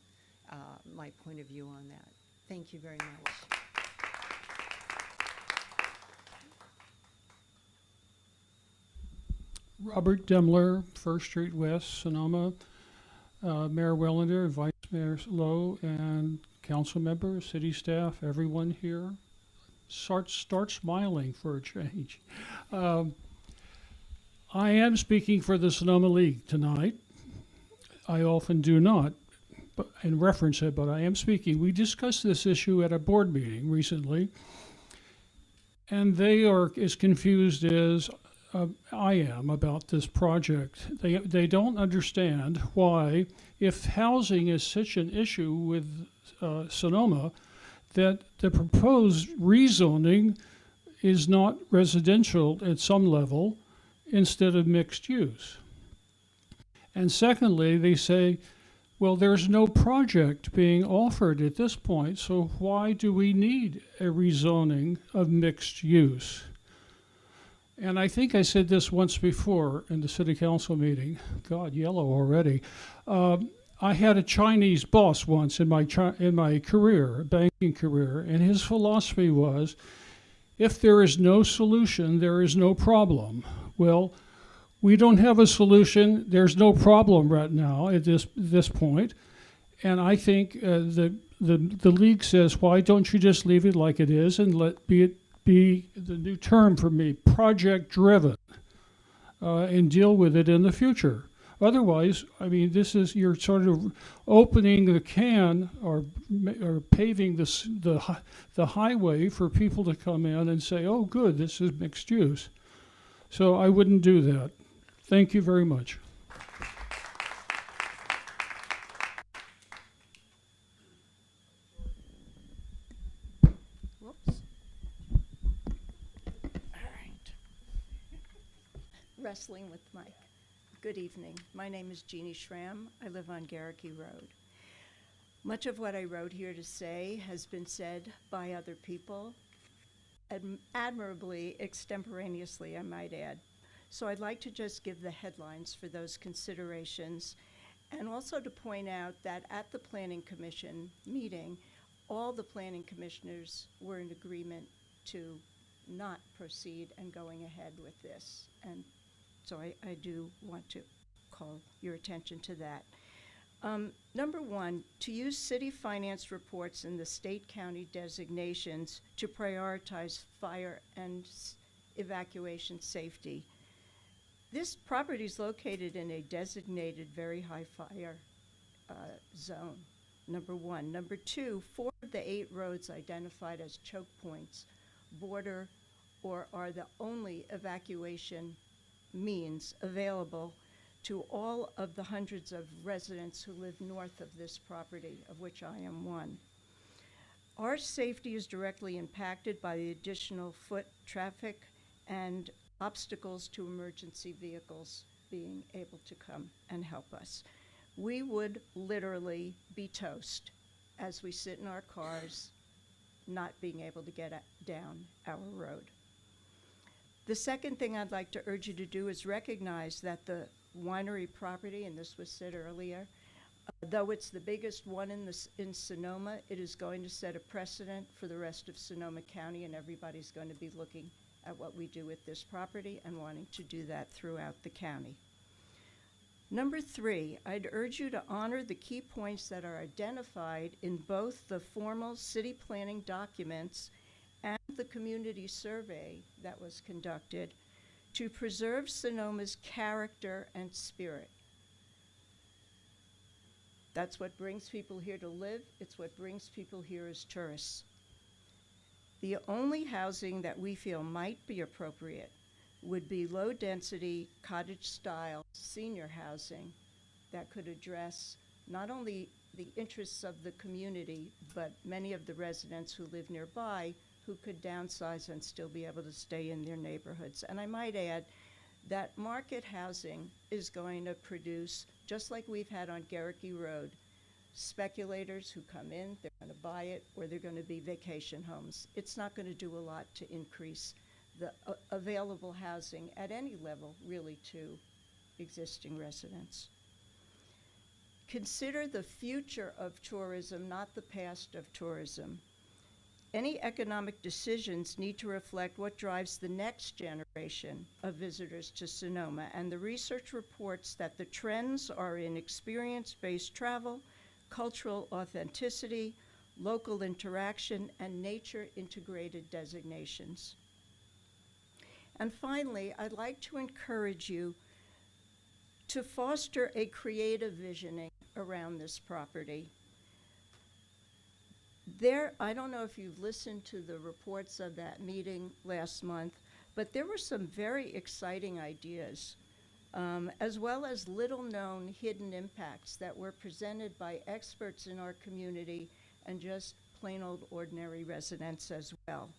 my point of view on that. Thank you very much. Robert Demler, First Street West, Sonoma. Mayor Wellander, Vice Mayor Lowe, and council members, city staff, everyone here. Start smiling for a change. I am speaking for the Sonoma League tonight. I often do not and reference it, but I am speaking. We discussed this issue at a board meeting recently, and they are as confused as I am about this project. They don't understand why, if housing is such an issue with Sonoma, that the proposed rezoning is not residential at some level instead of mixed use. And secondly, they say, well, there's no project being offered at this point, so why do we need a rezoning of mixed use? And I think I said this once before in the city council meeting. God, yellow already. I had a Chinese boss once in my career, banking career, and his philosophy was, if there is no solution, there is no problem. Well, we don't have a solution. There's no problem right now at this point. And I think the league says, why don't you just leave it like it is and let it be the new term for me, project driven, and deal with it in the future. Otherwise, I mean, you're sort of opening the can or paving the highway for people to come in and say, oh, good, this is mixed use. So I wouldn't do that. Thank you very much. Wrestling with Mike. Good evening. My name is Jeannie Schramm. I live on Garricky Road. Much of what I wrote here to say has been said by other people, admirably, extemporaneously, I might add. So I'd like to just give the headlines for those considerations, and also to point out that at the Planning Commission meeting, all the planning commissioners were in agreement to not proceed and going ahead with this. And so I do want to call your attention to that. Number one, to use city finance reports and the state-county designations to prioritize fire and evacuation safety. This property is located in a designated very high fire zone, number one. Number two, 4 of the 8 roads identified as choke points border or are the only evacuation means available to all of the hundreds of residents who live north of this property, of which I am one. Our safety is directly impacted by the additional foot traffic and obstacles to emergency vehicles being able to come and help us. We would literally be toast as we sit in our cars, not being able to get down our road. The second thing I'd like to urge you to do is recognize that the winery property, and this was said earlier, though it's the biggest one in Sonoma, it is going to set a precedent for the rest of Sonoma County, and everybody's going to be looking at what we do with this property and wanting to do that throughout the county. Number 3, I'd urge you to honor the key points that are identified in both the formal city planning documents and the community survey that was conducted to preserve Sonoma's character and spirit. That's what brings people here to live. It's what brings people here as tourists. The only housing that we feel might be appropriate would be low-density, cottage-style senior housing that could address not only the interests of the community, but many of the residents who live nearby who could downsize and still be able to stay in their neighborhoods. And I might add that market housing is going to produce, just like we've had on Garricky Road, speculators who come in, they're going to buy it, or they're going to be vacation homes. It's not going to do a lot to increase the available housing at any level, really, to existing residents. Consider the future of tourism, not the past of tourism. Any economic decisions need to reflect what drives the next generation of visitors to Sonoma, and the research reports that the trends are in experience-based travel, cultural authenticity, local interaction, and nature-integrated designations. And finally, I'd like to encourage you to foster a creative visioning around this property. I don't know if you've listened to the reports of that meeting last month, but there were some very exciting ideas, as well as little-known hidden impacts that were presented by experts in our community and just plain old ordinary residents as well.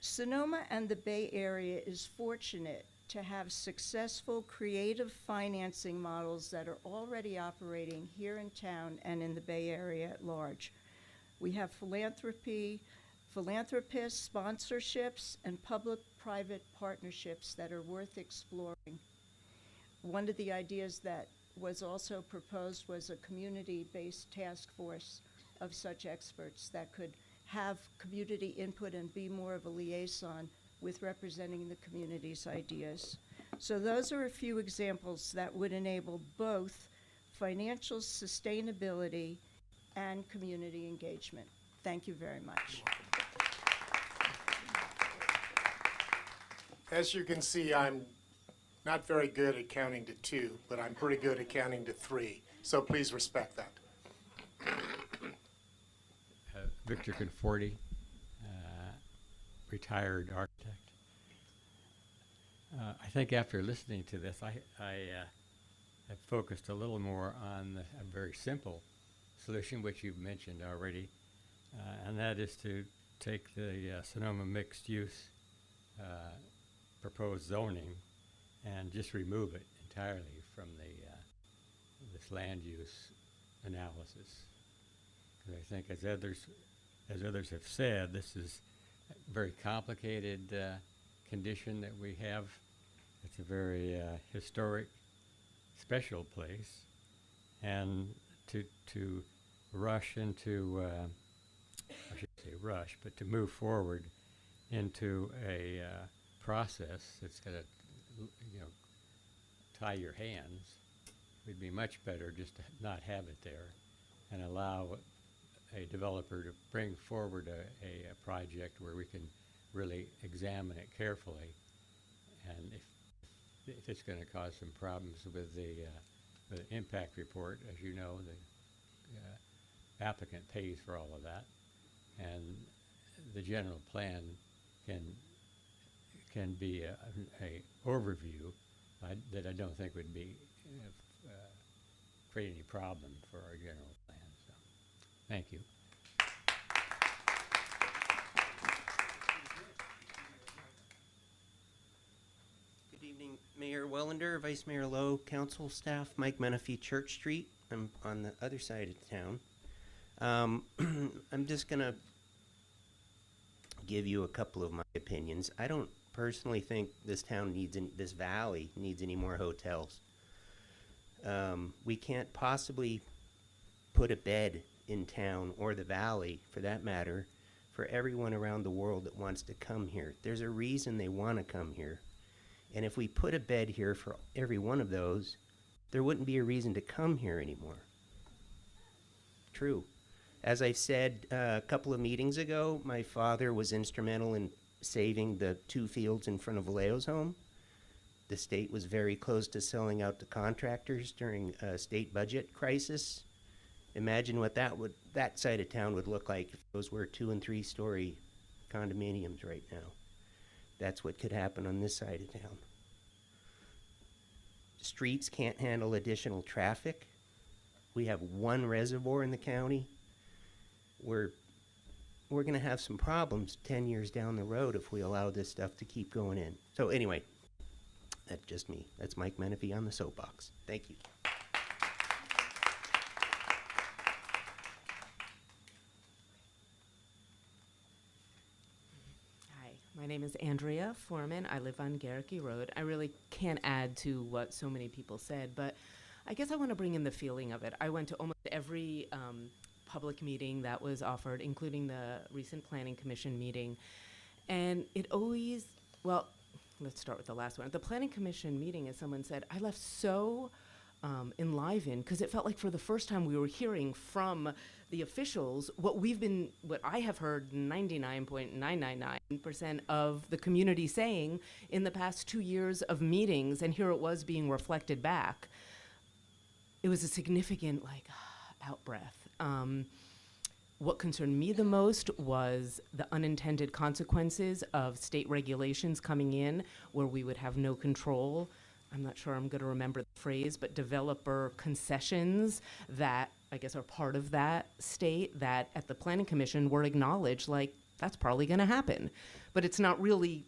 Sonoma and the Bay Area is fortunate to have successful creative financing models that are already operating here in town and in the Bay Area at large. We have philanthropists, sponsorships, and public-private partnerships that are worth exploring. One of the ideas that was also proposed was a community-based task force of such experts that could have community input and be more of a liaison with representing the community's ideas. So those are a few examples that would enable both financial sustainability and community engagement. Thank you very much. As you can see, I'm not very good at counting to 2, but I'm pretty good at counting to 3. So please respect that. Victor Conforti, retired architect. I think after listening to this, I have focused a little more on a very simple solution, which you've mentioned already, and that is to take the Sonoma mixed-use proposed zoning and just remove it entirely from this land use analysis. Because I think, as others have said, this is a very complicated condition that we have. It's a very historic, special place, and to rush into, I shouldn't say rush, but to move forward into a process that's going to, tie your hands, would be much better just to not have it there and allow a developer to bring forward a project where we can really examine it carefully. And if it's going to cause some problems with the impact report, as you know, the applicant pays for all of that, and the general plan can be a overview that I don't think would be create any problem for our general plan. So, thank you. Wellander, Vice Mayor Lowe, council staff, Mike Menifee, Church Street. I'm on the other side of town. I'm just gonna give you a couple of my opinions. I don't personally think this town needs, this valley needs any more hotels. We can't possibly put a bed in town, or the valley for that matter, for everyone around the world that wants to come here. There's a reason they want to come here. And if we put a bed here for every one of those, there wouldn't be a reason to come here anymore. True. As I said a couple of meetings ago, my father was instrumental in saving the 2 fields in front of Vallejo's home. The state was very close to selling out to contractors during a state budget crisis. Imagine what that side of town would look like if those were 2- and 3-story condominiums right now. That's what could happen on this side of town. Streets can't handle additional traffic. We have 1 reservoir in the county. We're going to have some problems 10 years down the road if we allow this stuff to keep going in. So anyway, that's just me. That's Mike Menifee on the soapbox. Thank you. Hi, my name is Andrea Foreman. I live on Garricky Road. I really can't add to what so many people said, but I guess I want to bring in the feeling of it. I went to almost every public meeting that was offered, including the recent Planning Commission meeting. And it always, well, let's start with the last one. The Planning Commission meeting, as someone said, I left so enlivened because it felt like for the first time we were hearing from the officials what I have heard 99.999% of the community saying in the past 2 years of meetings, and here it was being reflected back. It was a significant, out breath. What concerned me the most was the unintended consequences of state regulations coming in where we would have no control. I'm not sure I'm going to remember the phrase, but developer concessions that I guess are part of that state that at the Planning Commission were acknowledged, that's probably going to happen. But it's not really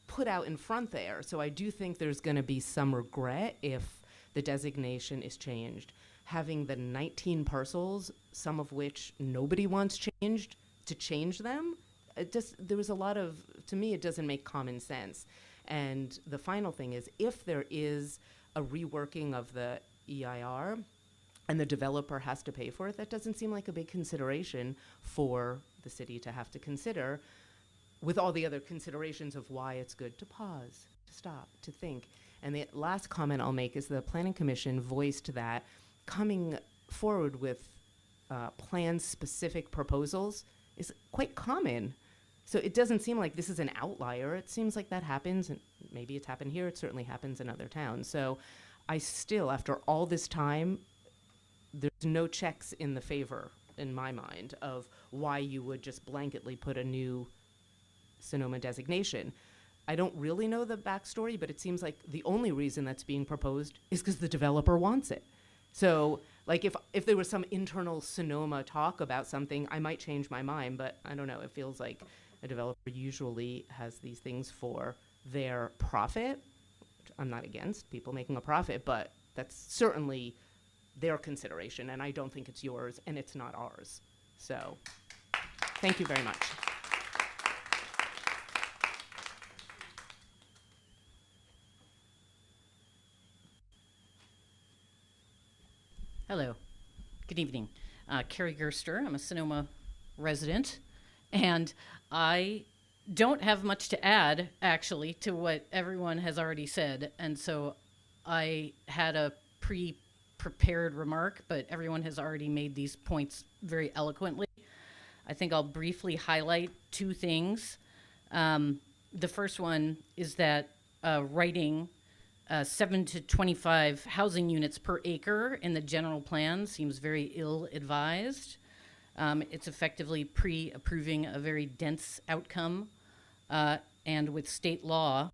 put out in front there. So I do think there's going to be some regret if the designation is changed. Having the 19 parcels, some of which nobody wants changed, to change them, there was a lot of, to me, it doesn't make common sense. And the final thing is, if there is a reworking of the EIR and the developer has to pay for it, that doesn't seem like a big consideration for the city to have to consider, with all the other considerations of why it's good to pause, to stop, to think. And the last comment I'll make is the Planning Commission voiced that coming forward with plan-specific proposals is quite common. So it doesn't seem like this is an outlier. It seems like that happens, and maybe it's happened here. It certainly happens in other towns. So I still, after all this time, there's no checks in the favor, in my mind, of why you would just blanketly put a new Sonoma designation. I don't really know the backstory, but it seems like the only reason that's being proposed is because the developer wants it. So, if there was some internal Sonoma talk about something, I might change my mind, but I don't know. It feels like a developer usually has these things for their profit, which I'm not against people making a profit, but that's certainly their consideration, and I don't think it's yours, and it's not ours. So, thank you very much. Hello, good evening. Carrie Gerster, I'm a Sonoma resident, and I don't have much to add, actually, to what everyone has already said, and so I had a pre-prepared remark, but everyone has already made these points very eloquently. I think I'll briefly highlight 2 things. The first one is that writing 7 to 25 housing units per acre in the general plan seems very ill-advised. It's effectively pre-approving a very dense outcome, and with state law,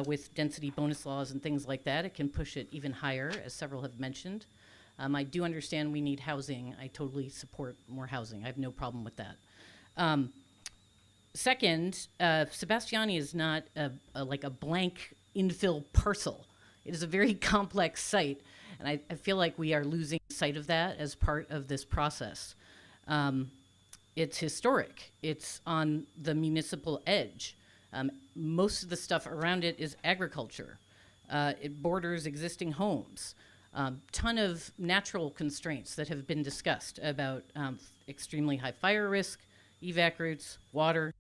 with density bonus laws and things like that, it can push it even higher, as several have mentioned. I do understand we need housing. I totally support more housing. I have no problem with that. Second, Sebastiani is not like a blank infill parcel. It is a very complex site, and I feel like we are losing sight of that as part of this process. It's historic. It's on the municipal edge. Most of the stuff around it is agriculture. It borders existing homes. Ton of natural constraints that have been discussed about extremely high fire risk, evac routes, water,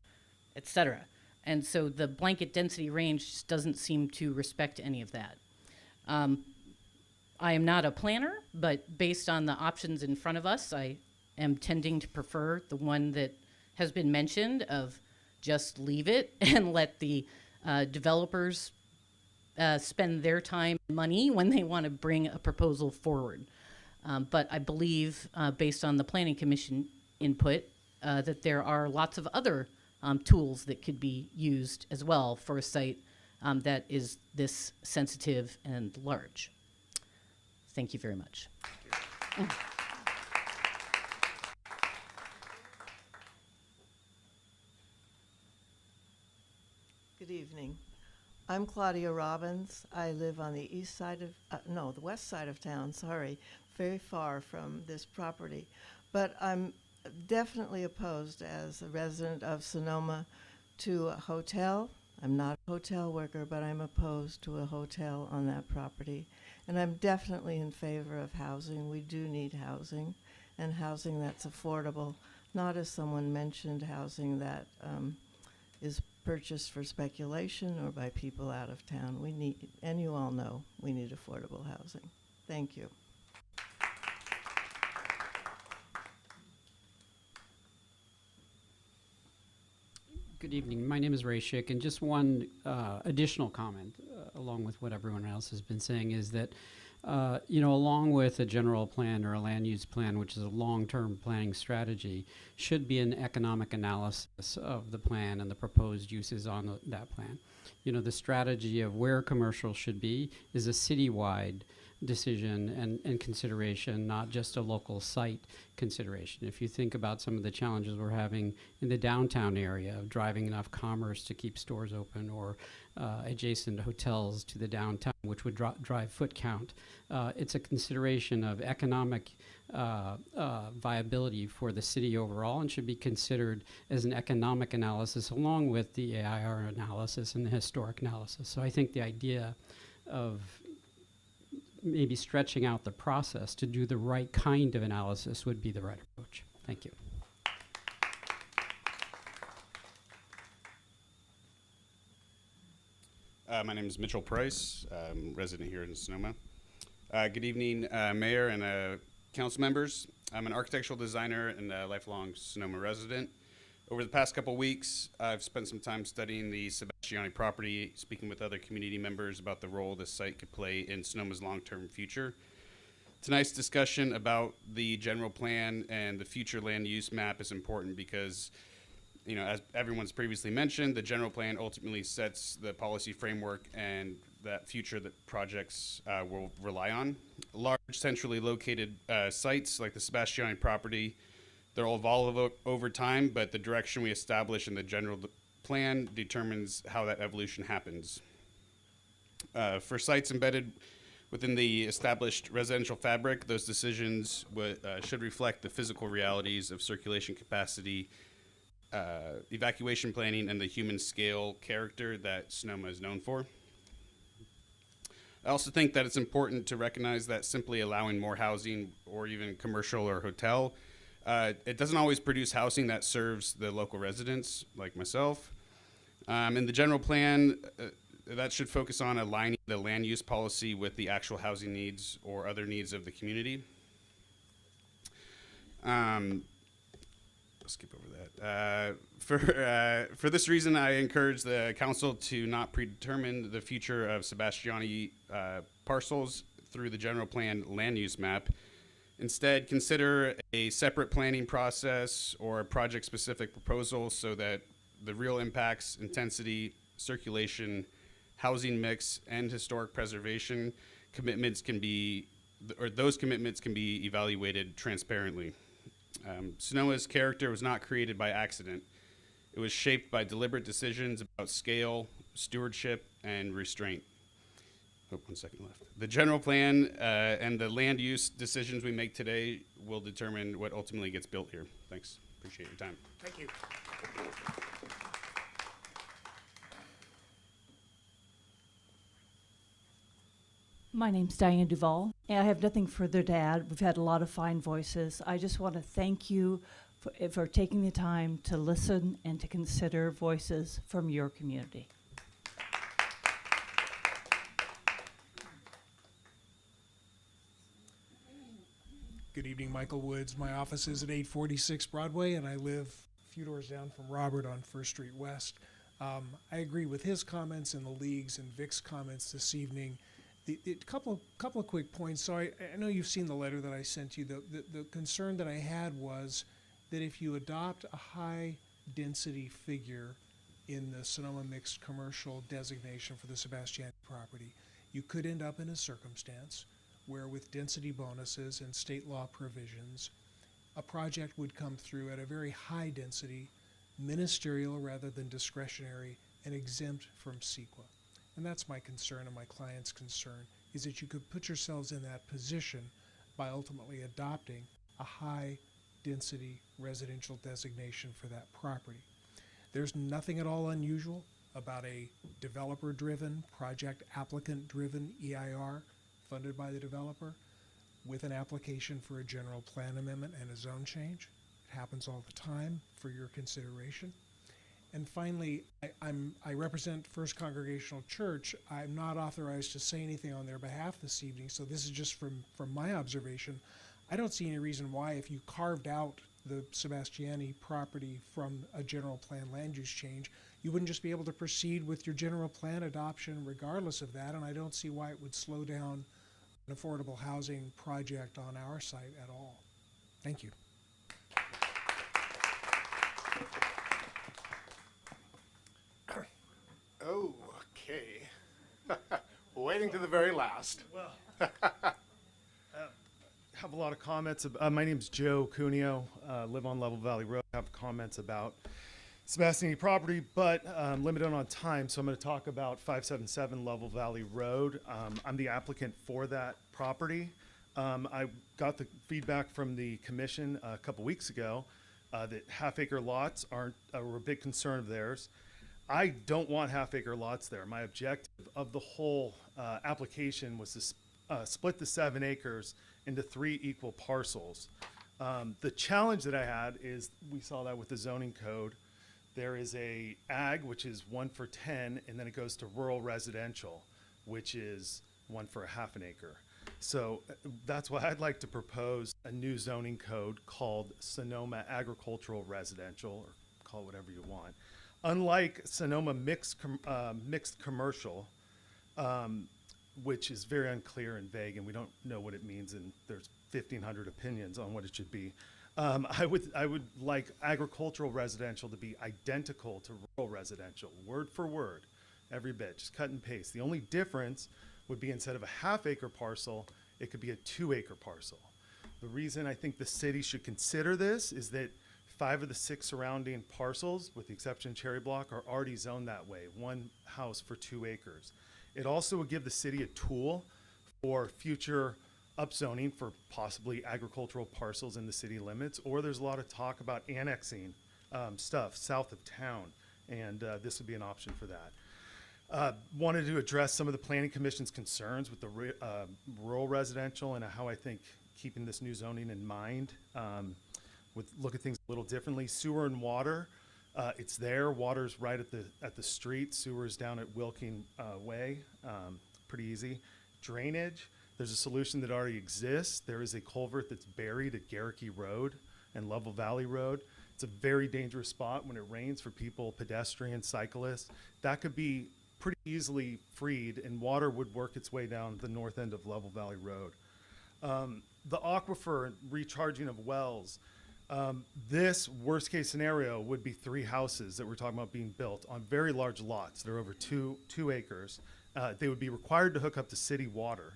etc. And so the blanket density range just doesn't seem to respect any of that. I am not a planner, but based on the options in front of us, I am tending to prefer the one that has been mentioned of just leave it and let the developers spend their time and money when they want to bring a proposal forward. But I believe, based on the Planning Commission input, that there are lots of other tools that could be used as well for a site that is this sensitive and large. Thank you very much. Good evening. I'm Claudia Robbins. I live on the east side of, the west side of town, sorry, very far from this property. But I'm definitely opposed as a resident of Sonoma to a hotel. I'm not a hotel worker, but I'm opposed to a hotel on that property. And I'm definitely in favor of housing. We do need housing, and housing that's affordable, not, as someone mentioned, housing that is purchased for speculation or by people out of town. We need, and you all know, we need affordable housing. Thank you. Good evening. My name is Ray Schick, and just one additional comment, along with what everyone else has been saying, is that, along with a general plan or a land use plan, which is a long-term planning strategy, should be an economic analysis of the plan and the proposed uses on that plan. The strategy of where commercial should be is a citywide decision and consideration, not just a local site consideration. If you think about some of the challenges we're having in the downtown area of driving enough commerce to keep stores open, or adjacent hotels to the downtown, which would drive foot count, it's a consideration of economic viability for the city overall, and should be considered as an economic analysis along with the AIR analysis and the historic analysis. So I think the idea of maybe stretching out the process to do the right kind of analysis would be the right approach. Thank you. My name is Mitchell Price. I'm a resident here in Sonoma. Good evening, Mayor and council members. I'm an architectural designer and a lifelong Sonoma resident. Over the past couple weeks, I've spent some time studying the Sebastiani property, speaking with other community members about the role this site could play in Sonoma's long-term future. Tonight's discussion about the general plan and the future land use map is important because, as everyone's previously mentioned, the general plan ultimately sets the policy framework and that future that projects will rely on. Large, centrally located sites like the Sebastiani property, they'll evolve over time, but the direction we establish in the general plan determines how that evolution happens. For sites embedded within the established residential fabric, those decisions should reflect the physical realities of circulation capacity, evacuation planning, and the human scale character that Sonoma is known for. I also think that it's important to recognize that simply allowing more housing or even commercial or hotel, it doesn't always produce housing that serves the local residents like myself. In the general plan, that should focus on aligning the land use policy with the actual housing needs or other needs of the community. I'll skip over that. For this reason, I encourage the council to not predetermine the future of Sebastiani parcels through the general plan land use map. Instead, consider a separate planning process or a project-specific proposal so that the real impacts, intensity, circulation, housing mix, and historic preservation commitments can be, or those commitments can be evaluated transparently. Sonoma's character was not created by accident. It was shaped by deliberate decisions about scale, stewardship, and restraint. Oh, 1 second left. The general plan and the land use decisions we make today will determine what ultimately gets built here. Thanks. Appreciate your time. Thank you. My name's Diane Duvall, and I have nothing further to add. We've had a lot of fine voices. I just want to thank you for taking the time to listen and to consider voices from your community. Good evening, Michael Woods. My office is at 846 Broadway, and I live a few doors down from Robert on First Street West. I agree with his comments and the league's and Vic's comments this evening. A couple of quick points. So I know you've seen the letter that I sent you. The concern that I had was that if you adopt a high density figure in the Sonoma mixed commercial designation for the Sebastiani property, you could end up in a circumstance where with density bonuses and state law provisions, a project would come through at a very high density, ministerial rather than discretionary, and exempt from CEQA. And that's my concern and my client's concern, is that you could put yourselves in that position by ultimately adopting a high density residential designation for that property. There's nothing at all unusual about a developer-driven, project applicant-driven EIR funded by the developer with an application for a general plan amendment and a zone change. It happens all the time for your consideration. And finally, I represent First Congregational Church. I'm not authorized to say anything on their behalf this evening, so this is just from my observation. I don't see any reason why, if you carved out the Sebastiani property from a general plan land use change, you wouldn't just be able to proceed with your general plan adoption regardless of that, and I don't see why it would slow down an affordable housing project on our site at all. Thank you. Okay. Waiting to the very last. Well, have a lot of comments. My name's Joe Cuneo, live on Level Valley Road. I have comments about Sebastiani property, but limited on time, so I'm going to talk about 577 Level Valley Road. I'm the applicant for that property. I got the feedback from the commission a couple weeks ago that half-acre lots are a big concern of theirs. I don't want half-acre lots there. My objective of the whole application was to split the 7 acres into 3 equal parcels. The challenge that I had is, we saw that with the zoning code, there is a ag, which is 1 for 10, and then it goes to rural residential, which is 1 for a half an acre. So that's why I'd like to propose a new zoning code called Sonoma Agricultural Residential, or call it whatever you want. Unlike Sonoma mixed commercial, which is very unclear and vague, and we don't know what it means, and there's 1,500 opinions on what it should be. I would like agricultural residential to be identical to rural residential, word for word, every bit, just cut and paste. The only difference would be, instead of a half-acre parcel, it could be a 2-acre parcel. The reason I think the city should consider this is that 5 of the 6 surrounding parcels, with the exception of Cherry Block, are already zoned that way, 1 house for 2 acres. It also would give the city a tool for future upzoning for possibly agricultural parcels in the city limits, or there's a lot of talk about annexing stuff south of town, and this would be an option for that. Wanted to address some of the Planning Commission's concerns with the rural residential, and how I think keeping this new zoning in mind would look at things a little differently. Sewer and water, it's there. Water's right at the street. Sewer's down at Wilking Way, pretty easy. Drainage, there's a solution that already exists. There is a culvert that's buried at Garricky Road and Level Valley Road. It's a very dangerous spot when it rains for people, pedestrians, cyclists. That could be pretty easily freed, and water would work its way down the north end of Level Valley Road. The aquifer and recharging of wells. This worst case scenario would be 3 houses that we're talking about being built on very large lots. They're over 2 acres. They would be required to hook up to city water.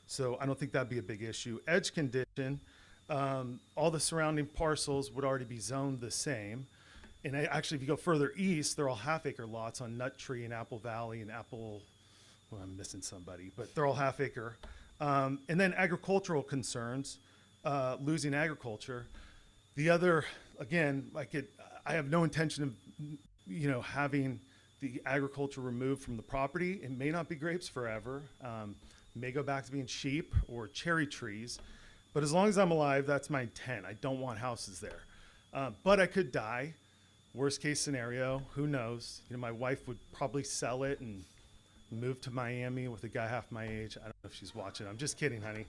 So I don't think that'd be a big issue. Edge condition, all the surrounding parcels would already be zoned the same. And actually, if you go further east, they're all half-acre lots on Nut Tree and Apple Valley and Apple, well, I'm missing somebody, but they're all half acre. And then agricultural concerns, losing agriculture. The other, again, I have no intention of, having the agriculture removed from the property. It may not be grapes forever. May go back to being sheep or cherry trees. But as long as I'm alive, that's my intent. I don't want houses there. But I could die. Worst case scenario, who knows? My wife would probably sell it and move to Miami with a guy half my age. I don't know if she's watching. I'm just kidding, honey.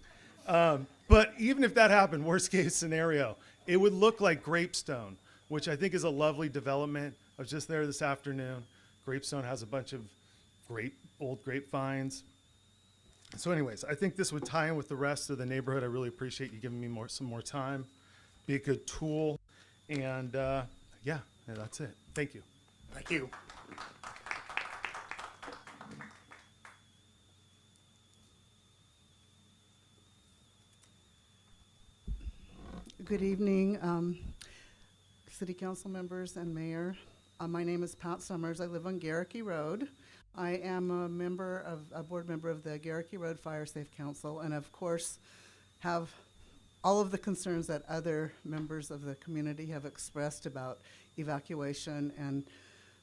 But even if that happened, worst case scenario, it would look like Grapestone, which I think is a lovely development. I was just there this afternoon. Grapestone has a bunch of old grapevines. So anyways, I think this would tie in with the rest of the neighborhood. I really appreciate you giving me some more time. Be a good tool. And yeah, that's it. Thank you. Thank you. Good evening, City Council members and Mayor. My name is Pat Summers. I live on Garricky Road. I am a board member of the Garricky Road Fire Safe Council, and of course have all of the concerns that other members of the community have expressed about evacuation and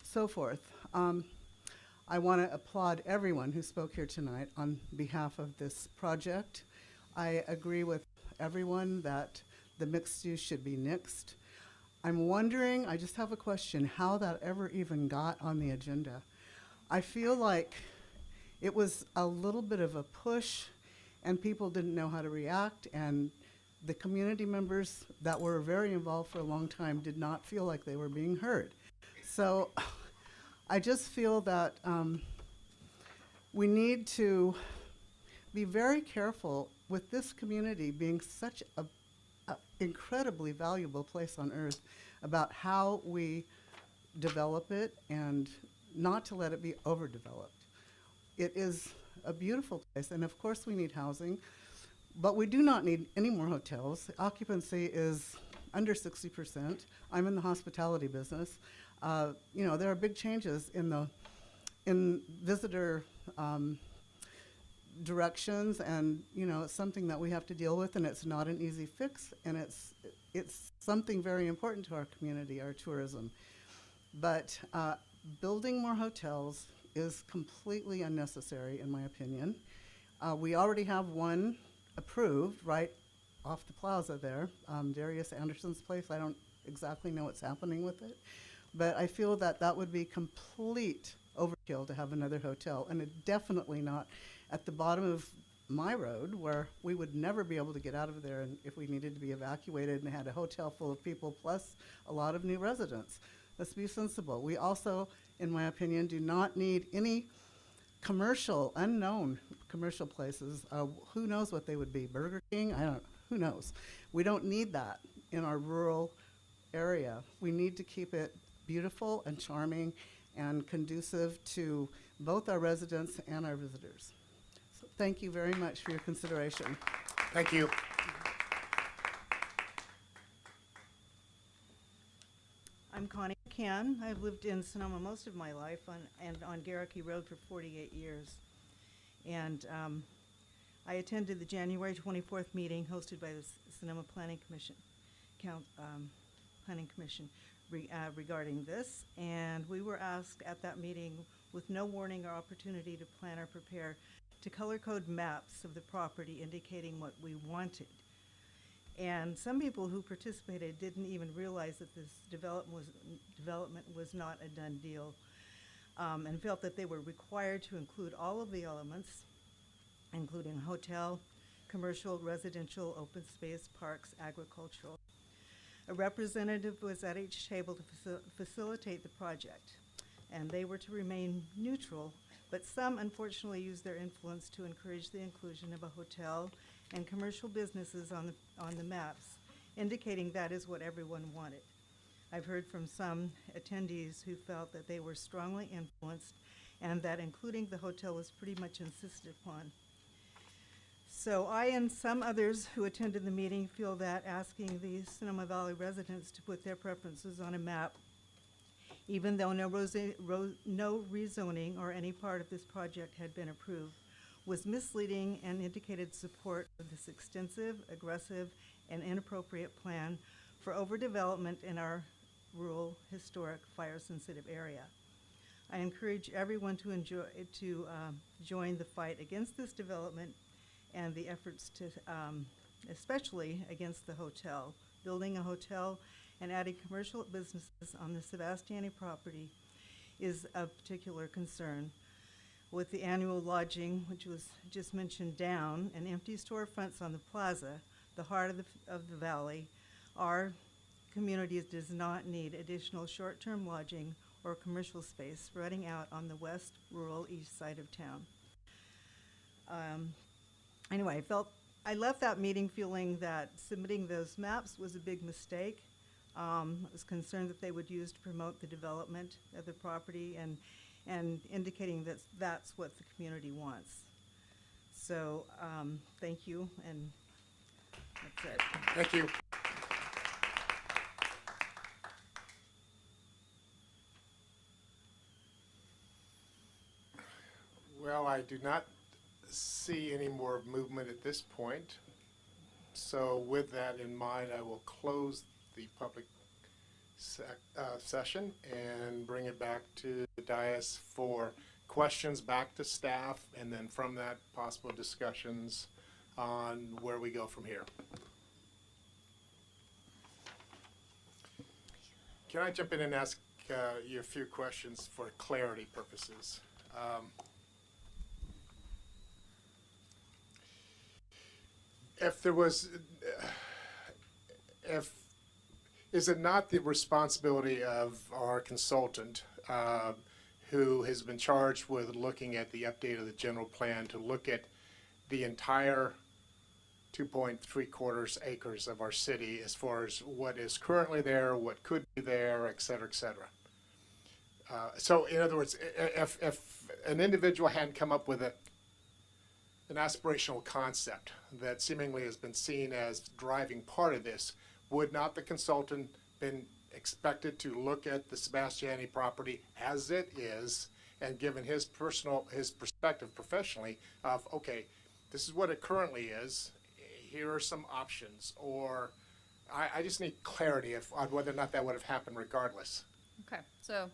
so forth. I want to applaud everyone who spoke here tonight on behalf of this project. I agree with everyone that the mixed use should be nixed. I'm wondering, I just have a question, how that ever even got on the agenda. I feel like it was a little bit of a push and people didn't know how to react, and the community members that were very involved for a long time did not feel like they were being heard. So I just feel that we need to be very careful with this community being such a incredibly valuable place on earth about how we develop it and not to let it be overdeveloped. It is a beautiful place, and of course we need housing, but we do not need any more hotels. Occupancy is under 60%. I'm in the hospitality business. There are big changes in visitor directions, and it's something that we have to deal with, and it's not an easy fix, and it's something very important to our community, our tourism. But building more hotels is completely unnecessary, in my opinion. We already have one approved right off the plaza there, Darius Anderson's place. I don't exactly know what's happening with it, but I feel that that would be complete overkill to have another hotel, and it definitely not at the bottom of my road, where we would never be able to get out of there and if we needed to be evacuated and had a hotel full of people plus a lot of new residents. Let's be sensible. We also, in my opinion, do not need any unknown commercial places. Who knows what they would be? Burger King? Who knows? We don't need that in our rural area. We need to keep it beautiful and charming and conducive to both our residents and our visitors. So thank you very much for your consideration. Thank you. I'm Connie McCann. I've lived in Sonoma most of my life and on Garricky Road for 48 years. And I attended the January 24th meeting hosted by the Sonoma Planning Commission, regarding this. And we were asked at that meeting, with no warning or opportunity to plan or prepare, to color code maps of the property indicating what we wanted. And some people who participated didn't even realize that this development was not a done deal, and felt that they were required to include all of the elements, including hotel, commercial, residential, open space, parks, agricultural. A representative was at each table to facilitate the project, and they were to remain neutral, but some unfortunately used their influence to encourage the inclusion of a hotel and commercial businesses on the maps, indicating that is what everyone wanted. I've heard from some attendees who felt that they were strongly influenced and that including the hotel was pretty much insisted upon. So I and some others who attended the meeting feel that asking the Sonoma Valley residents to put their preferences on a map even though no rezoning or any part of this project had been approved, was misleading and indicated support of this extensive, aggressive, and inappropriate plan for overdevelopment in our rural, historic, fire-sensitive area. I encourage everyone to join the fight against this development and the efforts to, especially against the hotel. Building a hotel and adding commercial businesses on the Sebastiani property is of particular concern. With the annual lodging, which was just mentioned, down, and empty storefronts on the plaza, the heart of the valley, our community does not need additional short-term lodging or commercial space spreading out on the west rural east side of town. Anyway, I left that meeting feeling that submitting those maps was a big mistake. I was concerned that they would use to promote the development of the property and indicating that that's what the community wants. So thank you, and that's it. Thank you. Well, I do not see any more movement at this point. So with that in mind, I will close the public session and bring it back to the dais for questions back to staff, and then from that, possible discussions on where we go from here. Can I jump in and ask you a few questions for clarity purposes? If there was, is it not the responsibility of our consultant, who has been charged with looking at the update of the general plan, to look at the entire 2.75 acres of our city as far as what is currently there, what could be there, et cetera, et cetera? So in other words, if an individual hadn't come up with an aspirational concept that seemingly has been seen as driving part of this, would not the consultant been expected to look at the Sebastiani property as it is, and given his perspective professionally of, okay, this is what it currently is, here are some options, or I just need clarity on whether or not that would have happened regardless. Okay, so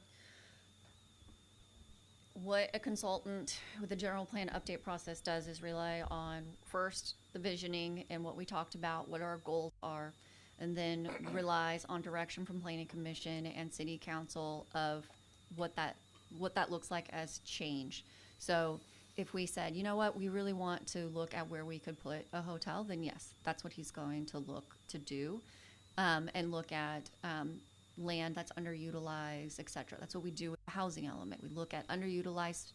what a consultant with the general plan update process does is rely on, first, the visioning and what we talked about, what our goals are, and then relies on direction from planning commission and city council of what that looks like as change. So if we said, you know what, we really want to look at where we could put a hotel, then yes, that's what he's going to look to do, and look at land that's underutilized, et cetera. That's what we do with the housing element. We look at underutilized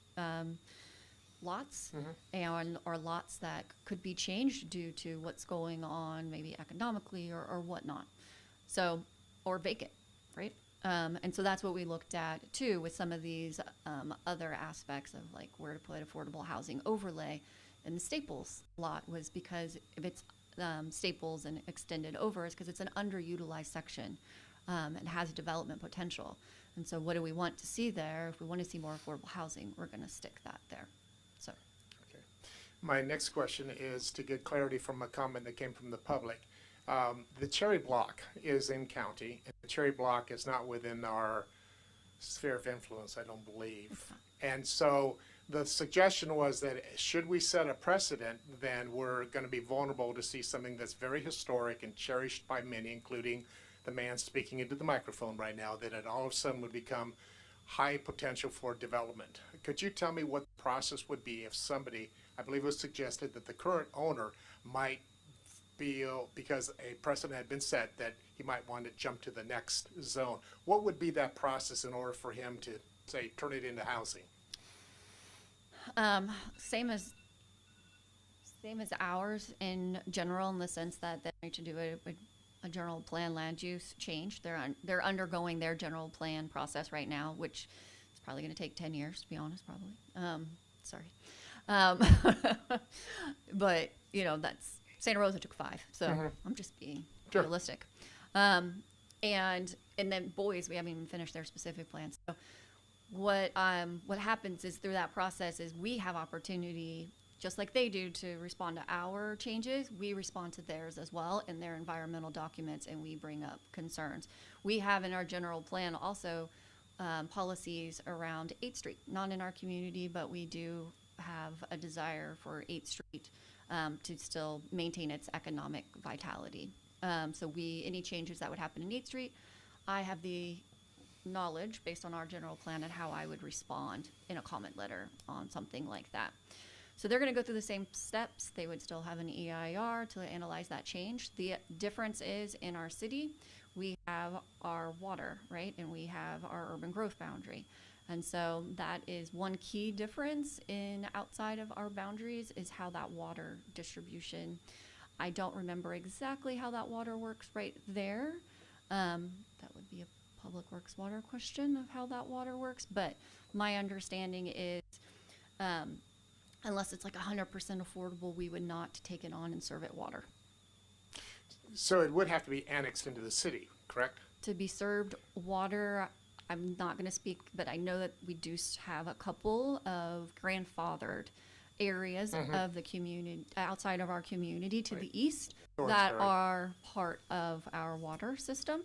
lots, and or lots that could be changed due to what's going on, maybe economically or whatnot. So, or vacant, right? And so that's what we looked at too with some of these other aspects of like where to put affordable housing overlay. And the Staples lot was because if it's Staples and extended over, is because it's an underutilized section. And has development potential. And so what do we want to see there? If we want to see more affordable housing, we're going to stick that there. So. Okay. My next question is to get clarity from a comment that came from the public. The Cherry Block is in county, and the Cherry Block is not within our sphere of influence, I don't believe. And so the suggestion was that should we set a precedent, then we're going to be vulnerable to see something that's very historic and cherished by many, including the man speaking into the microphone right now, that it all of a sudden would become high potential for development. Could you tell me what the process would be if somebody, I believe it was suggested that the current owner might feel, because a precedent had been set, that he might want to jump to the next zone. What would be that process in order for him to, say, turn it into housing? Same as ours in general, in the sense that they need to do a general plan land use change. They're undergoing their general plan process right now, which is probably going to take 10 years, to be honest, probably. Sorry. But, you know, that's Santa Rosa took 5, so I'm just being realistic. And and then Boys, we haven't even finished their specific plans. So what happens is through that process is we have opportunity, just like they do, to respond to our changes. We respond to theirs as well in their environmental documents, and we bring up concerns. We have in our general plan also policies around 8th Street, not in our community, but we do have a desire for 8th Street to still maintain its economic vitality. So any changes that would happen in 8th Street, I have the knowledge based on our general plan and how I would respond in a comment letter on something like that. So they're going to go through the same steps. They would still have an EIR to analyze that change. The difference is in our city, we have our water, right? And we have our urban growth boundary. And so that is one key difference in outside of our boundaries is how that water distribution. I don't remember exactly how that water works right there. That would be a Public Works water question of how that water works. But my understanding is unless it's like 100% affordable, we would not take it on and serve it water. So it would have to be annexed into the city, correct? To be served water, I'm not going to speak, but I know that we do have a couple of grandfathered areas of the community, outside of our community to the east, that are part of our water system.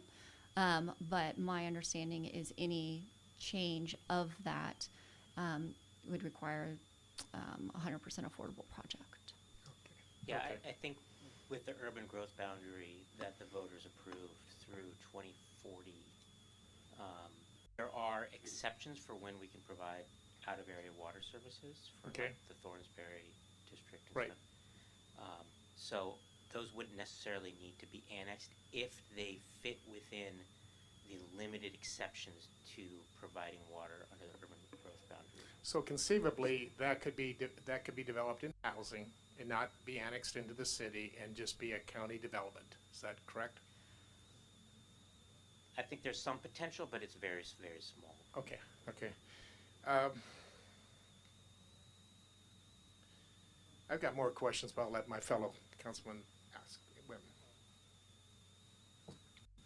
But my understanding is any change of that would require 100% affordable project. Yeah, I think with the urban growth boundary that the voters approved through 2040, there are exceptions for when we can provide out-of-area water services for like the Thornsberry district and stuff. So those wouldn't necessarily need to be annexed if they fit within the limited exceptions to providing water under the urban growth boundary. So conceivably, that could be developed in housing and not be annexed into the city and just be a county development. Is that correct? I think there's some potential, but it's very, very small. Okay. I've got more questions, but I'll let my fellow councilman ask.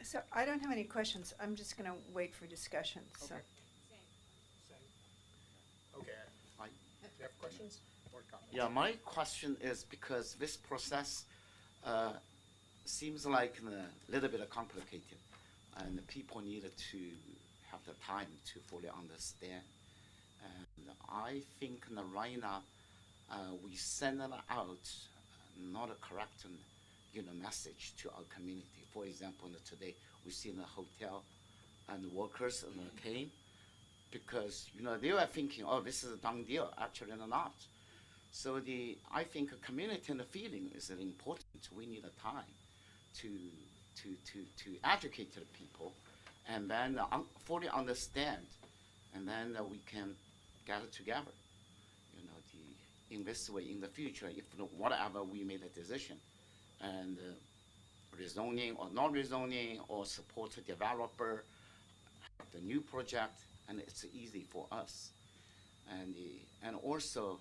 So I don't have any questions. I'm just going to wait for discussion. So. Okay. Do you have questions or comments? Yeah, my question is because this process seems like a little bit complicated, and people need to have the time to fully understand. And I think right now we send out not a correct message to our community. For example, today we see the hotel and workers came because they were thinking, oh, this is a done deal. Actually, not. So I think community and the feeling is important. We need a time to educate the people, and then fully understand, and then we can get it together. In this way, in the future, if whatever we made a decision, and rezoning or not rezoning or support a developer, the new project, and it's easy for us. And also,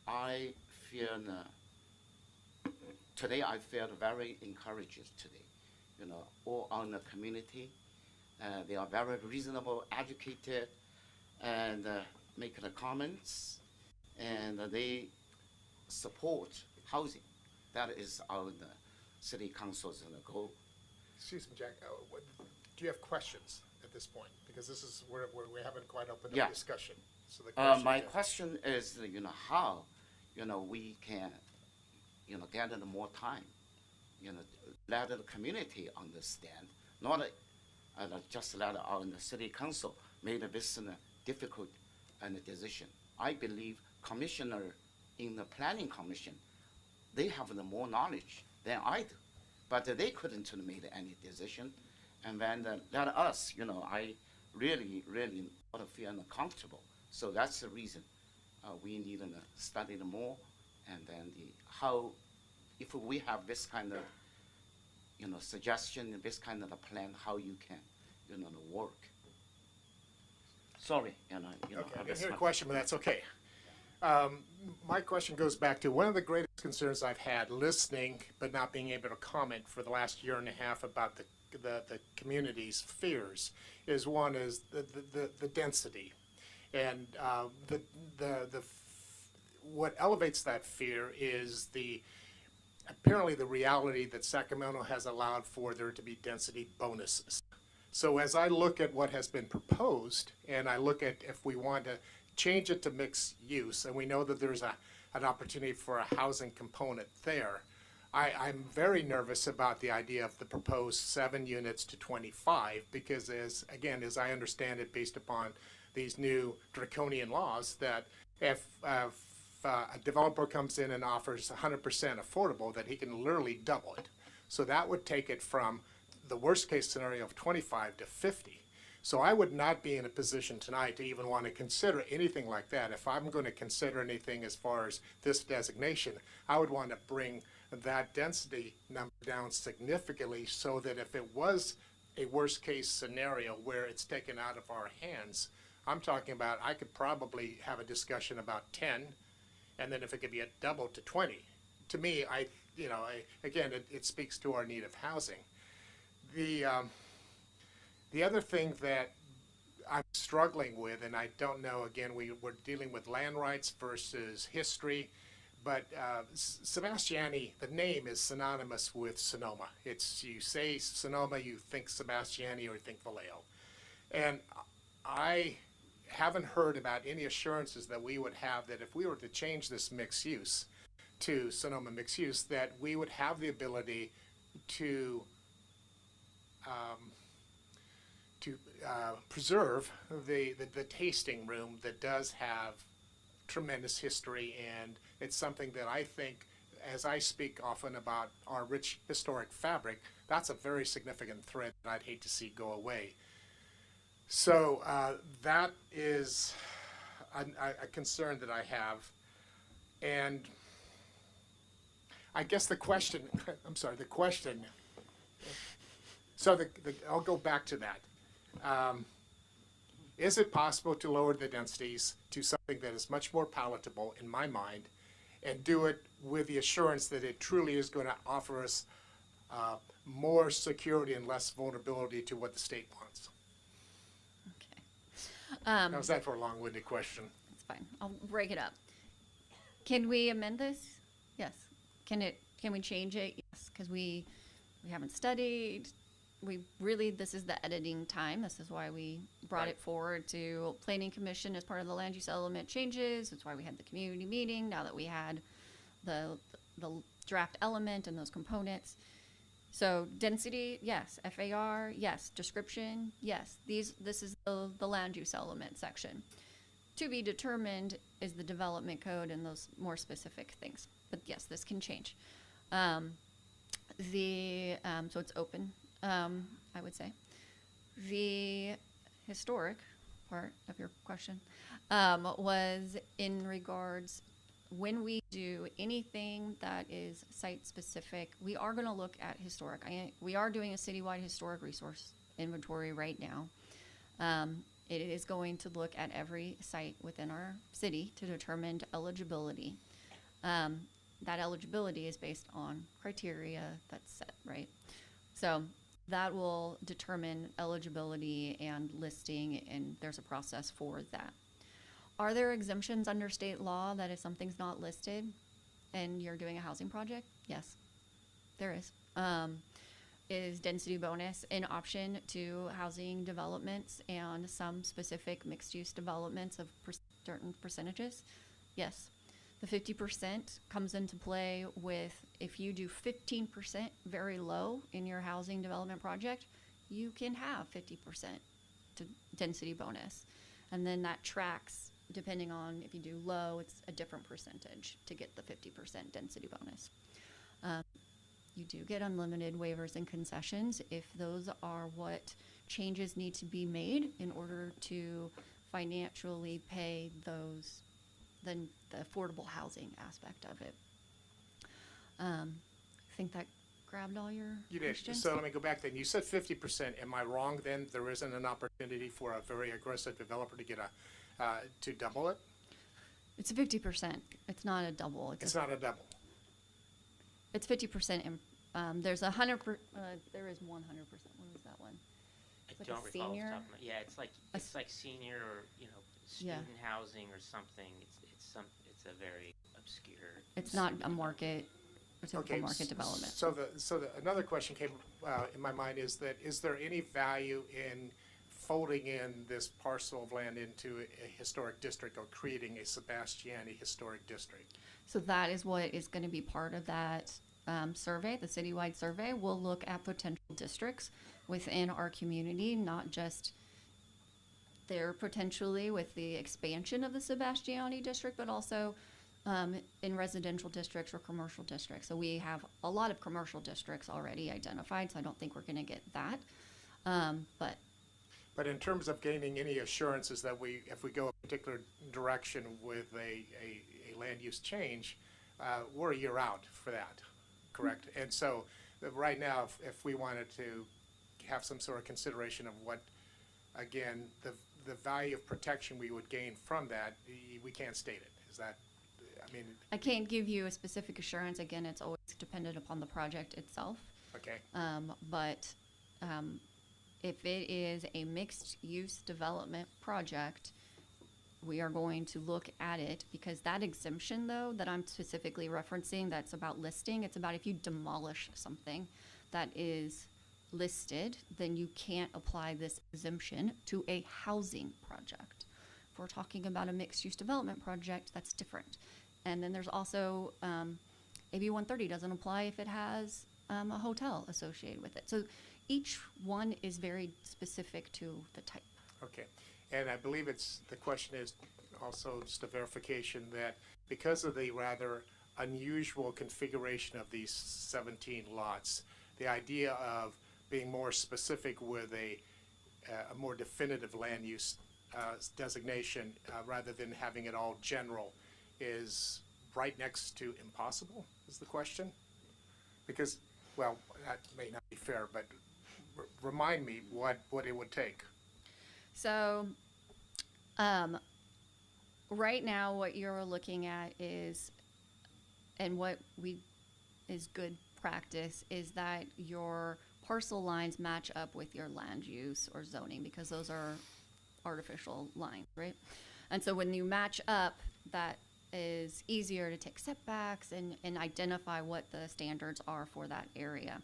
I feel today I feel very encouraged today. All on the community, they are very reasonable, educated, and making the comments, and they support housing. That is our city council's goal. Excuse me, Jack. Do you have questions at this point? Because this is where we haven't quite opened up discussion. So the my question is, how, we can, gather more time, let the community understand, not just let our city council made this difficult decision. I believe commissioner in the planning commission, they have more knowledge than I do, but they couldn't make any decision. And then let us, I really not feel uncomfortable. So that's the reason we need to study more, and then how, if we have this kind of, suggestion, this kind of a plan, how you can, work. Sorry, Okay, I didn't hear a question, but that's okay. My question goes back to one of the greatest concerns I've had listening, but not being able to comment for the last year and a half about the the community's fears is one is the density, and what elevates that fear is apparently the reality that Sacramento has allowed for there to be density bonuses. So as I look at what has been proposed, and I look at if we want to change it to mixed use, and we know that there's an opportunity for a housing component there, I'm very nervous about the idea of the proposed 7 units to 25, because as I understand it, based upon these new draconian laws, that if a developer comes in and offers 100% affordable, that he can literally double it. So that would take it from the worst case scenario of 25 to 50. So I would not be in a position tonight to even want to consider anything like that. If I'm going to consider anything as far as this designation, I would want to bring that density number down significantly, so that if it was a worst case scenario where it's taken out of our hands, I'm talking about I could probably have a discussion about 10, and then if it could be doubled to 20. To me, it speaks to our need of housing. The other thing that I'm struggling with, and I don't know, again, we're dealing with land rights versus history, but Sebastiani, the name is synonymous with Sonoma. You say Sonoma, you think Sebastiani or you think Vallejo. And I haven't heard about any assurances that we would have that if we were to change this mixed use to Sonoma mixed use, that we would have the ability to preserve the tasting room that does have tremendous history, and it's something that I think, as I speak often about our rich historic fabric, that's a very significant thread that I'd hate to see go away. So that is a concern that I have. And I guess the question, so I'll go back to that. Is it possible to lower the densities to something that is much more palatable in my mind, and do it with the assurance that it truly is going to offer us more security and less vulnerability to what the state wants? Okay. How's that for a long-winded question? It's fine. I'll break it up. Can we amend this? Yes. Can we change it? Yes, because we haven't studied. This is the editing time. This is why we brought it forward to Planning Commission as part of the land use element changes. That's why we had the community meeting, now that we had the draft element and those components. So density, yes. FAR, yes. Description, yes. This is the land use element section. To be determined is the development code and those more specific things. But yes, this can change. So it's open. I would say. The historic part of your question was in regards, when we do anything that is site-specific, we are going to look at historic. We are doing a citywide historic resource inventory right now. It is going to look at every site within our city to determine eligibility. That eligibility is based on criteria that's set, right? So that will determine eligibility and listing, and there's a process for that. Are there exemptions under state law that if something's not listed and you're doing a housing project? Yes, there is. Is density bonus an option to housing developments and some specific mixed-use developments of certain percentages? Yes. The 50% comes into play with, if you do 15% very low in your housing development project, you can have 50% to density bonus. And then that tracks, depending on if you do low, it's a different percentage to get the 50% density bonus. You do get unlimited waivers and concessions if those are what changes need to be made in order to financially pay those, the affordable housing aspect of it. I think that grabbed all your questions. So let me go back then. You said 50%. Am I wrong then? There isn't an opportunity for a very aggressive developer to get to double it? It's 50%. It's not a double. It's not a double. It's 50%. There's 100%. There is 100%. Like don't a recall off the senior? top of my, yeah, it's like senior or, you know, Yeah. student housing or something. It's a very obscure. It's not a market, a typical market development. Another question came in my mind is there any value in folding in this parcel of land into a historic district or creating a Sebastiani historic district? So that is what is going to be part of that survey, the citywide survey. We'll look at potential districts within our community, not just there potentially with the expansion of the Sebastiani district, but also in residential districts or commercial districts. So we have a lot of commercial districts already identified, so I don't think we're going to get that. But in terms of gaining any assurances that if we go a particular direction with a land use change, we're a year out for that, correct? And so right now, if we wanted to have some sort of consideration of what, again, the value of protection we would gain from that, we can't state it. Is that, I mean... I can't give you a specific assurance. Again, it's always dependent upon the project itself. Okay. But if it is a mixed-use development project, we are going to look at it, because that exemption, though, that I'm specifically referencing, that's about listing, it's about if you demolish something that is listed, then you can't apply this exemption to a housing project. If we're talking about a mixed-use development project, that's different. And then there's also AB 130 doesn't apply if it has a hotel associated with it. So each one is very specific to the type. Okay. And I believe the question is also just a verification that because of the rather unusual configuration of these 17 lots, the idea of being more specific with a more definitive land use designation rather than having it all general is right next to impossible, is the question? Because, well, that may not be fair, but remind me what it would take. So, right now, what you're looking at is, and what is good practice, is that your parcel lines match up with your land use or zoning, because those are artificial lines, right? And so when you match up, that is easier to take setbacks and identify what the standards are for that area.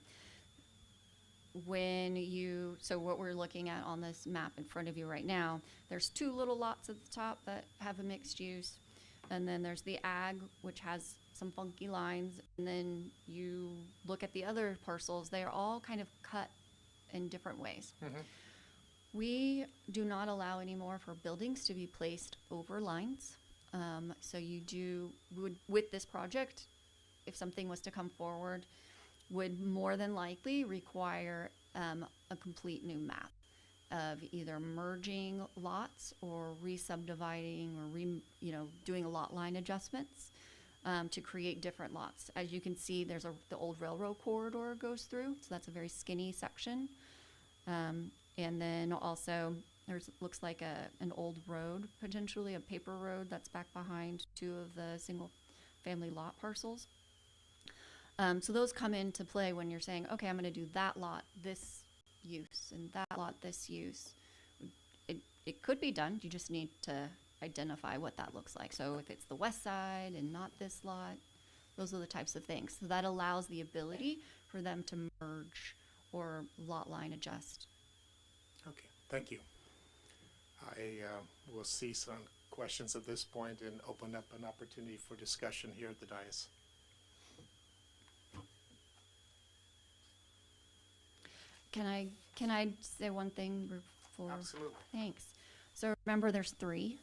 So what we're looking at on this map in front of you right now, there's two little lots at the top that have a mixed use, and then there's the ag, which has some funky lines, and then you look at the other parcels, they are all kind of cut in different ways. Mm-hmm. We do not allow anymore for buildings to be placed over lines. So with this project, if something was to come forward, would more than likely require a complete new map of either merging lots or re-subdividing or doing a lot line adjustments to create different lots. As you can see, there's the old railroad corridor goes through, so that's a very skinny section. And then also looks like an old road, potentially a paper road that's back behind two of the single family lot parcels. So those come into play when you're saying, okay, I'm going to do that lot this use and that lot this use. It could be done. You just need to identify what that looks like. So if it's the west side and not this lot, those are the types of things. So that allows the ability for them to merge or lot line adjust. Okay, thank you. I will see some questions at this point and open up an opportunity for discussion here at the dais. Can I say one thing before? Absolutely. Thanks. So remember, there's three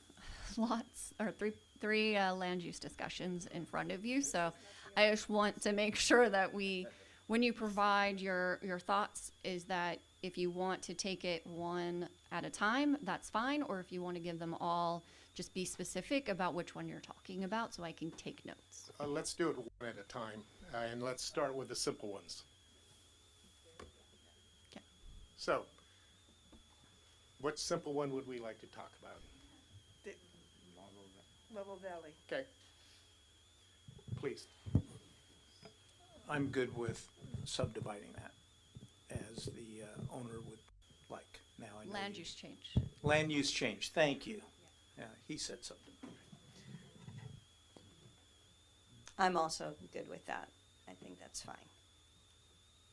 lots or three land use discussions in front of you. So I just want to make sure that when you provide your thoughts, is that if you want to take it one at a time, that's fine. Or if you want to give them all, just be specific about which one you're talking about so I can take notes. Let's do it one at a time, and let's start with the simple ones. Okay. So, what simple one would we like to talk about? Level Valley. Okay. Please. I'm good with subdividing that as the owner would like. Now, Land use change. Land use change, thank you. Yeah, he said something. I'm also good with that. I think that's fine.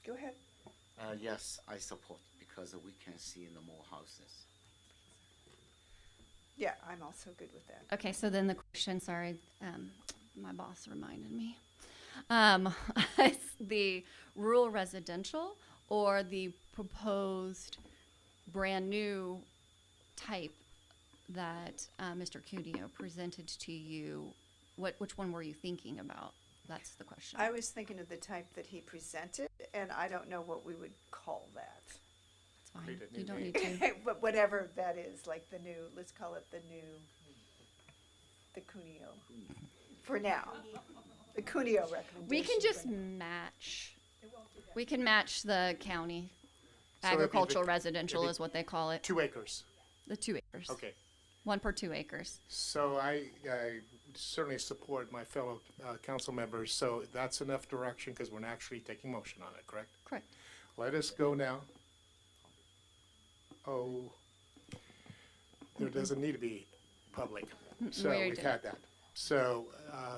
Go ahead. Yes, I support because we can see no more houses. Yeah, I'm also good with that. Okay, so then the question, sorry, my boss reminded me. Is the rural residential or the proposed brand new type that Mr. Cuneo presented to you, which one were you thinking about? That's the question. I was thinking of the type that he presented, and I don't know what we would call that. It's fine. You don't need to. But whatever that is, like the new, let's call it the Cuneo. For now. The Cuneo recommendation. We can just match. We can match the county. So it'd be Agricultural the- residential it'd be is what they call it. 2 acres. The 2 acres. Okay. 1 per 2 acres. So I certainly support my fellow council members, so that's enough direction because we're actually taking motion on it, correct? Correct. Let us go now. Oh, there doesn't need to be public. So we already we've did. had that. So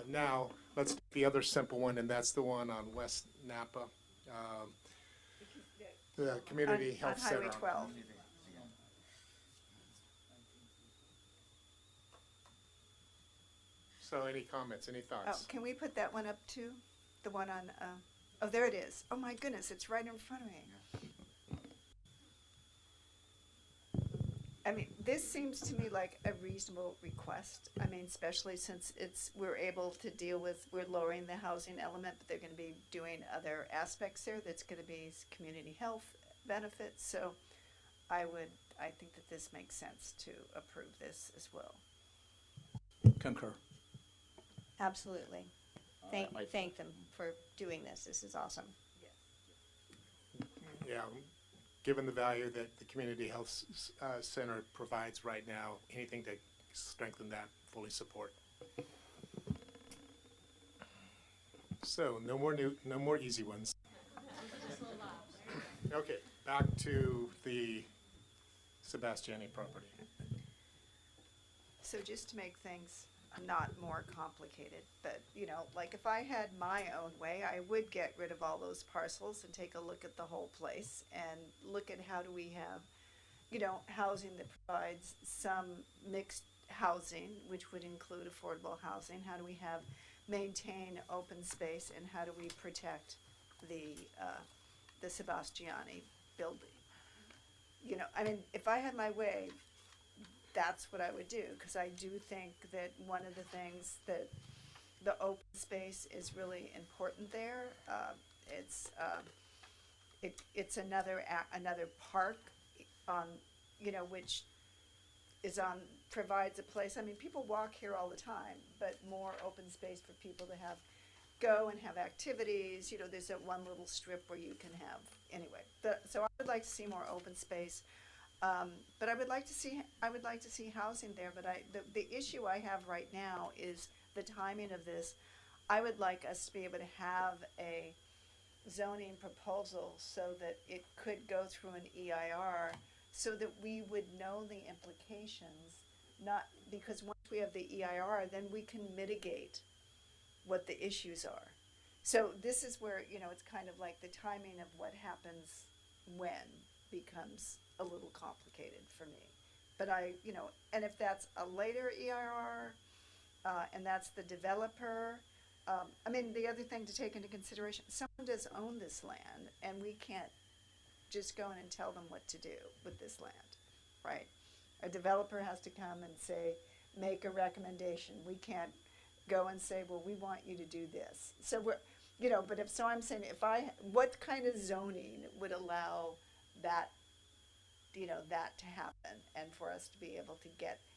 now let's take the other simple one, and that's the one on West Napa, the Community On Health Center. Highway 12. So any comments, any Oh, thoughts? can we put that one up too? The one on, oh, there it is. Oh my goodness, it's right in front of me. I mean, this seems to me like a reasonable request. I mean, especially since we're able to deal with, we're lowering the housing element, but they're gonna be doing other aspects there. That's gonna be community health benefits. So I think that this makes sense to approve this as well. Concur. Absolutely. Thank them for doing this. This is awesome. Yeah, given the value that the Community Health Center provides right now, anything to strengthen that, fully support. So no more easy ones. Okay, back to the Sebastiani property. So just to make things not more complicated, but, like if I had my own way, I would get rid of all those parcels and take a look at the whole place and look at how do we have, housing that provides some mixed housing, which would include affordable housing. How do we maintain open space, and how do we protect the Sebastiani building? I mean, if I had my way, that's what I would do, because I do think that one of the things that the open space is really important there. It's another park on, which provides a place. I mean, people walk here all the time, but more open space for people to go and have activities. There's that one little strip where you can have, anyway. So I would like to see more open space. But I would like to see housing there. But the issue I have right now is the timing of this. I would like us to be able to have a zoning proposal so that it could go through an EIR, so that we would know the implications. Not because once we have the EIR, then we can mitigate what the issues are. So this is where it's kind of like the timing of what happens when becomes a little complicated for me. But and if that's a later EIR, and that's the developer, I mean, the other thing to take into consideration, someone does own this land, and we can't just go in and tell them what to do with this land, right? A developer has to come and make a recommendation. We can't go and say, well, we want you to do this. So I'm saying, what kind of zoning would allow that, that to happen, and for us to be able to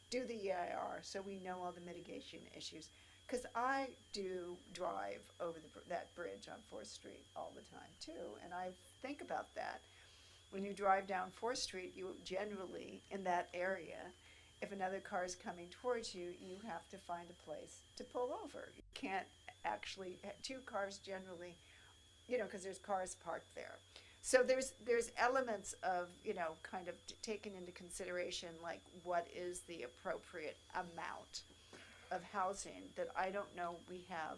do the EIR so we know all the mitigation issues. Because I do drive over that bridge on 4th Street all the time too, and I think about that. When you drive down 4th Street, you generally, in that area, if another car is coming towards you, you have to find a place to pull over. You can't actually, 2 cars generally, because there's cars parked there. So there's elements of, you know, kind of taken into consideration, like what is the appropriate amount of housing that I don't know we have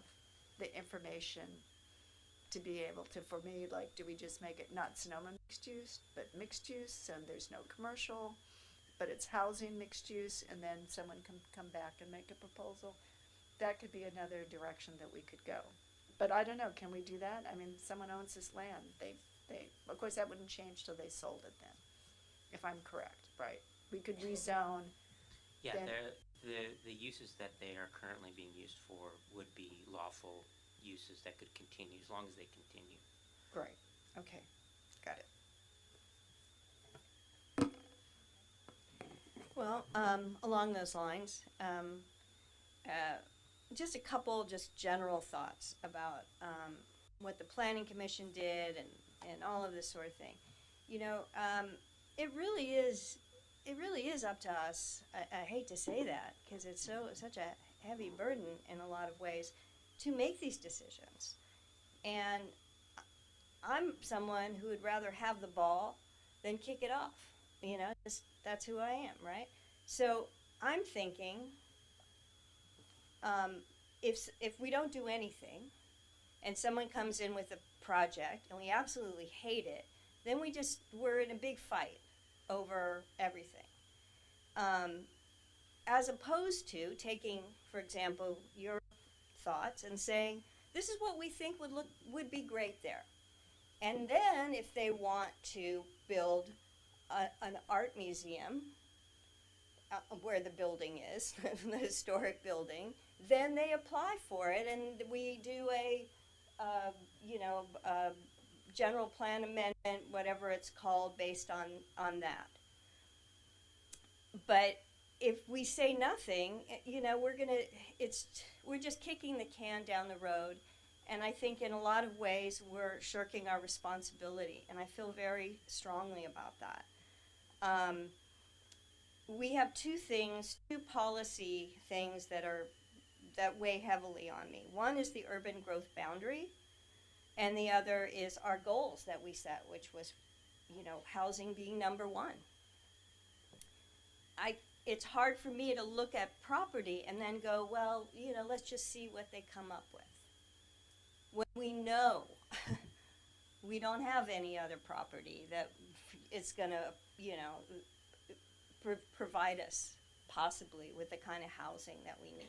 the information to be able to, for me, like, do we just make it not Sonoma mixed use, but mixed use, and there's no commercial, but it's housing mixed use, and then someone can come back and make a proposal? That could be another direction that we could go. But I don't know, can we do that? I mean, someone owns this land, they, of course, that wouldn't change till they sold it then, if I'm correct, right? We could rezone. Yeah, then- the uses that they are currently being used for would be lawful uses that could continue, as long as they continue. Great, okay, got it. Well, along those lines, just a couple just general thoughts about what the Planning Commission did and all of this sort of thing. You know, it really is up to us. I hate to say that because it's such a heavy burden in a lot of ways to make these decisions. And I'm someone who would rather have the ball than kick it off. You know, that's who I am, right? So I'm thinking, if we don't do anything, and someone comes in with a project and we absolutely hate it, then we're in a big fight over everything. As opposed to taking, for example, your thoughts and saying, this is what we think would be great there. And then if they want to build an art museum where the building is, the historic building, then they apply for it, and we do a general plan amendment, whatever it's called, based on that. But if we say nothing, you know, we're just kicking the can down the road, and I think in a lot of ways we're shirking our responsibility, and I feel very strongly about that. We have two policy things that weigh heavily on me. One is the urban growth boundary, and the other is our goals that we set, which was, you know, housing being number one. It's hard for me to look at property and then go, well, you know, let's just see what they come up with. When we know we don't have any other property that it's gonna, you know, provide us possibly with the kind of housing that we need.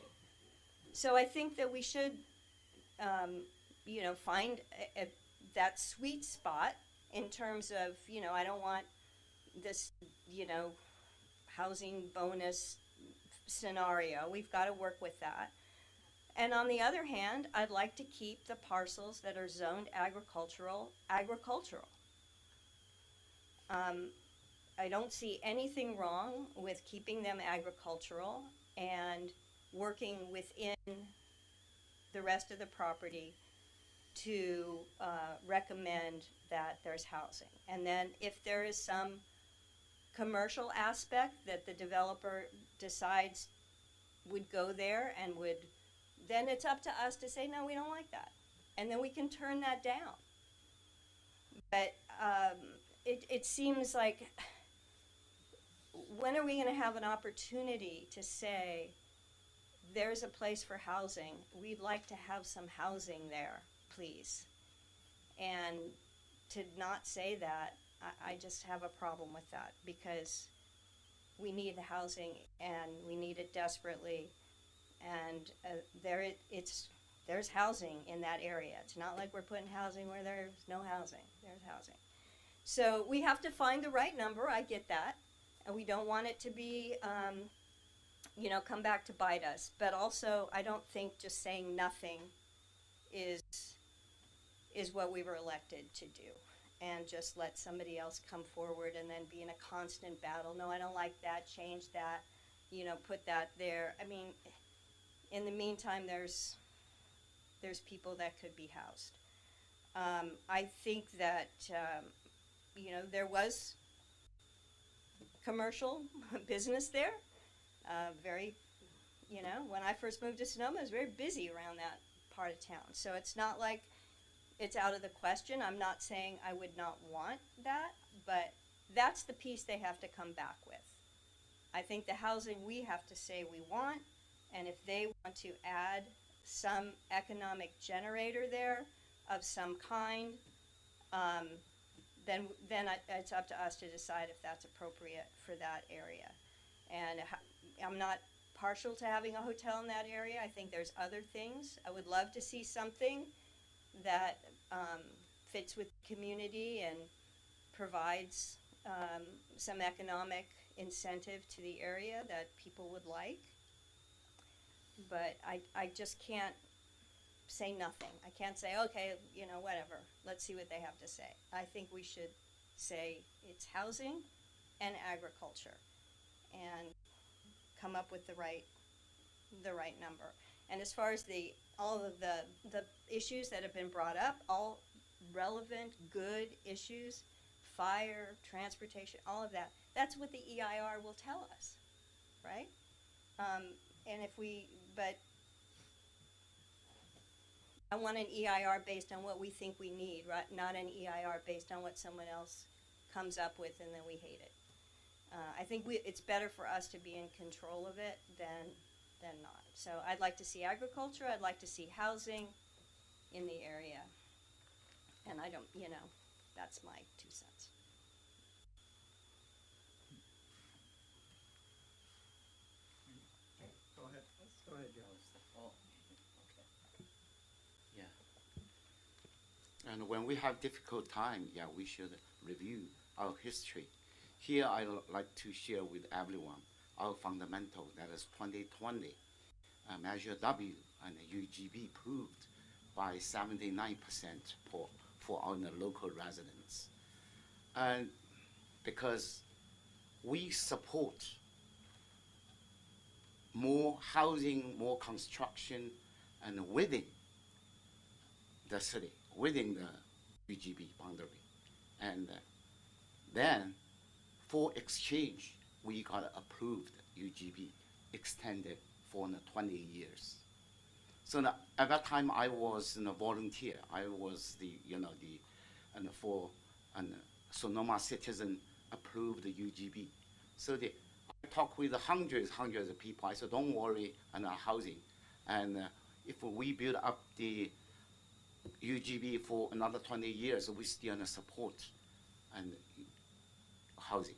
So I think that we should, you know, find that sweet spot in terms of, you know, I don't want this, you know, housing bonus scenario. We've got to work with that. And on the other hand, I'd like to keep the parcels that are zoned agricultural. I don't see anything wrong with keeping them agricultural and working within the rest of the property to recommend that there's housing. And then if there is some commercial aspect that the developer decides would go there and then it's up to us to say, no, we don't like that. And then we can turn that down. But it seems like, when are we gonna have an opportunity to say, there's a place for housing, we'd like to have some housing there, please? And to not say that, I just have a problem with that, because we need the housing and we need it desperately, and there's housing in that area. It's not like we're putting housing where there's no housing. There's housing. So we have to find the right number, I get that, and we don't want it to be, you know, come back to bite us. But also, I don't think just saying nothing is what we were elected to do, and just let somebody else come forward and then be in a constant battle. No, I don't like that, change that, you know, put that there. I mean, in the meantime, there's people that could be housed. I think that, you know, there was commercial business there. Very, you know, when I first moved to Sonoma, it was very busy around that part of town. So it's not like it's out of the question. I'm not saying I would not want that, but that's the piece they have to come back with. I think the housing we have to say we want, and if they want to add some economic generator there of some kind, then it's up to us to decide if that's appropriate for that area. And I'm not partial to having a hotel in that area. I think there's other things. I would love to see something that fits with the community and provides some economic incentive to the area that people would like. But I just can't say nothing. I can't say, okay, you know, whatever. Let's see what they have to say. I think we should say it's housing and agriculture and come up with the right number. And as far as all of the issues that have been brought up, all relevant, good issues, fire, transportation, all of that, that's what the EIR will tell us, right? But I want an EIR based on what we think we need, right? Not an EIR based on what someone else comes up with and then we hate it. I think it's better for us to be in control of it than not. So I'd like to see agriculture, I'd like to see housing in the area. And I don't, you know, that's my 2 cents. Go ahead. Go ahead, Joe. Oh, okay. Yeah. And when we have difficult time, yeah, we should review our history. Here, I like to share with everyone our fundamental, that is 2020, Measure W and UGB proved by 79% for our local residents. And because we support more housing, more construction, and within the city, within the UGB boundary. And then for exchange, we got approved UGB extended for 20 years. So at that time, I was a volunteer. I was Sonoma citizen approved the UGB. So I talked with hundreds of people. I said, don't worry, and housing. And if we build up the UGB for another 20 years, we still support and housing.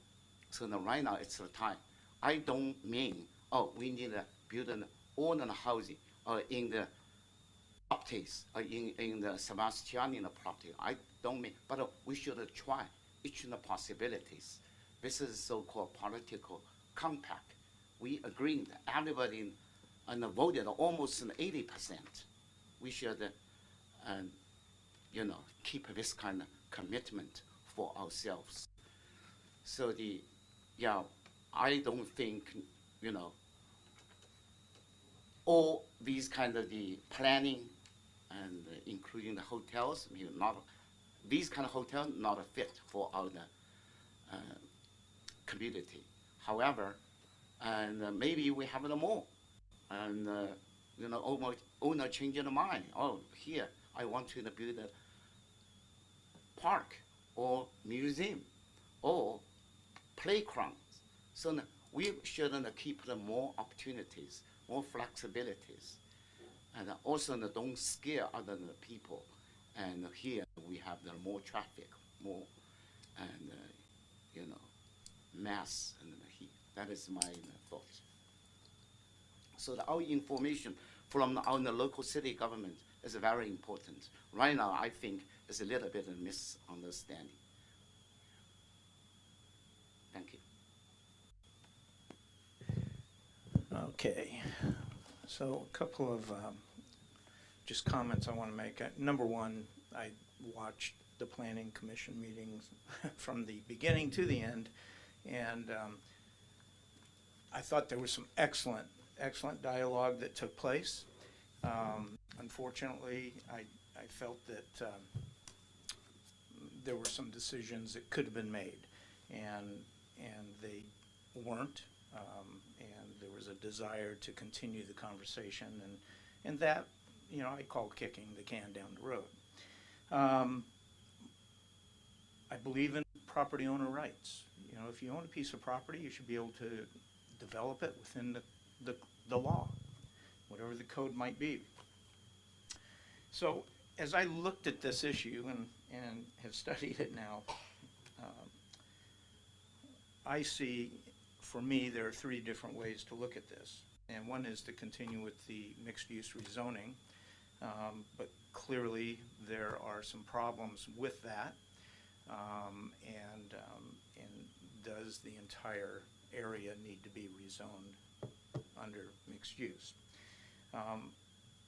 So right now it's the time. I don't mean, we need to build an ordinary housing in the properties, in the Sebastianina property. I don't mean, but we should try each of the possibilities. This is so-called political compact. We agreed, everybody voted almost 80%. We should, keep this kind of commitment for ourselves. So I don't think, all these kind of the planning and including the hotels, these kind of hotels not a fit for our community. However, and maybe we have them more, and owner changing their mind. Here I want to build a park or museum or playgrounds. So we should keep more opportunities, more flexibilities, and also don't scare other people. And here we have more traffic, more, and mass and heat. That is my thoughts. So our information from our local city government is very important. Right now, I think it's a little bit of misunderstanding. Thank you. Okay, so a couple of just comments I want to make. Number one, I watched the Planning Commission meetings from the beginning to the end, and I thought there was some excellent dialogue that took place. Unfortunately, I felt that there were some decisions that could have been made, and they weren't. And there was a desire to continue the conversation, and that, I call kicking the can down the road. I believe in property owner rights. You know, if you own a piece of property, you should be able to develop it within the law, whatever the code might be. So as I looked at this issue and have studied it now, I see, for me, there are three different ways to look at this. And one is to continue with the mixed-use rezoning, but clearly there are some problems with that. And does the entire area need to be rezoned under mixed use?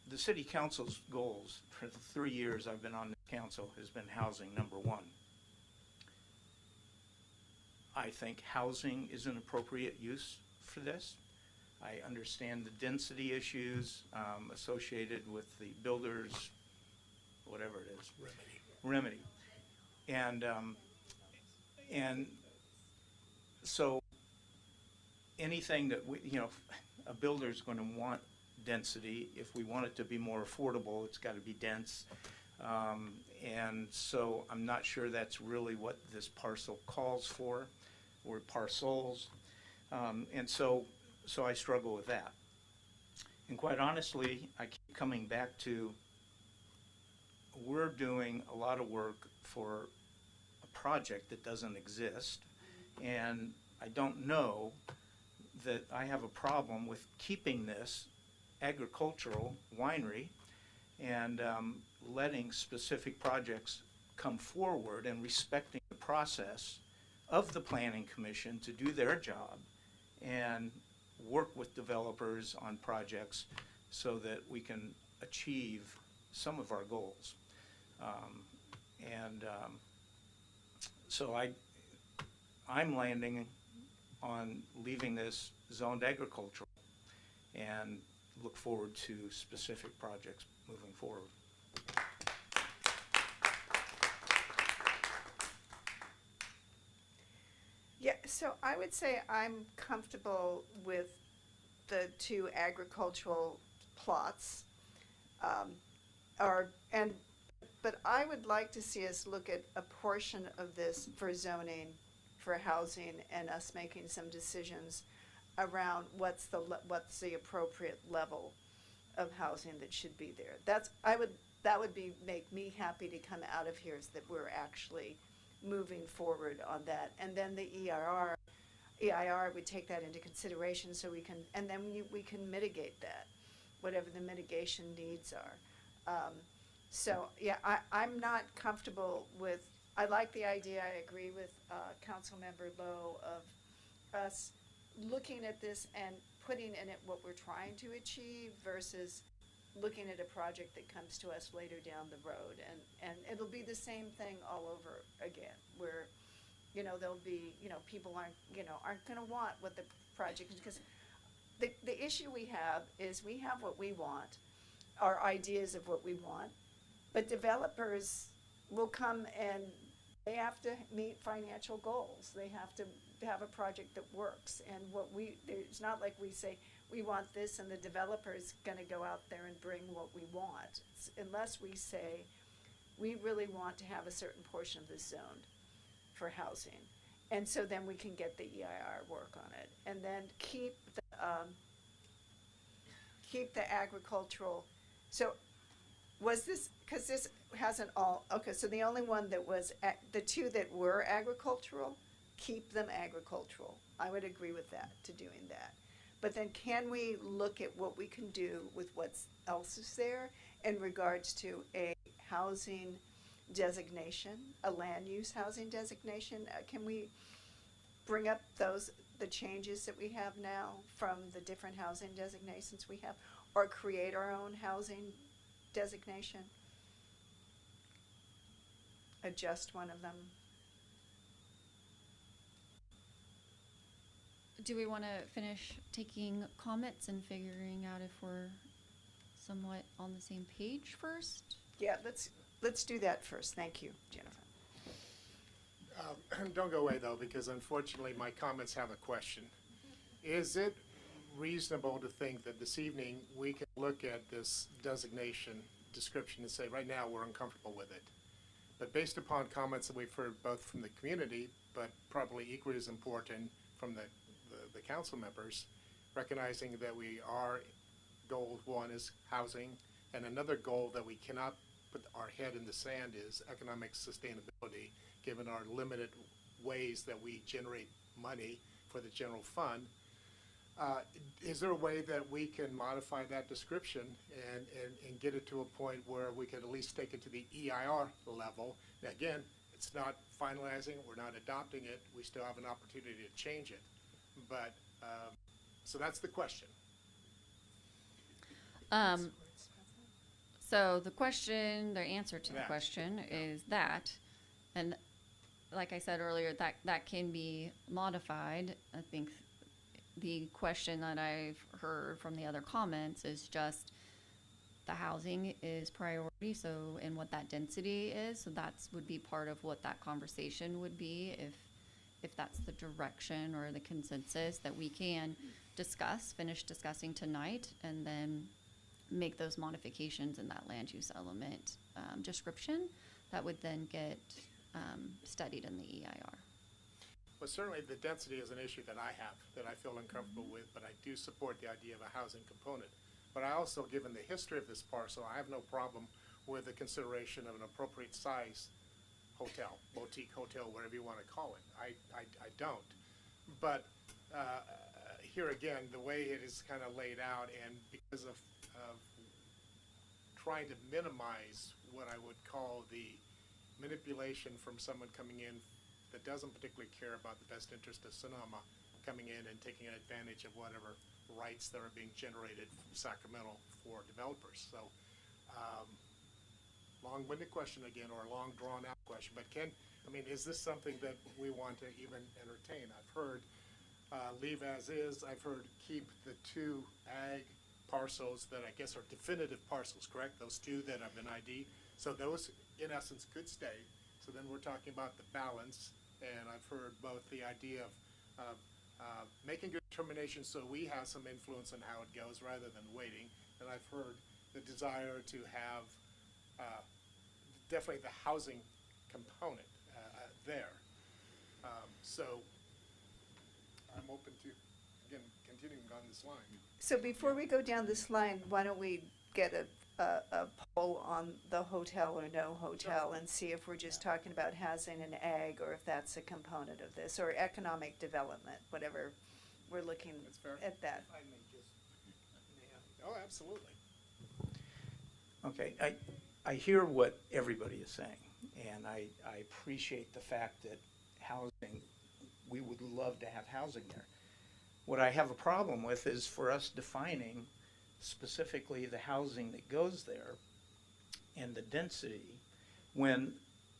The city council's goals for the 3 years I've been on the council has been housing number one. I think housing is an appropriate use for this. I understand the density issues associated with the builders, whatever it is. Remedy. And so anything that we, you know, a builder's going to want density. If we want it to be more affordable, it's got to be dense. And so I'm not sure that's really what this parcel calls for, or parcels. And so I struggle with that. And quite honestly, I keep coming back to, we're doing a lot of work for a project that doesn't exist. And I don't know that I have a problem with keeping this agricultural winery and letting specific projects come forward and respecting the process of the Planning Commission to do their job and work with developers on projects so that we can achieve some of our goals. So I'm landing on leaving this zoned agricultural and look forward to specific projects moving forward. Yeah, so I would say I'm comfortable with the two agricultural plots. But I would like to see us look at a portion of this for zoning, for housing, and us making some decisions around what's the appropriate level of housing that should be there. That would make me happy to come out of here, is that we're actually moving forward on that. And then the EIR would take that into consideration, so we can, and then we can mitigate that, whatever the mitigation needs are. So yeah, I'm not comfortable with, I like the idea, I agree with Councilmember Lowe, of us looking at this and putting in it what we're trying to achieve versus looking at a project that comes to us later down the road. And it'll be the same thing all over again, where, you know, there'll be, you know, people aren't going to want what the project is, because the issue we have is we have what we want, our ideas of what we want, but developers will come and they have to meet financial goals. They have to have a project that works. And it's not like we say, we want this, and the developer's gonna go out there and bring what we want. Unless we say, we really want to have a certain portion of this zoned for housing. And so then we can get the EIR work on it. And then keep the agricultural. So was this, because this hasn't all, okay, so the only one that was, the two that were agricultural, keep them agricultural. I would agree with that, to doing that. But then can we look at what we can do with what else is there in regards to a housing designation, a land use housing designation? Can we bring up the changes that we have now from the different housing designations we have, or create our own housing designation? Adjust one of them. Do we want to finish taking comments and figuring out if we're somewhat on the same page first? Yeah, let's do that first. Thank you, Jennifer. Don't go away though, because unfortunately my comments have a question. Is it reasonable to think that this evening we can look at this designation description and say, right now we're uncomfortable with it? But based upon comments that we've heard both from the community, but probably equally as important from the council members, recognizing that we are, goal one is housing, and another goal that we cannot put our head in the sand is economic sustainability, given our limited ways that we generate money for the general fund. Is there a way that we can modify that description and get it to a point where we could at least take it to the EIR level? Now, again, it's not finalizing, we're not adopting it, we still have an opportunity to change it. But, so that's the question. So the answer to the question is that, and like I said earlier, that can be modified. I think the question that I've heard from the other comments is just the housing is priority, so, and what that density is, so that's would be part of what that conversation would be if that's the direction or the consensus that we can finish discussing tonight, and then make those modifications in that land use element description that would then get studied in the EIR. Well, certainly the density is an issue that I have, that I feel uncomfortable with, but I do support the idea of a housing component. But I also, given the history of this parcel, I have no problem with the consideration of an appropriate size hotel, boutique hotel, whatever you want to call it. I don't. But here again, the way it is kind of laid out, and because of trying to minimize what I would call the manipulation from someone coming in that doesn't particularly care about the best interest of Sonoma, coming in and taking advantage of whatever rights that are being generated from Sacramento for developers. So, long-winded question again, or a long drawn-out question, but is this something that we want to even entertain? I've heard leave as is. I've heard keep the two ag parcels that I guess are definitive parcels, correct? Those two that have been ID'd. So those, in essence, could stay. So then we're talking about the balance, and I've heard both the idea of making good determinations so we have some influence on how it goes rather than waiting, and I've heard the desire to have definitely the housing component there. So I'm open to, again, continuing on this line. So before we go down this line, why don't we get a poll on the hotel or no hotel and see if we're just talking about housing and ag, or if that's a component of this, or economic development, whatever we're looking at that. Oh, absolutely. Okay, I hear what everybody is saying, and I appreciate the fact that housing, we would love to have housing there. What I have a problem with is for us defining specifically the housing that goes there and the density when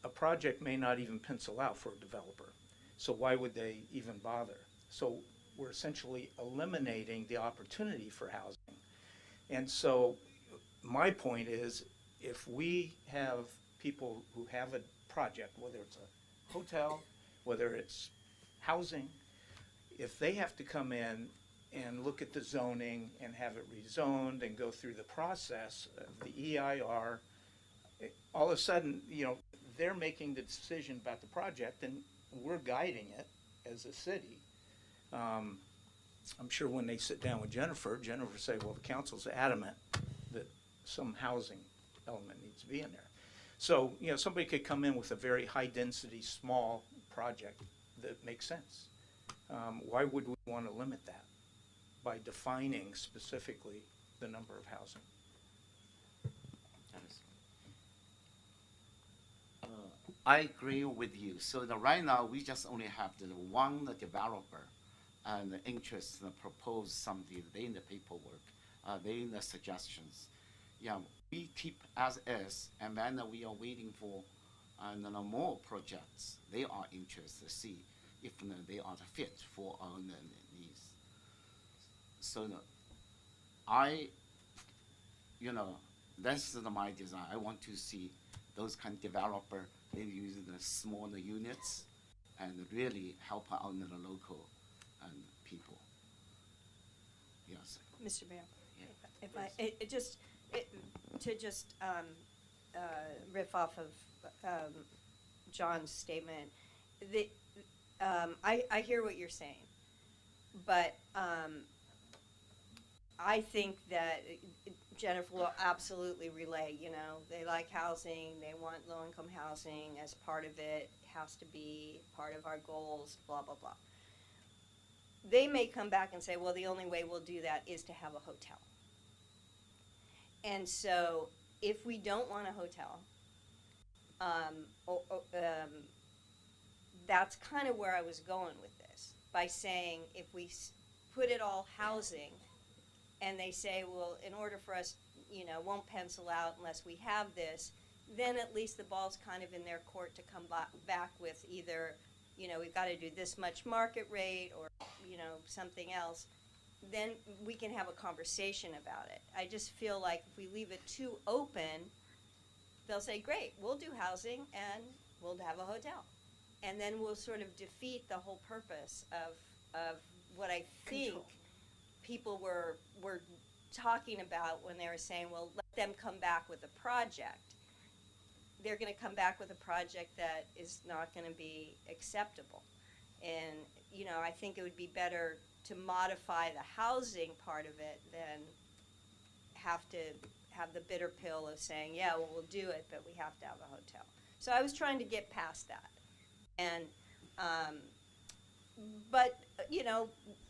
a project may not even pencil out for a developer. So why would they even bother? So we're essentially eliminating the opportunity for housing. And so my point is, if we have people who have a project, whether it's a hotel, whether it's housing, if they have to come in and look at the zoning and have it rezoned and go through the process of the EIR, all of a sudden, they're making the decision about the project and we're guiding it as a city. I'm sure when they sit down with Jennifer say, well, the council's adamant that some housing element needs to be in there. So, somebody could come in with a very high density, small project that makes sense. Why would we want to limit that by defining specifically the number of housing? I agree with you. So right now, we just only have the one developer and the interest to propose something. They in the paperwork, they in the suggestions. Yeah, we keep as is, and then we are waiting for more projects. They are interested to see if they are the fit for our needs. So that's my design. I want to see those kind of developer, they use the smaller units and really help out the local people. Yes. Mr. Mayor, Yeah. if I to just riff off of John's statement. I hear what you're saying, but I think that Jennifer will absolutely relay, you know, they like housing, they want low-income housing as part of it, has to be part of our goals, blah, blah, blah. They may come back and say, well, the only way we'll do that is to have a hotel. And so if we don't want a hotel, that's kind of where I was going with this, by saying if we put it all housing, and they say, well, in order for us, you know, won't pencil out unless we have this, then at least the ball's kind of in their court to come back with either, you know, we've got to do this much market rate or, you know, something else. Then we can have a conversation about it. I just feel like if we leave it too open, they'll say, great, we'll do housing and we'll have a hotel. And then we'll sort of defeat the whole purpose of what I think people were talking about when they were saying, well, let them come back with a project. They're going to come back with a project that is not going to be acceptable. And, you know, I think it would be better to modify the housing part of it than have to have the bitter pill of saying, yeah, well, we'll do it, but we have to have a hotel. So I was trying to get past that. And, but, you know,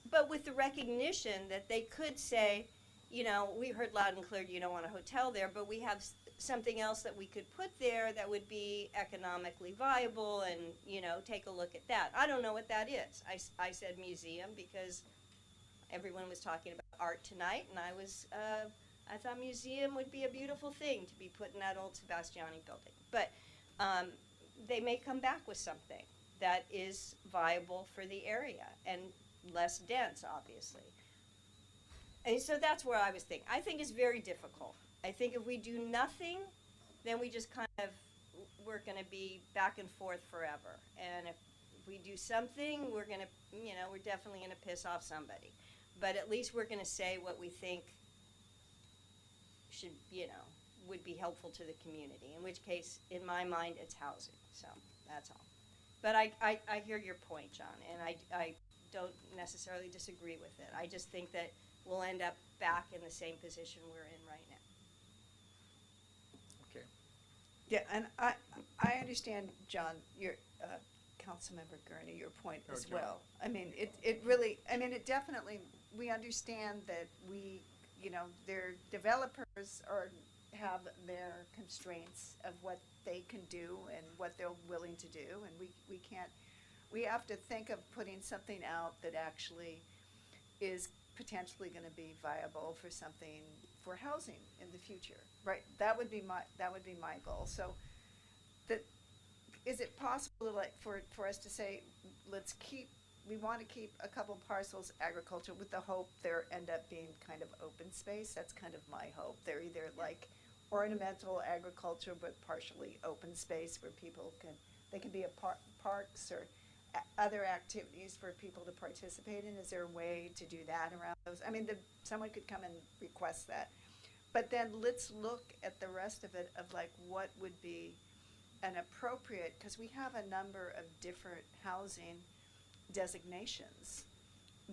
but with the recognition that they could say, you know, we heard loud and clear you don't want a hotel there, but we have something else that we could put there that would be economically viable and, you know, take a look at that. I don't know what that is. I said museum because everyone was talking about art tonight, and I thought museum would be a beautiful thing to be put in that old Sebastiani building. But they may come back with something that is viable for the area and less dense, obviously. And so that's where I was thinking. I think it's very difficult. I think if we do nothing, then we just kind of, we're going to be back and forth forever. And if we do something, we're going to, you know, we're definitely going to piss off somebody. But at least we're going to say what we think should, you know, would be helpful to the community, in which case, in my mind, it's housing. So that's all. But I hear your point, John, and I don't necessarily disagree with it. I just think that we'll end up back in the same position we're in right now. Okay. Yeah, and I understand, John, your Councilmember Gurney, your point as John. well. I mean, it really, I mean, it definitely, we understand that we, you know, their developers have their constraints of what they can do and what they're willing to do, and we have to think of putting something out that actually is potentially going to be viable for something for housing in the future, right? That would be my goal. So, is it possible, like, for us to say, we want to keep a couple parcels agriculture with the hope there end up being kind of open space? That's kind of my hope. They're either like ornamental agriculture but partially open space where people can be parks or other activities for people to participate in. Is there a way to do that around those? I mean, someone could come and request that. But then let's look at the rest of it, of like what would be an appropriate, because we have a number of different housing designations.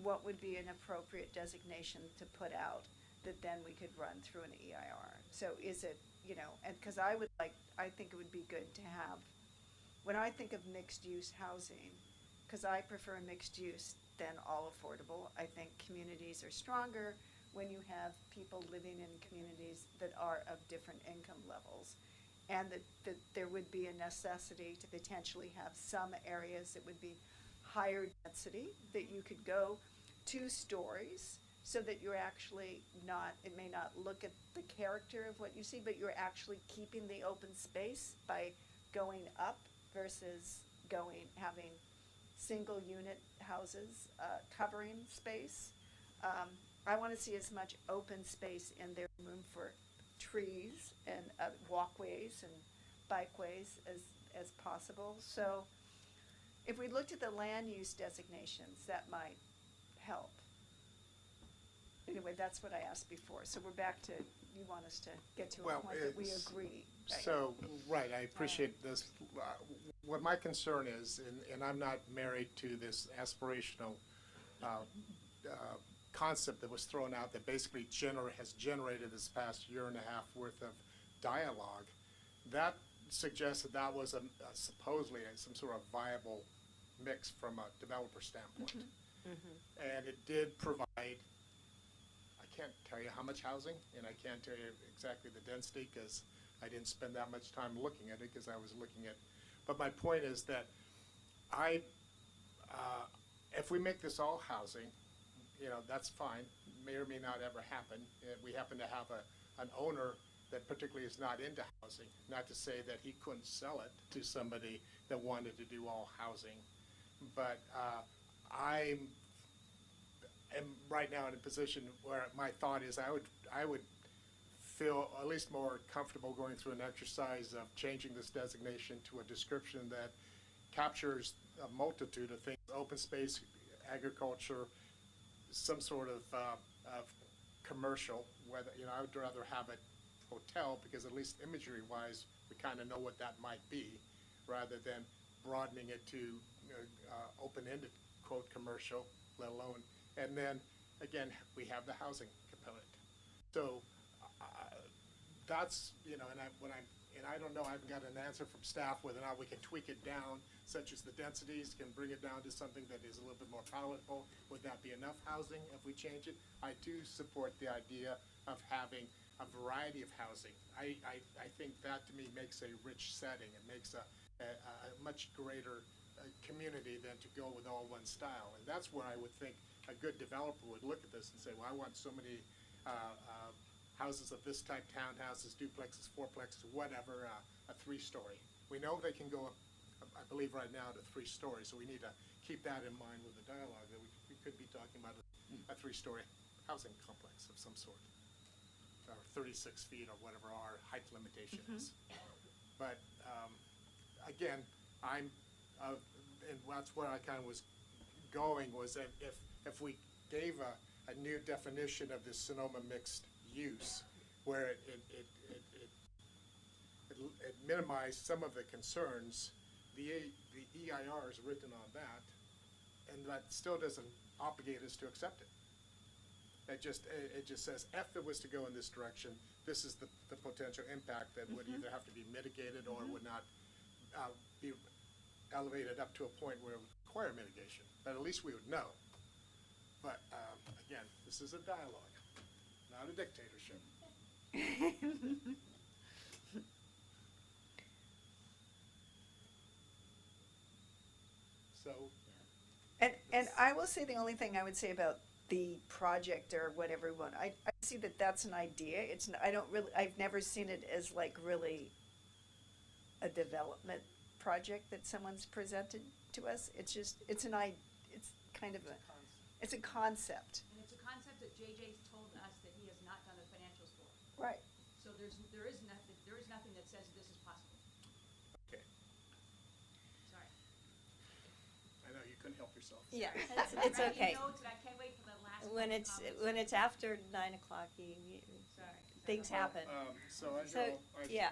What would be an appropriate designation to put out that then we could run through an EIR? So is it, you know, and because I think it would be good to have, when I think of mixed use housing, because I prefer mixed use than all affordable, I think communities are stronger when you have people living in communities that are of different income levels. And that there would be a necessity to potentially have some areas that would be higher density, that you could go 2 stories so that you're actually not, it may not look at the character of what you see, but you're actually keeping the open space by going up versus having single unit houses covering space. I want to see as much open space in there, room for trees and walkways and bikeways as possible. So if we looked at the land use designations, that might help. Anyway, that's what I asked before. So we're back to, you want us to get to a Well, point that we it's- agree. So, right, I appreciate this. What my concern is, and I'm not married to this aspirational concept that was thrown out that basically has generated this past year and a half worth of dialogue, that suggests that that was supposedly some sort of viable mix from a developer standpoint. And it did provide, I can't tell you how much housing, and I can't tell you exactly the density because I didn't spend that much time looking at it because I was looking at, but my point is that if we make this all housing, that's fine, may or may not ever happen. We happen to have an owner that particularly is not into housing, not to say that he couldn't sell it to somebody that wanted to do all housing, but I am right now in a position where my thought is I would feel at least more comfortable going through an exercise of changing this designation to a description that captures a multitude of things: open space, agriculture, some sort of commercial. Whether I would rather have it hotel because at least imagery-wise we kind of know what that might be, rather than broadening it to open-ended quote commercial, let alone. And then again we have the housing component. So that's and I don't know. I haven't got an answer from staff whether or not we can tweak it down, such as the densities can bring it down to something that is a little bit more palatable. Would that be enough housing if we change it? I do support the idea of having a variety of housing. I think that to me makes a rich setting. It makes a much greater community than to go with all one style. And that's where I would think a good developer would look at this and say, well, I want so many houses of this type, townhouses, duplexes, fourplexes, whatever, a 3-story. We know they can go up, I believe right now, to 3 stories, so we need to keep that in mind with the dialogue, that we could be talking about a 3-story housing complex of some sort, or 36 feet or whatever our height limitation is. But again, and that's where I kind of was going, was that if we gave a new definition of this Sonoma mixed use, where it minimized some of the concerns, the EIR is written on that, and that still doesn't obligate us to accept it. It just says if it was to go in this direction, this is the potential impact that would either have to be mitigated or would not be elevated up to a point where it would require mitigation. But at least we would know. But again, this is a dialogue, not a dictatorship. So. And I will say the only thing I would say about the project or whatever one, I see that that's an idea. I've never seen it as like really a development project that someone's presented to us. It's kind of it's a concept. And it's a concept that JJ's told us that he has not done the financials for. Right. So there is nothing that says this is possible. Okay. Sorry. I know you couldn't help yourself. Yeah, it's okay. Notes, and I can't wait for the last When it's after 9 o'clock, things happen.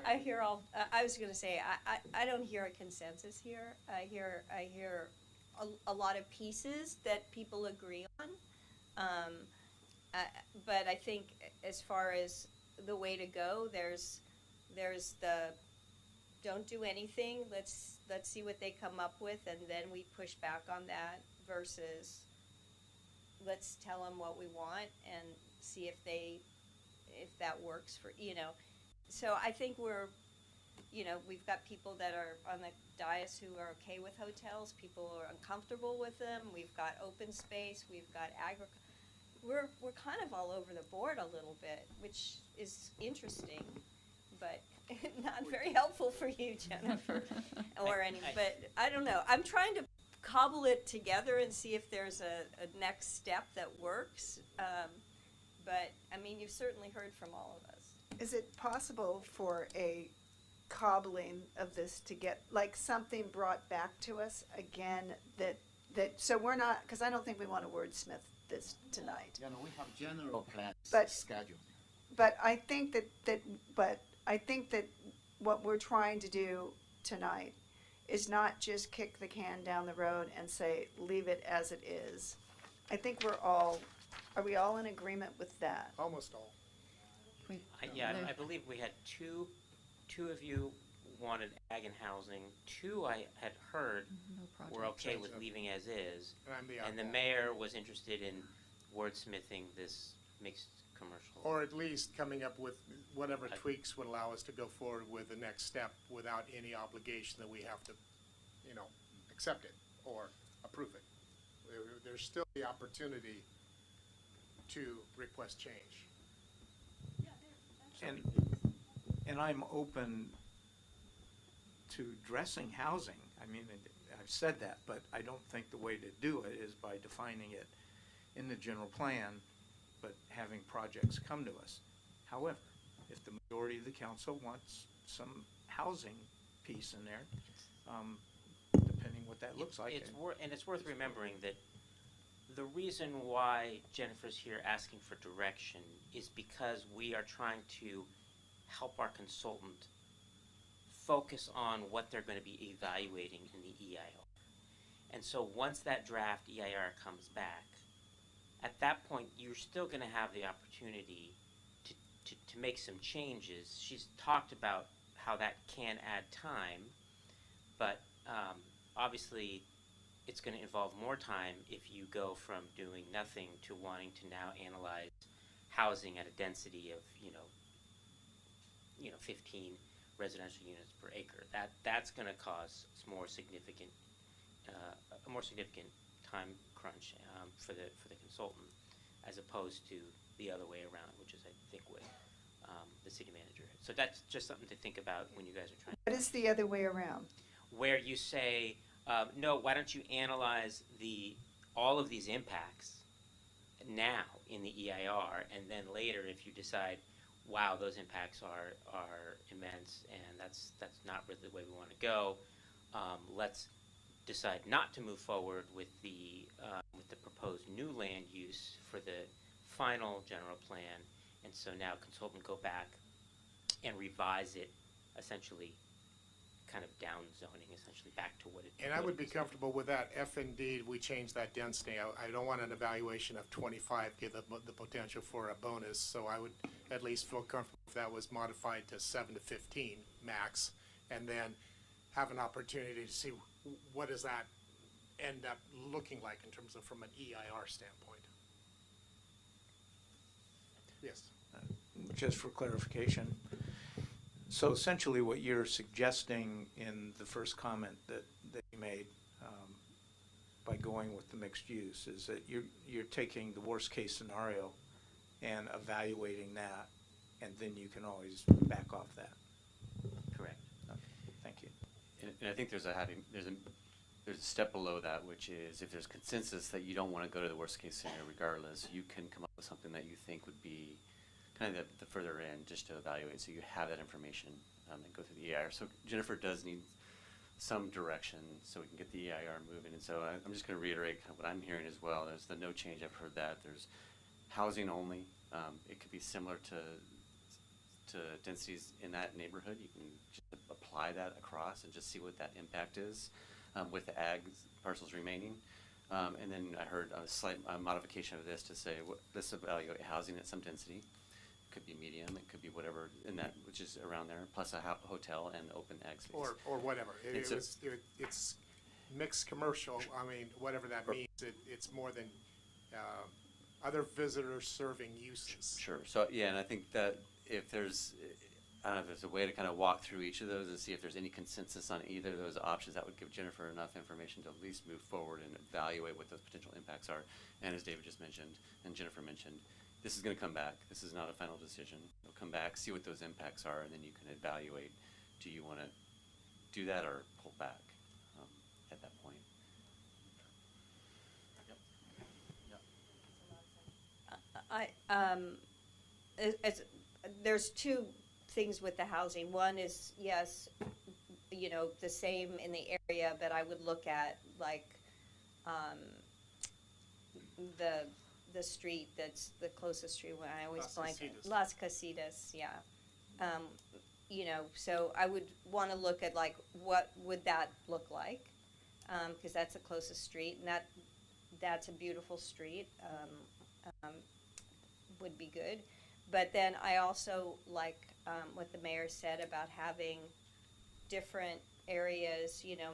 I hear all. I was going to say I don't hear a consensus here. I hear a lot of pieces that people agree on. But I think as far as the way to go, there's the don't do anything. Let's see what they come up with, and then we push back on that versus let's tell them what we want and see if that works for. So I think we've got people that are on the dais who are okay with hotels, people who are uncomfortable with them, we've got open space, we've got we're kind of all over the board a little bit, which is interesting, but not very helpful for you, Jennifer, but I don't know. I'm trying to cobble it together and see if there's a next step that works, but I mean, you've certainly heard from all of us. Is it possible for a cobbling of this to get like something brought back to us again that so we're not, because I don't think we want to wordsmith this tonight. You know, we have general plans But- scheduled. But I think that what we're trying to do tonight is not just kick the can down the road and say, leave it as it is. I think are we all in agreement with that? Almost all. I believe we had two of you wanted ag and housing. Two I had heard were okay with leaving as is. And the mayor was interested in wordsmithing this mixed commercial. Or at least coming up with whatever tweaks would allow us to go forward with the next step without any obligation that we have to, accept it or approve it. There's still the opportunity to request change. And I'm open to addressing housing. I mean, I've said that, but I don't think the way to do it is by defining it in the general plan, but having projects come to us. However, if the majority of the council wants some housing piece in there, depending what that looks like. It's worth remembering that the reason why Jennifer's here asking for direction is because we are trying to help our consultant focus on what they're going to be evaluating in the EIR. And so once that draft EIR comes back, at that point you're still going to have the opportunity to make some changes. She's talked about how that can add time, but obviously it's going to involve more time if you go from doing nothing to wanting to now analyze housing at a density of 15 residential units per acre. That's going to cause a more significant time crunch for the consultant, as opposed to the other way around, which is I think what the city manager. So that's just something to think about when you guys are trying. What is the other way around? Where you say, no, why don't you analyze all of these impacts now in the EIR, and then later if you decide, wow, those impacts are immense and that's not really the way we want to go, let's decide not to move forward with the proposed new land use for the final general plan, and so now consultant go back and revise it, essentially kind of down zoning, essentially back to what it. And I would be comfortable with that if indeed we change that density. I don't want an evaluation of 25 give the potential for a bonus, so I would at least feel comfortable if that was modified to 7 to 15 max, and then have an opportunity to see what does that end up looking like in terms of from an EIR standpoint. Yes. Just for clarification, so essentially what you're suggesting in the first comment that you made by going with the mixed use is that you're taking the worst case scenario and evaluating that, and then you can always back off that. Correct. Okay. Thank you. And I think there's a step below that, which is if there's consensus that you don't want to go to the worst case scenario regardless, you can come up with something that you think would be kind of the further end just to evaluate, so you have that information and go through the EIR. So Jennifer does need some direction so we can get the EIR moving, and so I'm just going to reiterate kind of what I'm hearing as well. There's the no change, I've heard that. There's housing only. It could be similar to densities in that neighborhood. You can just apply that across and just see what that impact is with the ag parcels remaining. And then I heard a slight modification of this to say, let's evaluate housing at some density. Could be medium, it could be whatever in that, which is around there, plus a hotel and open ag space. Or whatever. It's mixed commercial. I mean, whatever that means. It's more than other visitors serving uses. Sure. So yeah, and I think that if there's, I don't know if there's a way to kind of walk through each of those and see if there's any consensus on either of those options, that would give Jennifer enough information to at least move forward and evaluate what those potential impacts are. And as David just mentioned, and Jennifer mentioned, this is going to come back. This is not a final decision. It'll come back, see what those impacts are, and then you can evaluate, do you want to do that or pull back at that point? There's two things with the housing. One is, yes, the same in the area, but I would look at like the the street that's the closest street, when I always Las blank. Casitas. Las Casitas, yeah. You know, so I would wanna look at like, what would that look like? Cause that's the closest street, and that's a beautiful street, would be good. But then I also like, what the mayor said about having different areas, you know,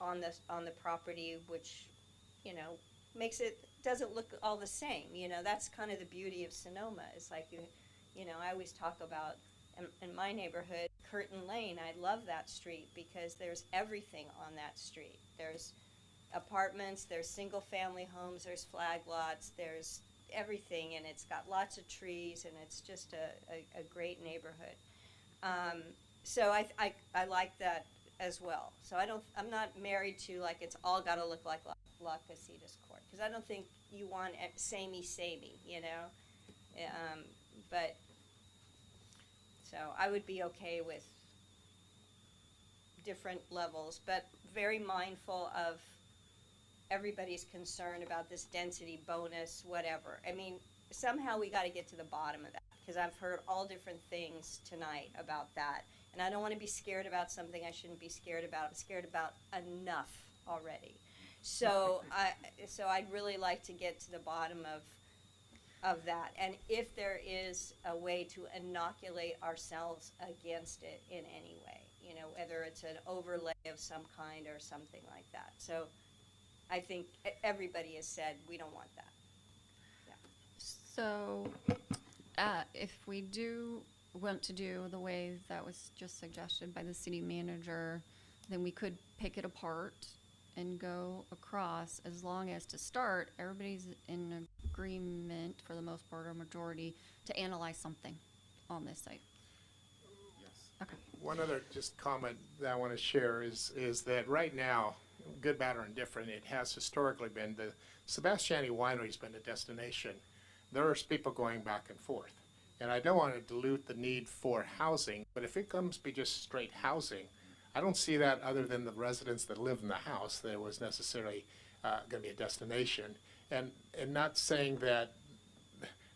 on the property, which, you know, makes it, doesn't look all the same, you know, that's kind of the beauty of Sonoma, it's like, you know, I always talk about, in my neighborhood, Curtin Lane, I love that street because there's everything on that street. There's apartments, there's single-family homes, there's flag lots, there's everything, and it's got lots of trees, and it's just a great neighborhood. So I like that as well. So I'm not married to like it's all got to look like La Casitas Court, because I don't think you want samey, you know. But so I would be okay with different levels, but very mindful of everybody's concern about this density bonus, whatever. I mean, somehow we got to get to the bottom of that, because I've heard all different things tonight about that, and I don't want to be scared about something I shouldn't be scared about. I'm scared about enough already. So I'd really like to get to the bottom of that, and if there is a way to inoculate ourselves against it in any way, you know, whether it's an overlay of some kind or something like that. So I think everybody has said we don't want that. Yeah. So, if we do want to do the way that was just suggested by the city manager, then we could pick it apart and go across, as long as to start, everybody's in agreement for the most part, or majority, to analyze something on this site. Okay. One other just comment that I want to share is that right now, good, bad, or indifferent, it has historically been, the Sebastiani Winery's been a destination. There's people going back and forth. And I don't want to dilute the need for housing, but if it comes to be just straight housing, I don't see that, other than the residents that live in the house, that it was necessarily going to be a destination. And not saying that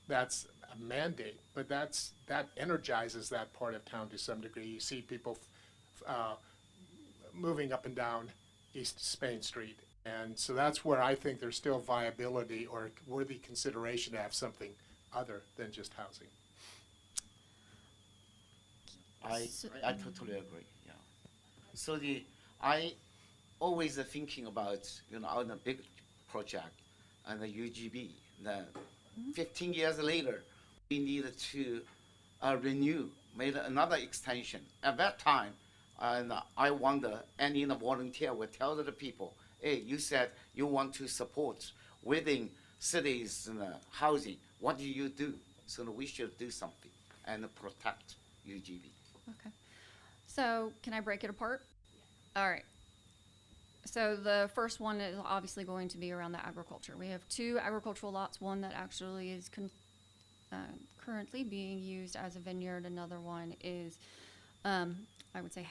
that's a mandate, but that energizes that part of town to some degree. You see people moving up and down East Spain Street. And so that's where I think there's still viability or worthy consideration to have something other than just housing. I totally agree. Yeah. So I always thinking about, you know, on a big project and the UGB. That 15 years later, we needed to renew, made another extension. At that time, and I wonder, any volunteer would tell the people, hey, you said you want to support within cities housing. What do you do? So we should do something and protect UGB. Okay. So can I break it apart? All right. So the first one is obviously going to be around the agriculture. We have two agricultural lots, one that actually is currently being used as a vineyard. Another one is, I would say,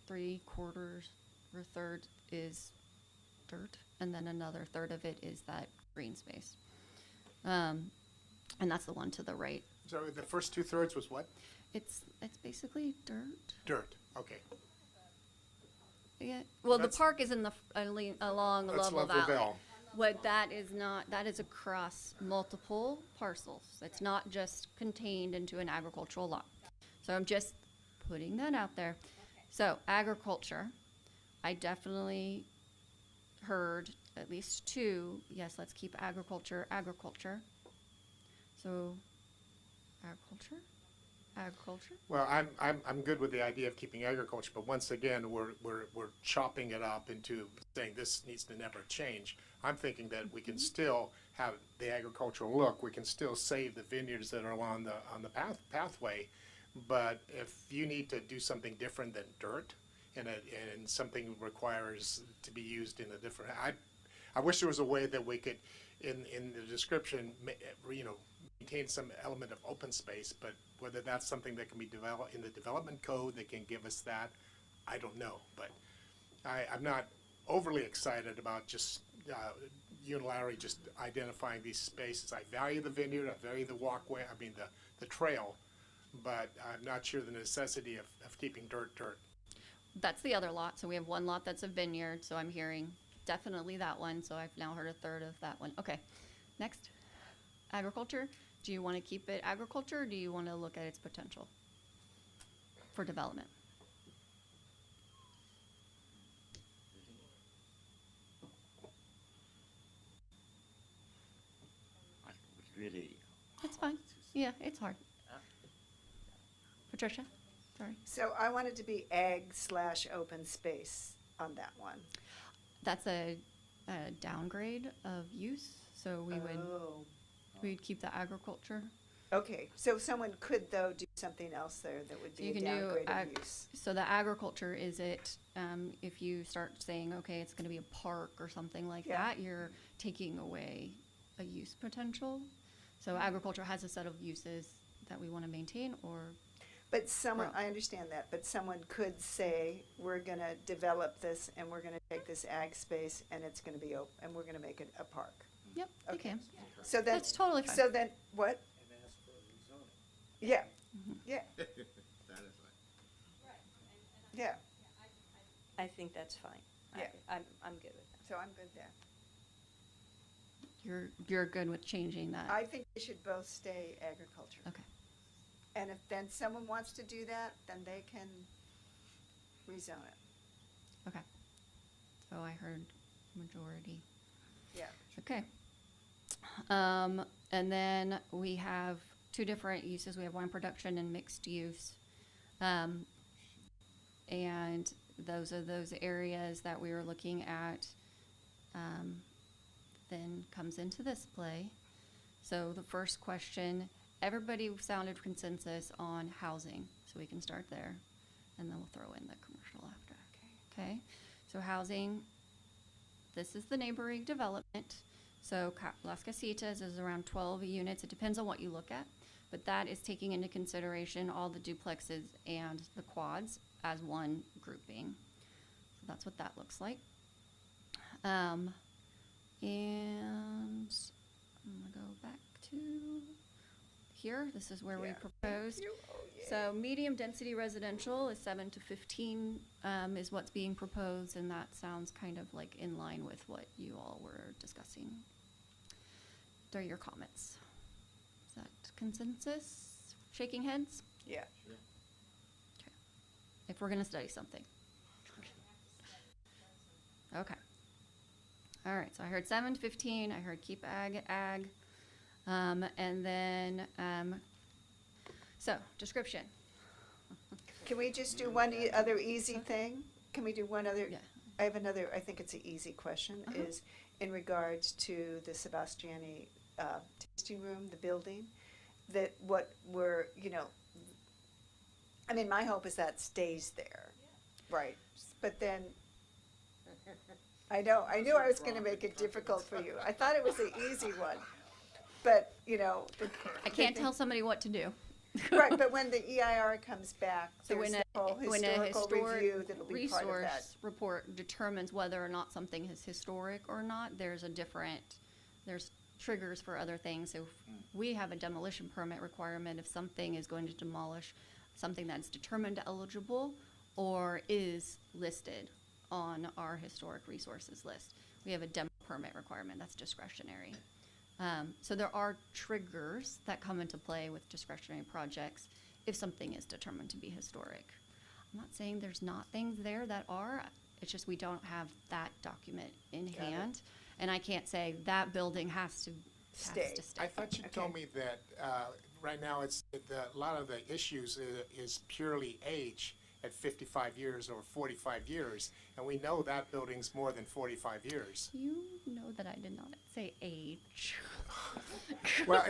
3/4 or a third is dirt, and then another third of it is that green space. And that's the one to the right. So the first 2/3 was what? It's basically dirt. Dirt, okay. Yeah. Well, the park is in the along That's Lovell Lovell Valley. Vale. What that is not, that is across multiple parcels. It's not just contained into an agricultural lot. So I'm just putting that out there. So agriculture, I definitely heard at least two. Yes, let's keep agriculture. So agriculture. Well, I'm good with the idea of keeping agriculture, but once again, we're chopping it up into saying this needs to never change. I'm thinking that we can still have the agricultural look. We can still save the vineyards that are along the pathway, but if you need to do something different than dirt, and something requires to be used in a different, I wish there was a way that we could, in the description, maintain some element of open space, but whether that's something that can be developed in the development code that can give us that, I don't know. But I'm not overly excited about just unilaterally just identifying these spaces. I value the vineyard, I value the walkway, I mean the trail, but I'm not sure the necessity of keeping dirt. That's the other lot. So we have one lot that's a vineyard, so I'm hearing definitely that one. So I've now heard a third of that one. Okay, next. Agriculture. Do you want to keep it agriculture, or do you want to look at its potential for development? Really. It's fine. Yeah, it's hard. Patricia, sorry. So I wanted to be ag/open space on that one. That's a downgrade of use, so we'd keep the agriculture. Okay, so someone could though do something else there that would be a downgrade of use. So the agriculture is it, if you start saying, okay, it's gonna be a park or something like that, you're taking away a use potential. So agriculture has a set of uses that we wanna maintain, or. But someone, I understand that, but someone could say, we're gonna develop this and we're gonna take this ag space and it's gonna be open, and we're gonna make it a park. Yep, you can. So That's totally fine. So then, what? Yeah, yeah, yeah, I think that's fine. Yeah. I'm good with that. so I'm good there. You're good with changing that? I think they should both stay agriculture. Okay. And if then someone wants to do that, then they can rezone it. Okay. So I heard majority. Yeah. Okay. And then we have two different uses. We have wine production and mixed use. And those are those areas that we were looking at, then comes into this play. So the first question, everybody sounded consensus on housing, so we can start there, and then we'll throw in the commercial after. Okay, so housing, this is the neighboring development. So Las Casitas is around 12 units. It depends on what you look at, but that is taking into consideration all the duplexes and the quads as one grouping. So that's what that looks like. And I'm gonna go back to here. This is where we proposed. So medium density residential is 7 to 15 is what's being proposed, and that sounds kind of like in line with what you all were discussing. What are your comments? Is that consensus? Shaking heads? Yeah. Okay. If we're gonna study something. Okay. All right, so I heard 7 to 15, I heard keep ag. And then, so, description. Can we just do one other easy thing? Can we do one other? Yeah. I have another, I think it's an easy question, is in regards to the Sebastiani tasting room, the building, that what we're, I mean, my hope is that stays there, right? But then, I knew I was gonna make it difficult for you. I thought it was an easy one, but, I can't tell somebody what to do. Right, but when the EIR comes back, So there's when the whole a historical review that'll be part of that. resource report determines whether or not something is historic or not, there's triggers for other things. So if we have a demolition permit requirement if something is going to demolish something that's determined eligible or is listed on our historic resources list. We have a demo permit requirement that's discretionary. So there are triggers that come into play with discretionary projects if something is determined to be historic. I'm not saying there's not things there that are, it's just we don't have that document in hand. And I can't say that building has to stay. I thought you told me that right now a lot of the issues is purely age at 55 years or 45 years, and we know that building's more than 45 years. You know that I did not say age. Well,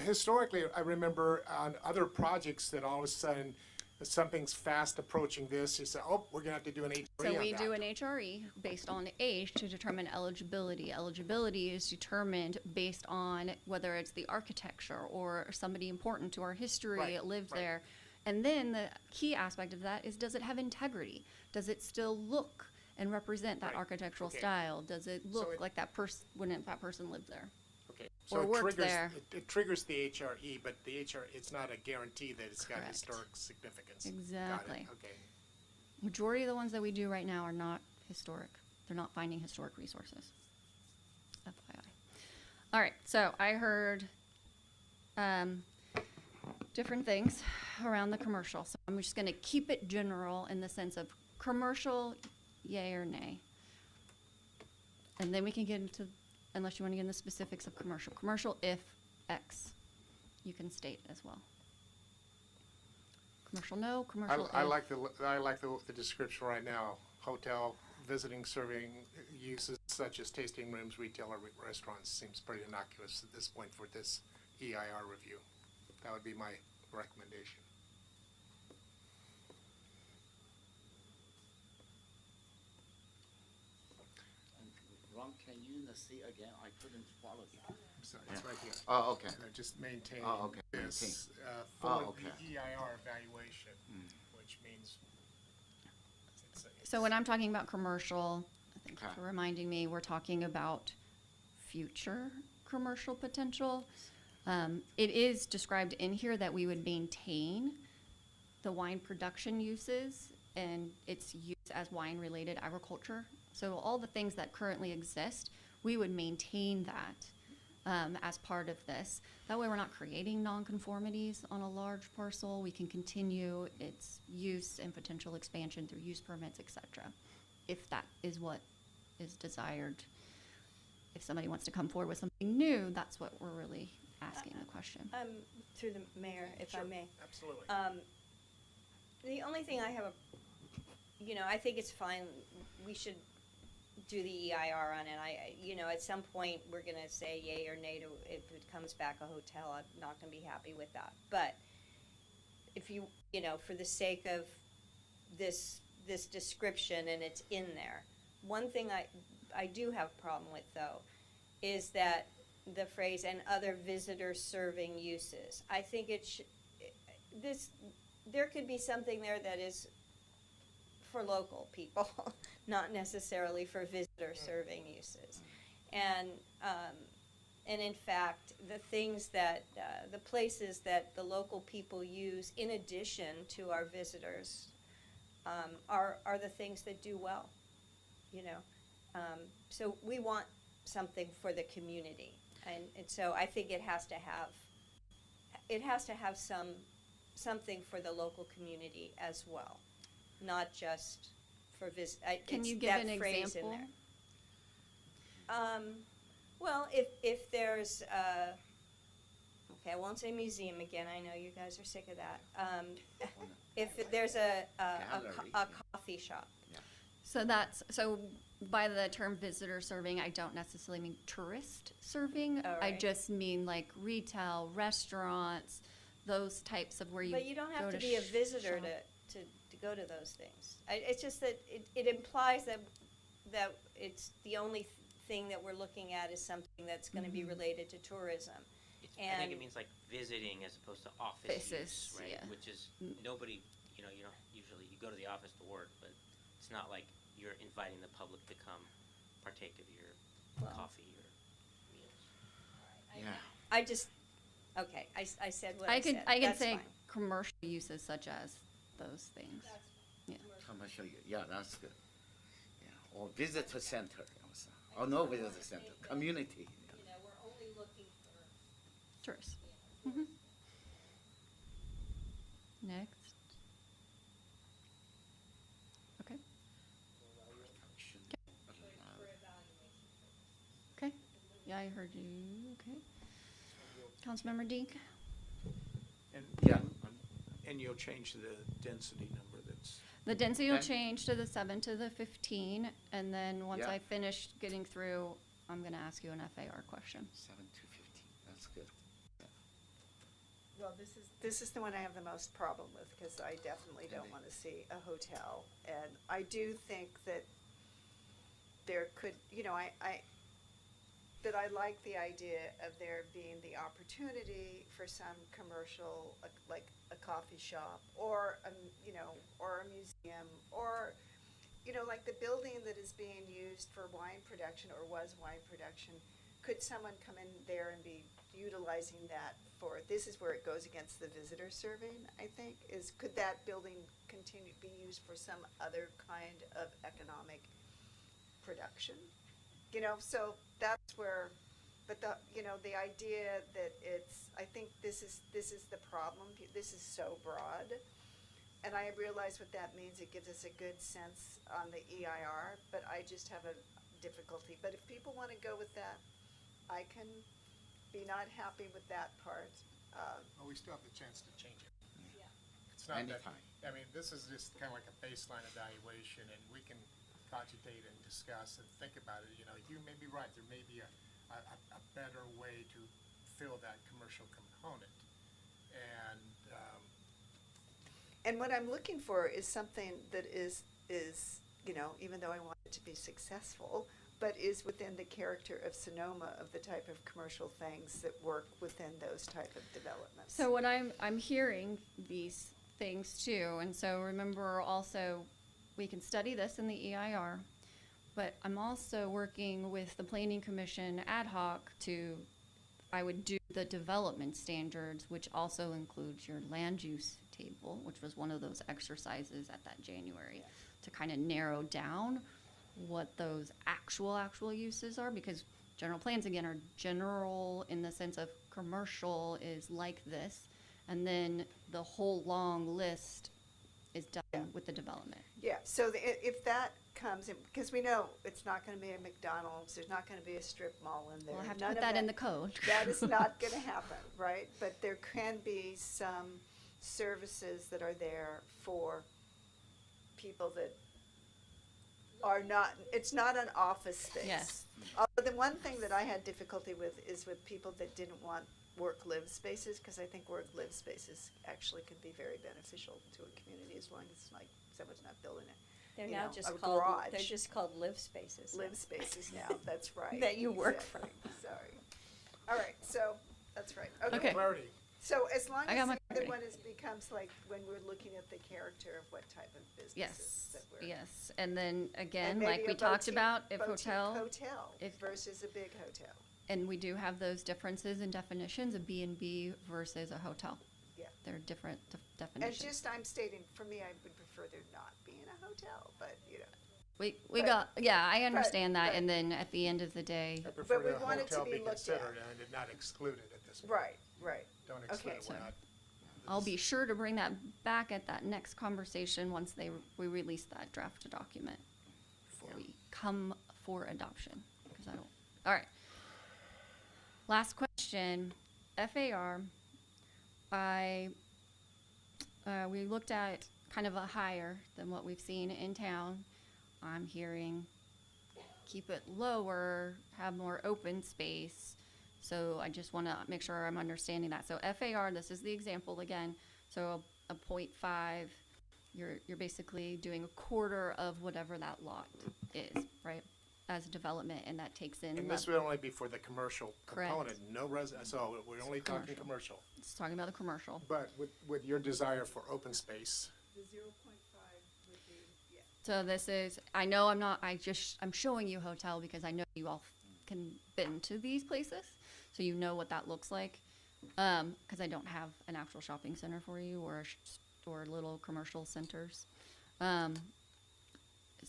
historically, I remember on other projects that all of a sudden something's fast approaching this, you say, oh, we're gonna have to do an HRE So on we that. do an HRE based on age to determine eligibility. Eligibility is determined based on whether it's the architecture or somebody important to our history lived there. And then the key aspect of that is, does it have integrity? Does it still look and represent that Right. architectural Okay. style? Does it So look it- like that person, wouldn't that person live there? Okay. So Or it worked triggers, there? it triggers the HRE, but the it's not a guarantee that it's got Correct. historic significance. Exactly. Got it, okay. Majority of the ones that we do right now are not historic. They're not finding historic resources. FYI. All right, so I heard different things around the commercial. So I'm just going to keep it general in the sense of commercial, yay or nay. And then we can get into, unless you want to get into specifics of commercial. Commercial if X, you can state as well. Commercial no, commercial I if. like the description right now. Hotel, visiting, serving uses such as tasting rooms, retail, or restaurants seems pretty innocuous at this point for this EIR review. That would be my recommendation. Ron, can you see again? I couldn't follow you. I'm sorry, it's right here. Oh, okay. Just maintain Oh, okay. this Oh, for okay. the EIR evaluation, which means So when I'm talking about commercial, thank you Okay. for reminding me, we're talking about future commercial potential. It is described in here that we would maintain the wine production uses and its use as wine-related agriculture. So all the things that currently exist, we would maintain that as part of this. That way we're not creating nonconformities on a large parcel. We can continue its use and potential expansion through use permits, et cetera, if that is what is desired. If somebody wants to come forward with something new, that's what we're really asking the question. Through the mayor, if I may. Absolutely. The only thing I have I think it's fine, we should do the EIR on it. At some point, we're gonna say yay or nay to, if it comes back a hotel, I'm not gonna be happy with that. But if for the sake of this description and it's in there, one thing I do have a problem with though, is that the phrase "and other visitor serving uses." I think there could be something there that is for local people, not necessarily for visitor serving uses. And in fact, the things that, the places that the local people use in addition to our visitors are the things that do well, So we want something for the community. And so I think it has to have something for the local community as well, not just for Can you give that an phrase example? in there. Well, if there's okay, I won't say museum again. I know you guys are sick of that. If there's a coffee shop. So by the term visitor serving, I don't necessarily mean tourist serving. Oh, I right. just mean like retail, restaurants, those types of where you But you don't have go to be a visitor shop. to go to those things. It's just that it implies that it's the only thing that we're looking at is something that's going to be related to tourism. I think it means like visiting as opposed to office Offices, use, right? yeah. Which is nobody, you don't usually, you go to the office to work, but it's not like you're inviting the public to come partake of your coffee or meals. Yeah. I just, okay, I said what I I said. can That's say fine. commercial uses such as those things. Yeah. Commercial, yeah, that's good. Yeah. Or visitor center. Also. Oh, no visitor center. Community. We're only looking for Tourists. Mhm. Next. Okay. Okay. Yeah, I heard you. Okay. Councilmember Dink? And you'll change the density number that's. The density will Okay. change to the 7 to the 15, and then once Yeah. I finish getting through, I'm going to ask you an FAR question. 7 to 15. That's good. Well, this is the one I have the most problem with, because I definitely don't want to see a hotel. And I do think that there could, but I like the idea of there being the opportunity for some commercial, like a coffee shop, or or a museum, or you know, like the building that is being used for wine production or was wine production, could someone come in there and be utilizing that for, this is where it goes against the visitor serving, I think, is could that building continue to be used for some other kind of economic production? You know, so that's where, but the, you know, the idea that it's, I think this is the problem, this is so broad. And I realize what that means, it gives us a good sense on the EIR, but I just have a difficulty. But if people wanna go with that, I can be not happy with that part. Well, we still have the chance to change it. Yeah. It's not that, Anytime. I mean, this is just kind of like a baseline evaluation, and we can cogitate and discuss and think about it. You know, you may be right, there may be a better way to fill that commercial component. And what I'm looking for is something that is, you know, even though I want it to be successful, but is within the character of Sonoma, of the type of commercial things that work within those type of developments. So what I'm hearing these things too, and so remember also, we can study this in the EIR, but I'm also working with the Planning Commission ad hoc I would do the development standards, which also includes your land use table, which was one of those exercises at that January, to kind of narrow down what those actual uses are, because general plans, again, are general in the sense of commercial is like this, and then the whole long list is done with the development. Yeah, so if that comes in, because we know it's not gonna be a McDonald's, there's not gonna be a strip mall in there. We'll have to None put of that in the code. That is not gonna happen, right? But there can be some services that are there for people that are not, it's not an office space. Yes. Although the one thing that I had difficulty with is with people that didn't want work-live spaces, because I think work-live spaces actually can be very beneficial to a community as long as like someone's not building it. They're You now know, just a called, garage. they're just called live spaces. Live spaces now, that's right. That you work from. Exactly. Sorry. All right, so, that's right. Okay. Clarity. So as long I as got my the other clarity. one becomes like when we're looking at the character of what type of businesses Yes, that we're. yes, and then again, And like maybe we a talked boutique- about, if boutique hotel, hotel if- versus a big hotel. and we do have those differences in definitions, a B&B versus a hotel. Yeah. They're different And definitions. just, I'm stating, for me, I would prefer there not being a hotel, but, you know. We but- got, yeah, I understand that, but- and then at the end of the day, I prefer we the want it to hotel be be looked considered and not excluded at this point. Right. Don't exclude Okay. it, we're not. I'll be sure to bring that back at that next conversation once we release that draft document before we come for adoption, because I don't, all right. Last question, FAR, we looked at kind of a higher than what we've seen in town. I'm hearing keep it lower, have more open space. So I just want to make sure I'm understanding that. So FAR, this is the example again. So a 0.5, you're basically doing a quarter of whatever that lot is, right? As a development, and that takes in. And this would only be for the commercial Correct. component, no so we're only talking commercial. It's talking about the commercial. But with your desire for open space, The 0.5 would be, yeah. So this is, I know I'm showing you hotel because I know you all can been to these places, so you know what that looks like. Because I don't have an actual shopping center for you or little commercial centers.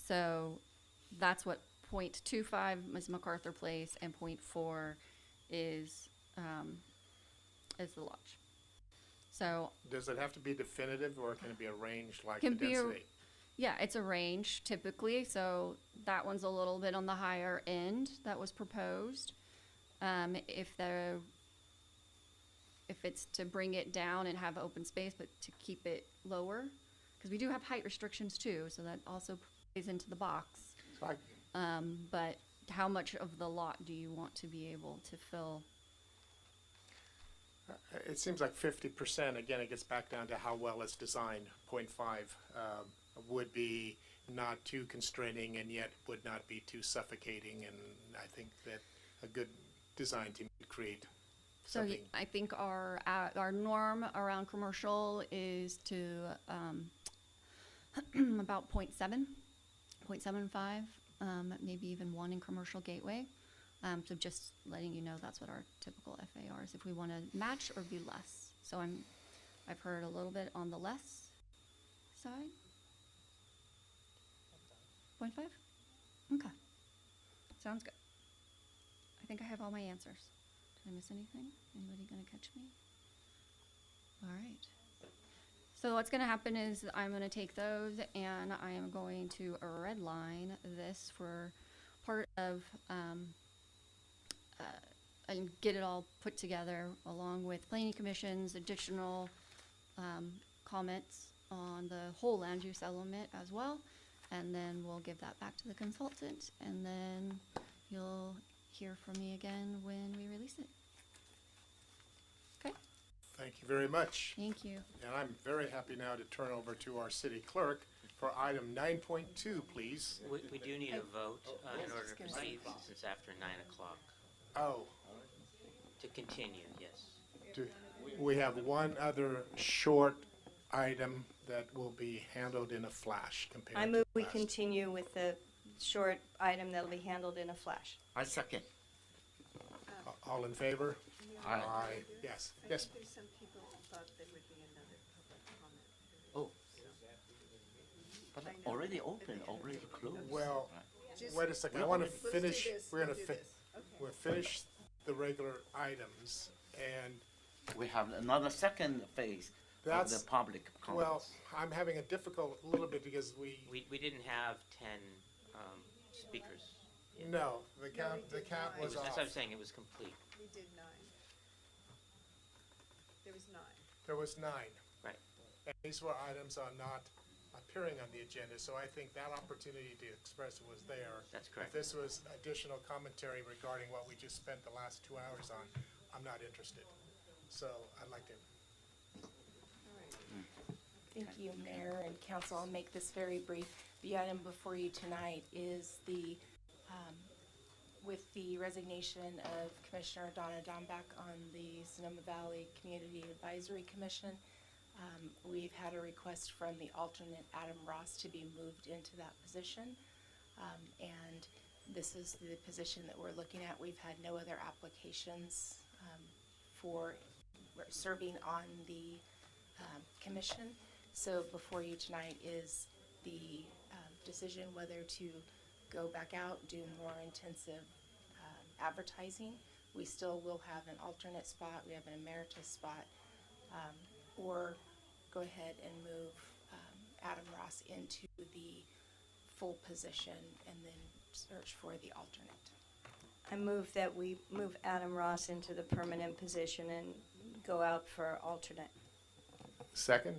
So that's what 0.25 is MacArthur Place, and 0.4 is the lodge. So does it have to be definitive, or can it be arranged like the Can be a- density? yeah, it's a range typically, so that one's a little bit on the higher end that was proposed. If it's to bring it down and have open space, but to keep it lower, because we do have height restrictions too, so that also plays into the box. So But how much of the lot do you want to be able to fill? It seems like 50%, again, it gets back down to how well it's designed. 0.5 would be not too constraining and yet would not be too suffocating, and I think that a good design team would create So something. I think our norm around commercial is to about 0.7. 0.75, maybe even 1 in commercial gateway. So just letting you know that's what our typical FAR is if we want to match or be less. So I've heard a little bit on the less side. 0.5? Okay. Sounds good. I think I have all my answers. Did I miss anything? Anybody gonna catch me? All right. So what's gonna happen is I'm gonna take those and I am going to redline this for part of, and get it all put together along with planning commission's additional comments on the whole land use element as well. And then we'll give that back to the consultant, and then you'll hear from me again when we release it. Okay? Thank you very much. Thank you. And I'm very happy now to turn over to our city clerk for item 9.2, please. We do need a vote in order to proceed since it's after 9 o'clock. Oh, To continue, yes. we have one other short item that will be handled in a flash compared I to move we last. continue with the short item that'll be handled in a flash. I second. All in favor? Aye. Yes, yes. There's some people who thought there would be another public comment. Oh. But already open, already closed. Well, Just- wait a second, I want to Let's do finish, this, we're gonna we'll do this. Okay. we'll finish the regular items, and We have another second phase of that's, the public comments. well, I'm having a difficult little bit because we, We didn't have 10 speakers. yet. no, the count It was That's off. what I'm saying, it was complete. We did 9. There was 9. There was 9. Right. And these were items are not appearing on the agenda, so I think that opportunity to express was there. That's correct. If this was additional commentary regarding what we just spent the last 2 hours on, I'm not interested. So I'd like to, Thank you, Mayor and Council. I'll make this very brief. The item before you tonight is the, with the resignation of Commissioner Donna Dombeck on the Sonoma Valley Community Advisory Commission. We've had a request from the alternate Adam Ross to be moved into that position. And this is the position that we're looking at. We've had no other applications for serving on the commission. So before you tonight is the decision whether to go back out, do more intensive advertising. We still will have an alternate spot, we have an emeritus spot, or go ahead and move Adam Ross into the full position and then search for the alternate. I move that we move Adam Ross into the permanent position and go out for alternate. second?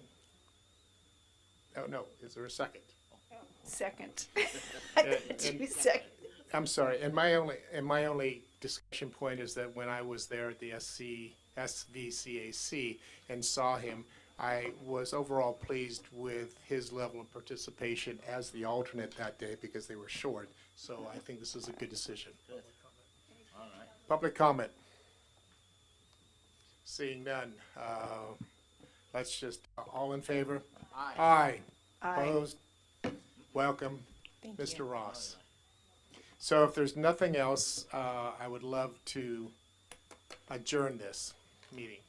Oh, no, is there a second? Second. And- Two second. I'm sorry, and my only discussion point is that when I was there at the SVCAC and saw him, I was overall pleased with his level of participation as the alternate that day because they were short. So I think this is a good decision. Good. All right. Public comment. Seeing none. Let's just, all in favor? Aye. Aye. Aye. Opposed? Welcome, Thank Mr. you. Ross. So if there's nothing else, I would love to adjourn this meeting.